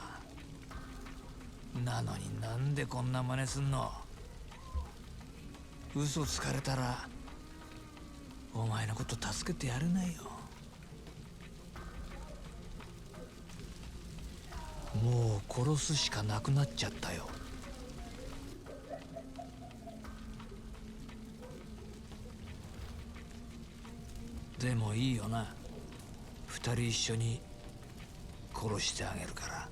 なのになんでこんな真似すんの？嘘つかれたらお前のこと助けてやれないよ。もう殺すしかなくなっちゃったよ。でもいいよな。二人一緒に殺してあげるから。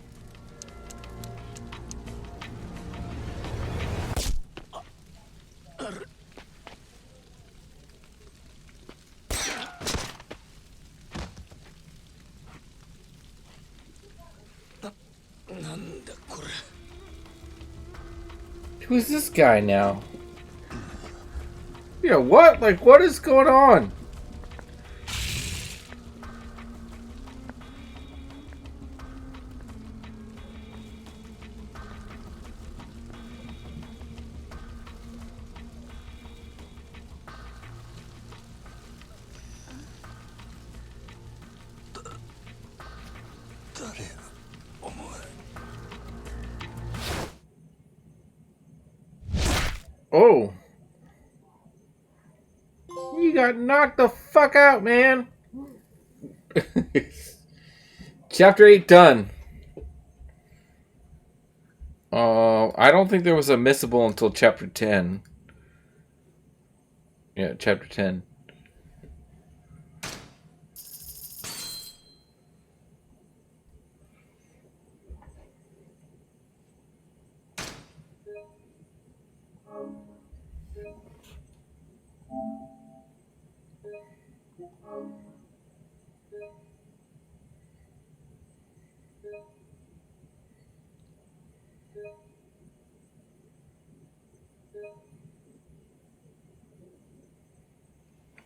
Who's this guy now? Yeah, what? Like, what is going on? Oh. You got knocked the fuck out, man. Chapter 8 done. I don't think there was a missable until chapter 10. Yeah, chapter 10.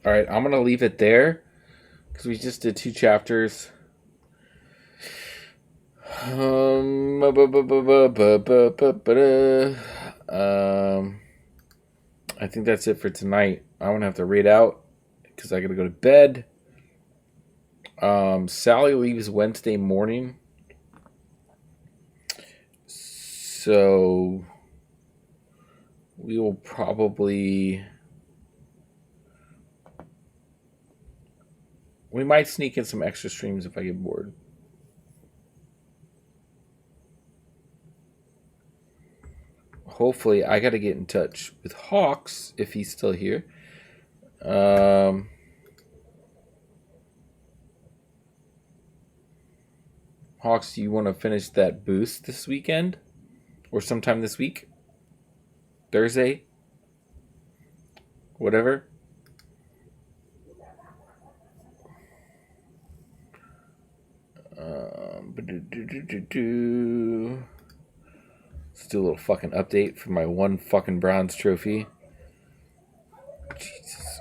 All right, I'm gonna leave it there because we just did 2 chapters. I think that's it for tonight. I'm gonna have to read out because I gotta go to bed. Sally leaves Wednesday morning, so we will probably. We might sneak in some extra streams if I get bored. Hopefully, I got to get in touch with Hawks if he's still here. Hawks, do you want to finish that boost this weekend? Or sometime this week? Thursday? Whatever. Let's do a little fucking update for my 1 fucking bronze trophy. Jesus.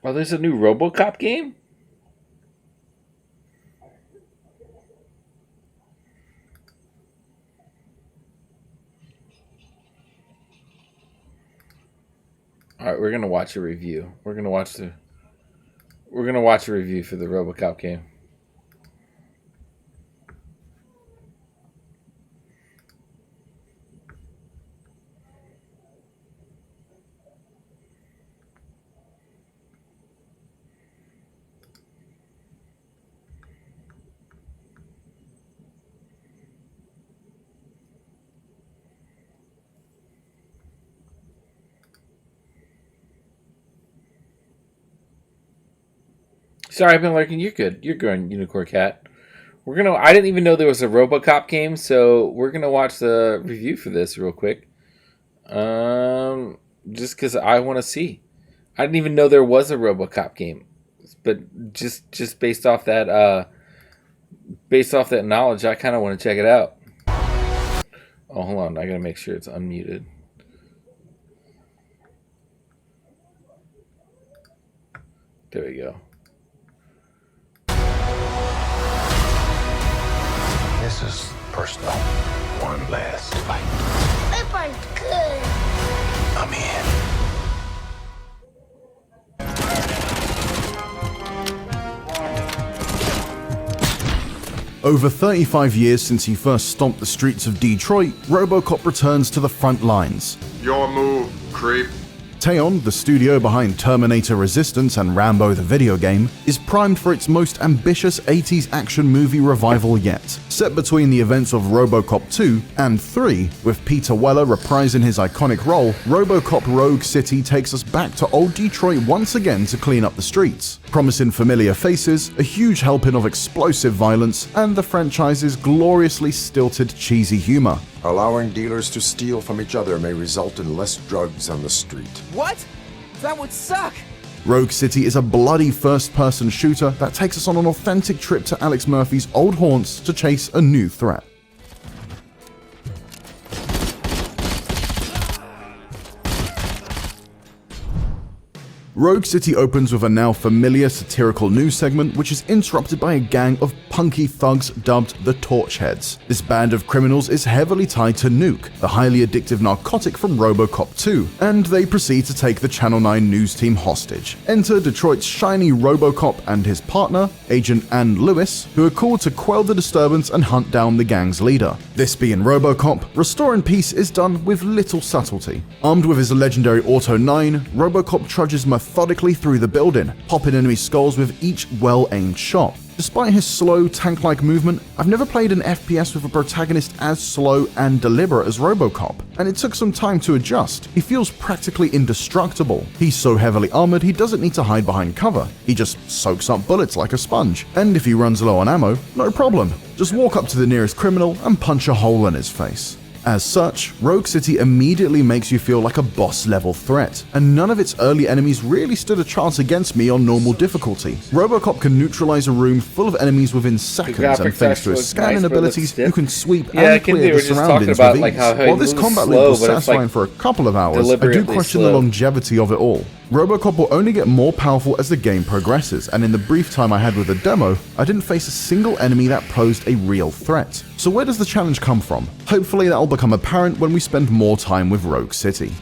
Oh, there's a new RoboCop game? All right, we're gonna watch a review. We're gonna watch a review for the RoboCop game. Sorry, I've been lurking. You're good. You're good, Unicorn Cat. I didn't even know there was a RoboCop game, so we're gonna watch the review for this real quick. Just because I want to see. I didn't even know there was a RoboCop game, but just based off that knowledge, I kind of want to check it out. Oh, hold on. I gotta make sure it's unmuted. There we go. This is personal. One last fight. That part's good. I'm in. Over 35 years since he first stomped the streets of Detroit, RoboCop returns to the front lines. Your move, creep. Teon, the studio behind Terminator Resistance and Rambo the video game, is primed for its most ambitious 80s action movie revival yet. Set between the events of RoboCop 2 and 3, with Peter Weller reprising his iconic role, RoboCop Rogue City takes us back to old Detroit once again to clean up the streets, promising familiar faces, a huge helping of explosive violence, and the franchise's gloriously stilted cheesy humor. Allowing dealers to steal from each other may result in less drugs on the street. What? That would suck! Rogue City is a bloody first-person shooter that takes us on an authentic trip to Alex Murphy's old haunts to chase a new threat. Rogue City opens with a now familiar satirical news segment, which is interrupted by a gang of punky thugs dubbed the Torchheads. This band of criminals is heavily tied to Nuke, the highly addictive narcotic from RoboCop 2, and they proceed to take the Channel 9 news team hostage. Enter Detroit's shiny RoboCop and his partner, Agent Ann Lewis, who are called to quell the disturbance and hunt down the gang's leader. This being RoboCop, restoring peace is done with little subtlety. Armed with his legendary Auto 9, RoboCop trudges methodically through the building, popping enemy skulls with each well-aimed shot. Despite his slow, tank-like movement, I've never played an FPS with a protagonist as slow and deliberate as RoboCop, and it took some time to adjust. He feels practically indestructible. He's so heavily armored he doesn't need to hide behind cover. He just soaks up bullets like a sponge. And if he runs low on ammo, no problem. Just walk up to the nearest criminal and punch a hole in his face. As such, Rogue City immediately makes you feel like a boss-level threat, and none of its early enemies really stood a chance against me on normal difficulty. RoboCop can neutralize a room full of enemies within seconds, and thanks to his scanning abilities, you can sweep and clear the surroundings with ease. While this combat loop was satisfying for a couple of hours, I do question the longevity of it all. RoboCop will only get more powerful as the game progresses, and in the brief time I had with the demo, I didn't face a single enemy that posed a real threat. So where does the challenge come from? Hopefully that'll become apparent when we spend more time with Rogue City.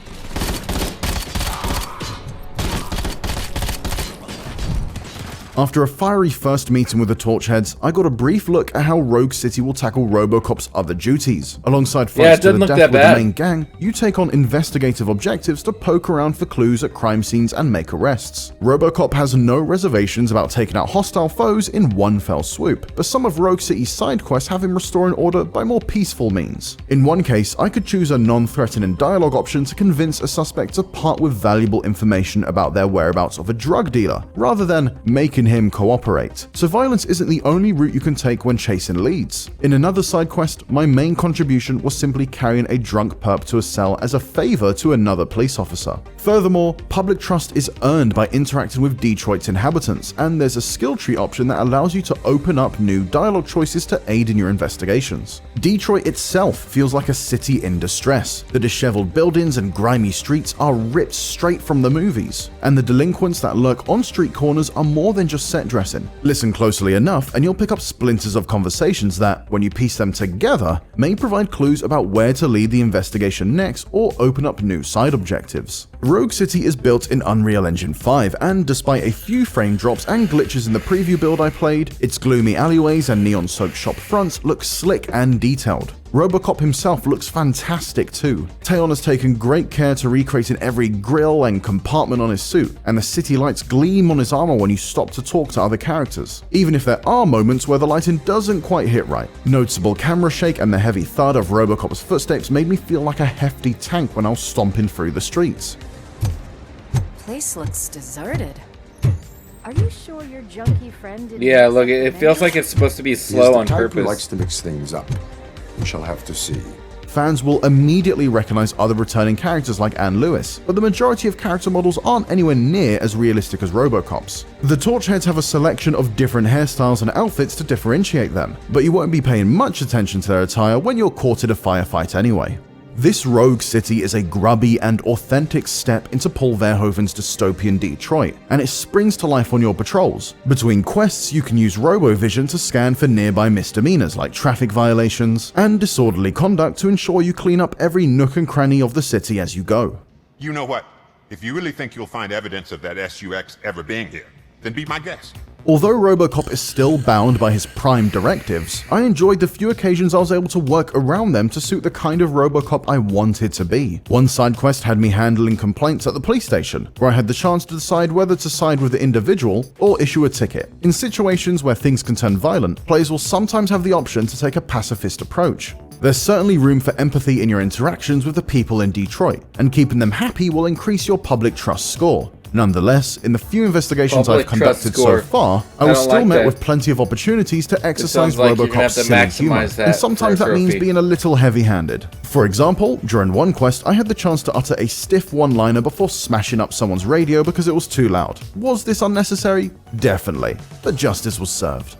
After a fiery first meeting with the Torchheads, I got a brief look at how Rogue City will tackle RoboCop's other duties. Alongside fights to the death with the main gang, you take on investigative objectives to poke around for clues at crime scenes and make arrests. RoboCop has no reservations about taking out hostile foes in one fell swoop, but some of Rogue City's side quests have him restoring order by more peaceful means. In one case, I could choose a non-threatening dialogue option to convince a suspect to part with valuable information about their whereabouts of a drug dealer, rather than making him cooperate. So violence isn't the only route you can take when chasing leads. In another side quest, my main contribution was simply carrying a drunk perp to a cell as a favor to another police officer. Furthermore, public trust is earned by interacting with Detroit's inhabitants, and there's a skill tree option that allows you to open up new dialogue choices to aid in your investigations. Detroit itself feels like a city in distress. The disheveled buildings and grimy streets are ripped straight from the movies, and the delinquents that lurk on street corners are more than just set dressing. Listen closely enough and you'll pick up splinters of conversations that, when you piece them together, may provide clues about where to lead the investigation next or open up new side objectives. Rogue City is built in Unreal Engine 5, and despite a few frame drops and glitches in the preview build I played, its gloomy alleyways and neon-soaked shop fronts look slick and detailed. RoboCop himself looks fantastic too. Teon has taken great care to recreating every grille and compartment on his suit, and the city lights gleam on his armor when you stop to talk to other characters, even if there are moments where the lighting doesn't quite hit right. Noticeable camera shake and the heavy thud of RoboCop's footsteps made me feel like a hefty tank when I was stomping through the streets. Place looks deserted. Are you sure your junkie friend didn't Yeah, look, it feels like it's supposed to be slow on He's the type who purpose. likes to mix things up. We shall have to see. Fans will immediately recognize other returning characters like Anne Lewis, but the majority of character models aren't anywhere near as realistic as Robocop's. The Torchheads have a selection of different hairstyles and outfits to differentiate them, but you won't be paying much attention to their attire when you're caught in a firefight anyway. This rogue city is a grubby and authentic step into Paul Verhoeven's dystopian Detroit, and it springs to life on your patrols. Between quests, you can use RoboVision to scan for nearby misdemeanors like traffic violations and disorderly conduct to ensure you clean up every nook and cranny of the city as you go. You know what? If you really think you'll find evidence of that SUX ever being here, then be my guest. Although Robocop is still bound by his prime directives, I enjoyed the few occasions I was able to work around them to suit the kind of Robocop I wanted to be. One side quest had me handling complaints at the police station, where I had the chance to decide whether to side with the individual or issue a ticket. In situations where things can turn violent, players will sometimes have the option to take a pacifist approach. There's certainly room for empathy in your interactions with the people in Detroit, and keeping them happy will increase your public trust score. Nonetheless, in the few investigations I've conducted so far, I was still met with plenty of opportunities to exercise Robocop's silly humor, and sometimes that means being a little heavy-handed. For example, during one quest, I had the chance to utter a stiff one-liner before smashing up someone's radio because it was too loud. Was this unnecessary? Definitely, but justice was served.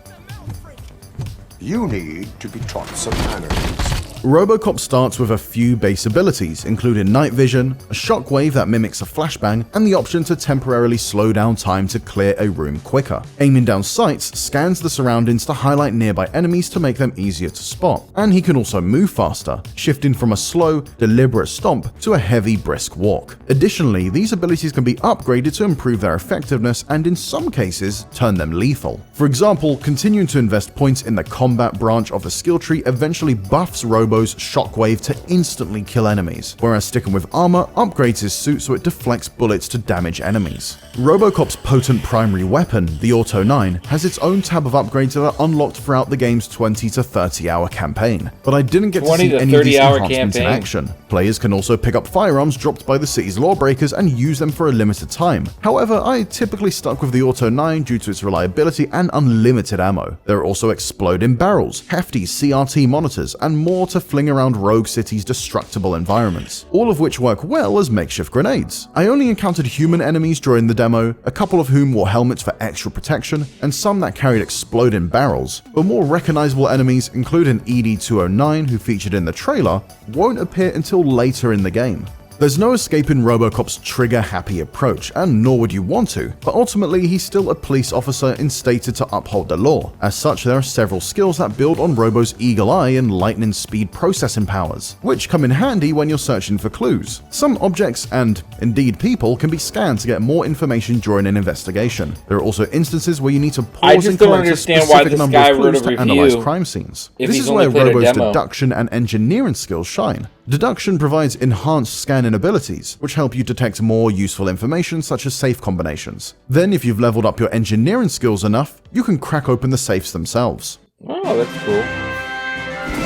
You need to be taught some manners. Robocop starts with a few base abilities, including night vision, a shockwave that mimics a flashbang, and the option to temporarily slow down time to clear a room quicker. Aiming down sights scans the surroundings to highlight nearby enemies to make them easier to spot, and he can also move faster, shifting from a slow, deliberate stomp to a heavy, brisk walk. Additionally, these abilities can be upgraded to improve their effectiveness and in some cases, turn them lethal. For example, continuing to invest points in the combat branch of the skill tree eventually buffs Robo's shockwave to instantly kill enemies, whereas sticking with armor upgrades his suit so it deflects bullets to damage enemies. Robocop's potent primary weapon, the Auto 9, has its own tab of upgrades that are unlocked throughout the game's 20 to 30 hour campaign, but I didn't get to see any of these enhancements in action. Players can also pick up firearms dropped by the city's lawbreakers and use them for a limited time. However, I typically stuck with the Auto 9 due to its reliability and unlimited ammo. There are also exploding barrels, hefty CRT monitors, and more to fling around Rogue City's destructible environments, all of which work well as makeshift grenades. I only encountered human enemies during the demo, a couple of whom wore helmets for extra protection, and some that carried exploding barrels, but more recognizable enemies, including ED-209 who featured in the trailer, won't appear until later in the game. There's no escaping Robocop's trigger-happy approach, and nor would you want to, but ultimately he's still a police officer instated to uphold the law. As such, there are several skills that build on Robo's eagle eye and lightning speed processing powers, which come in handy when you're searching for clues. Some objects, and indeed people, can be scanned to get more information during an investigation. There are also instances where you need to pause and collect a specific number of clues to analyze crime scenes. This is where Robo's deduction and engineering skills shine. Deduction provides enhanced scanning abilities, which help you detect more useful information such as safe combinations. Then, if you've leveled up your engineering skills enough, you can crack open the safes themselves. Oh, that's cool.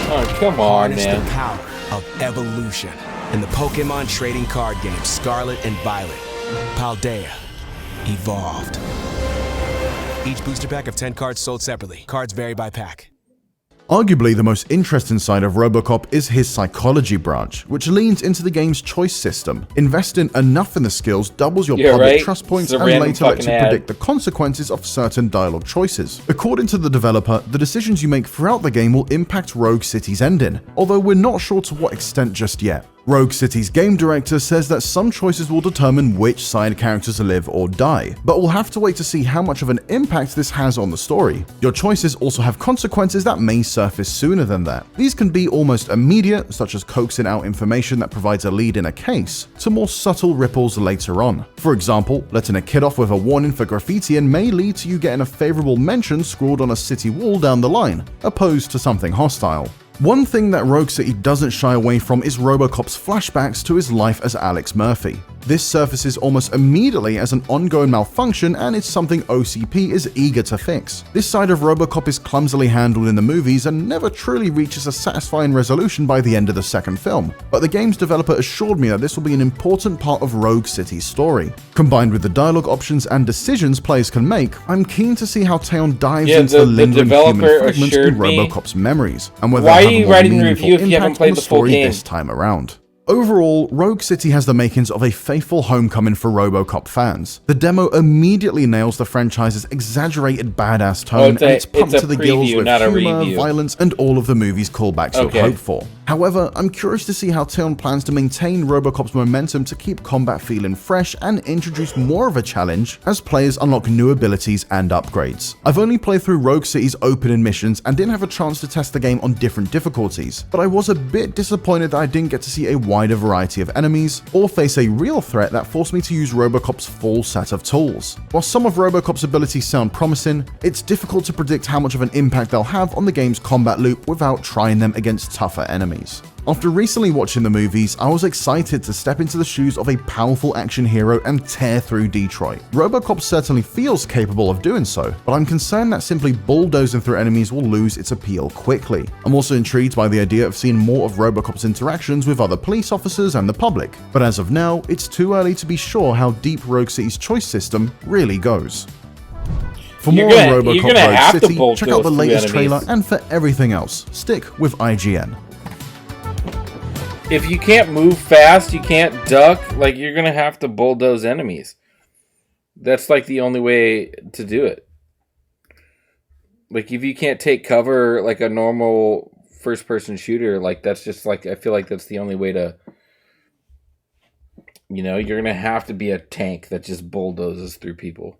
Oh, come on, Harness man. the power of evolution in the Pokemon trading card game Scarlet and Violet. Paldea. Evolved. Each booster pack of 10 cards sold separately. Cards vary by pack. Arguably, the most interesting side of Robocop is his psychology branch, which leans into the game's choice system. Investing enough in the skills doubles your public trust points and later lets you predict the consequences of certain dialogue choices. According to the developer, the decisions you make throughout the game will impact Rogue City's ending, although we're not sure to what extent just yet. Rogue City's game director says that some choices will determine which side characters live or die, but we'll have to wait to see how much of an impact this has on the story. Your choices also have consequences that may surface sooner than that. These can be almost immediate, such as coaxing out information that provides a lead in a case, to more subtle ripples later on. For example, letting a kid off with a warning for graffitiing may lead to you getting a favorable mention scrawled on a city wall down the line, opposed to something hostile. One thing that Rogue City doesn't shy away from is Robocop's flashbacks to his life as Alex Murphy. This surfaces almost immediately as an ongoing malfunction, and it's something OCP is eager to fix. This side of RoboCop is clumsily handled in the movies and never truly reaches a satisfying resolution by the end of the second film, but the game's developer assured me that this will be an important part of Rogue City's story. Combined with the dialogue options and decisions players can make, I'm keen to see how Teon dives into the lingering human fragments in RoboCop's memories, and whether why they are have you a more writing a meaningful review if you haven't impact on played the the full story game? this time around. Overall, Rogue City has the makings of a faithful homecoming for RoboCop fans. The demo immediately nails the franchise's exaggerated badass tone, and it's pumped to the gills with humor, violence, and all of the movie's callbacks you'd hope for. However, I'm curious to see how Teon plans to maintain RoboCop's momentum to keep combat feeling fresh and introduce more of a challenge as players unlock new abilities and upgrades. I've only played through Rogue City's opening missions and didn't have a chance to test the game on different difficulties, but I was a bit disappointed that I didn't get to see a wider variety of enemies or face a real threat that forced me to use RoboCop's full set of tools. While some of RoboCop's abilities sound promising, it's difficult to predict how much of an impact they'll have on the game's combat loop without trying them against tougher enemies. After recently watching the movies, I was excited to step into the shoes of a powerful action hero and tear through Detroit. RoboCop certainly feels capable of doing so, but I'm concerned that simply bulldozing through enemies will lose its appeal quickly. I'm also intrigued by the idea of seeing more of RoboCop's interactions with other police officers and the public, but as of now, it's too early to be sure how deep Rogue City's choice system really goes. For more on RoboCop Rogue City, check out the latest trailer, and for everything else, stick with IGN. If you can't move fast, you can't duck, like, you're gonna have to bulldoze enemies. That's like the only way to do it. Like, if you can't take cover like a normal first-person shooter, like, that's just like, I feel like that's the only way to, you know, you're gonna have to be a tank that just bulldozes through people.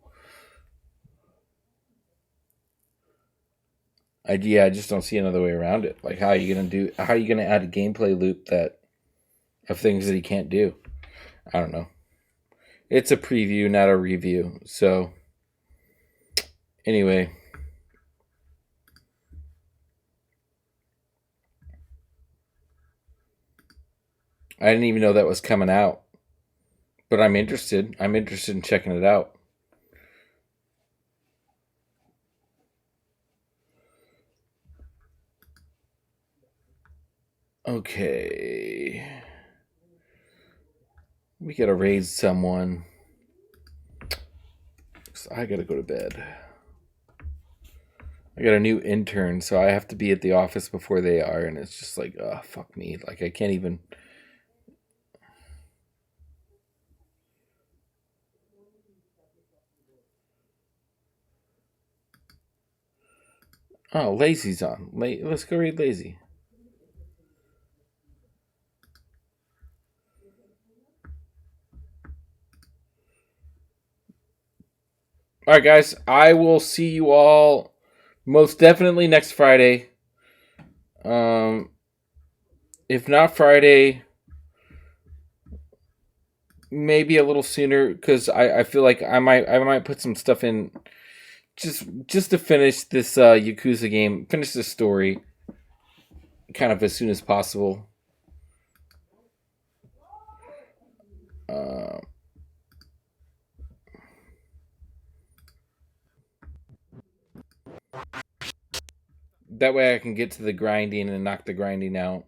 I just don't see another way around it. Like, how are you gonna add a gameplay loop of things that he can't do? I don't know. It's a preview, not a review. So, anyway. I didn't even know that was coming out. But I'm interested. I'm interested in checking it out. Okay. We gotta raise someone. I gotta go to bed. I got a new intern, so I have to be at the office before they are, and it's just like, oh, fuck me. Like, I can't even... Oh, Lazy's on. Let's go read Lazy. Alright, guys. I will see you all most definitely next Friday. If not Friday, maybe a little sooner, because I feel like I might put some stuff in just to finish this Yakuza game, finish this story kind of as soon as possible. That way I can get to the grinding and knock the grinding out.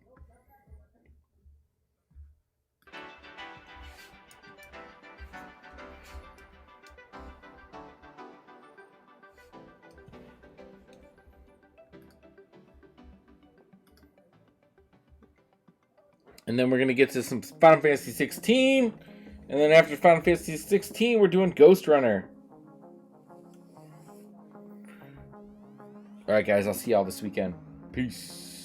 And then we're going to get to some Final Fantasy 16. And then after Final Fantasy 16, we're doing Ghost Runner. Alright, guys. I'll see y'all this weekend. Peace.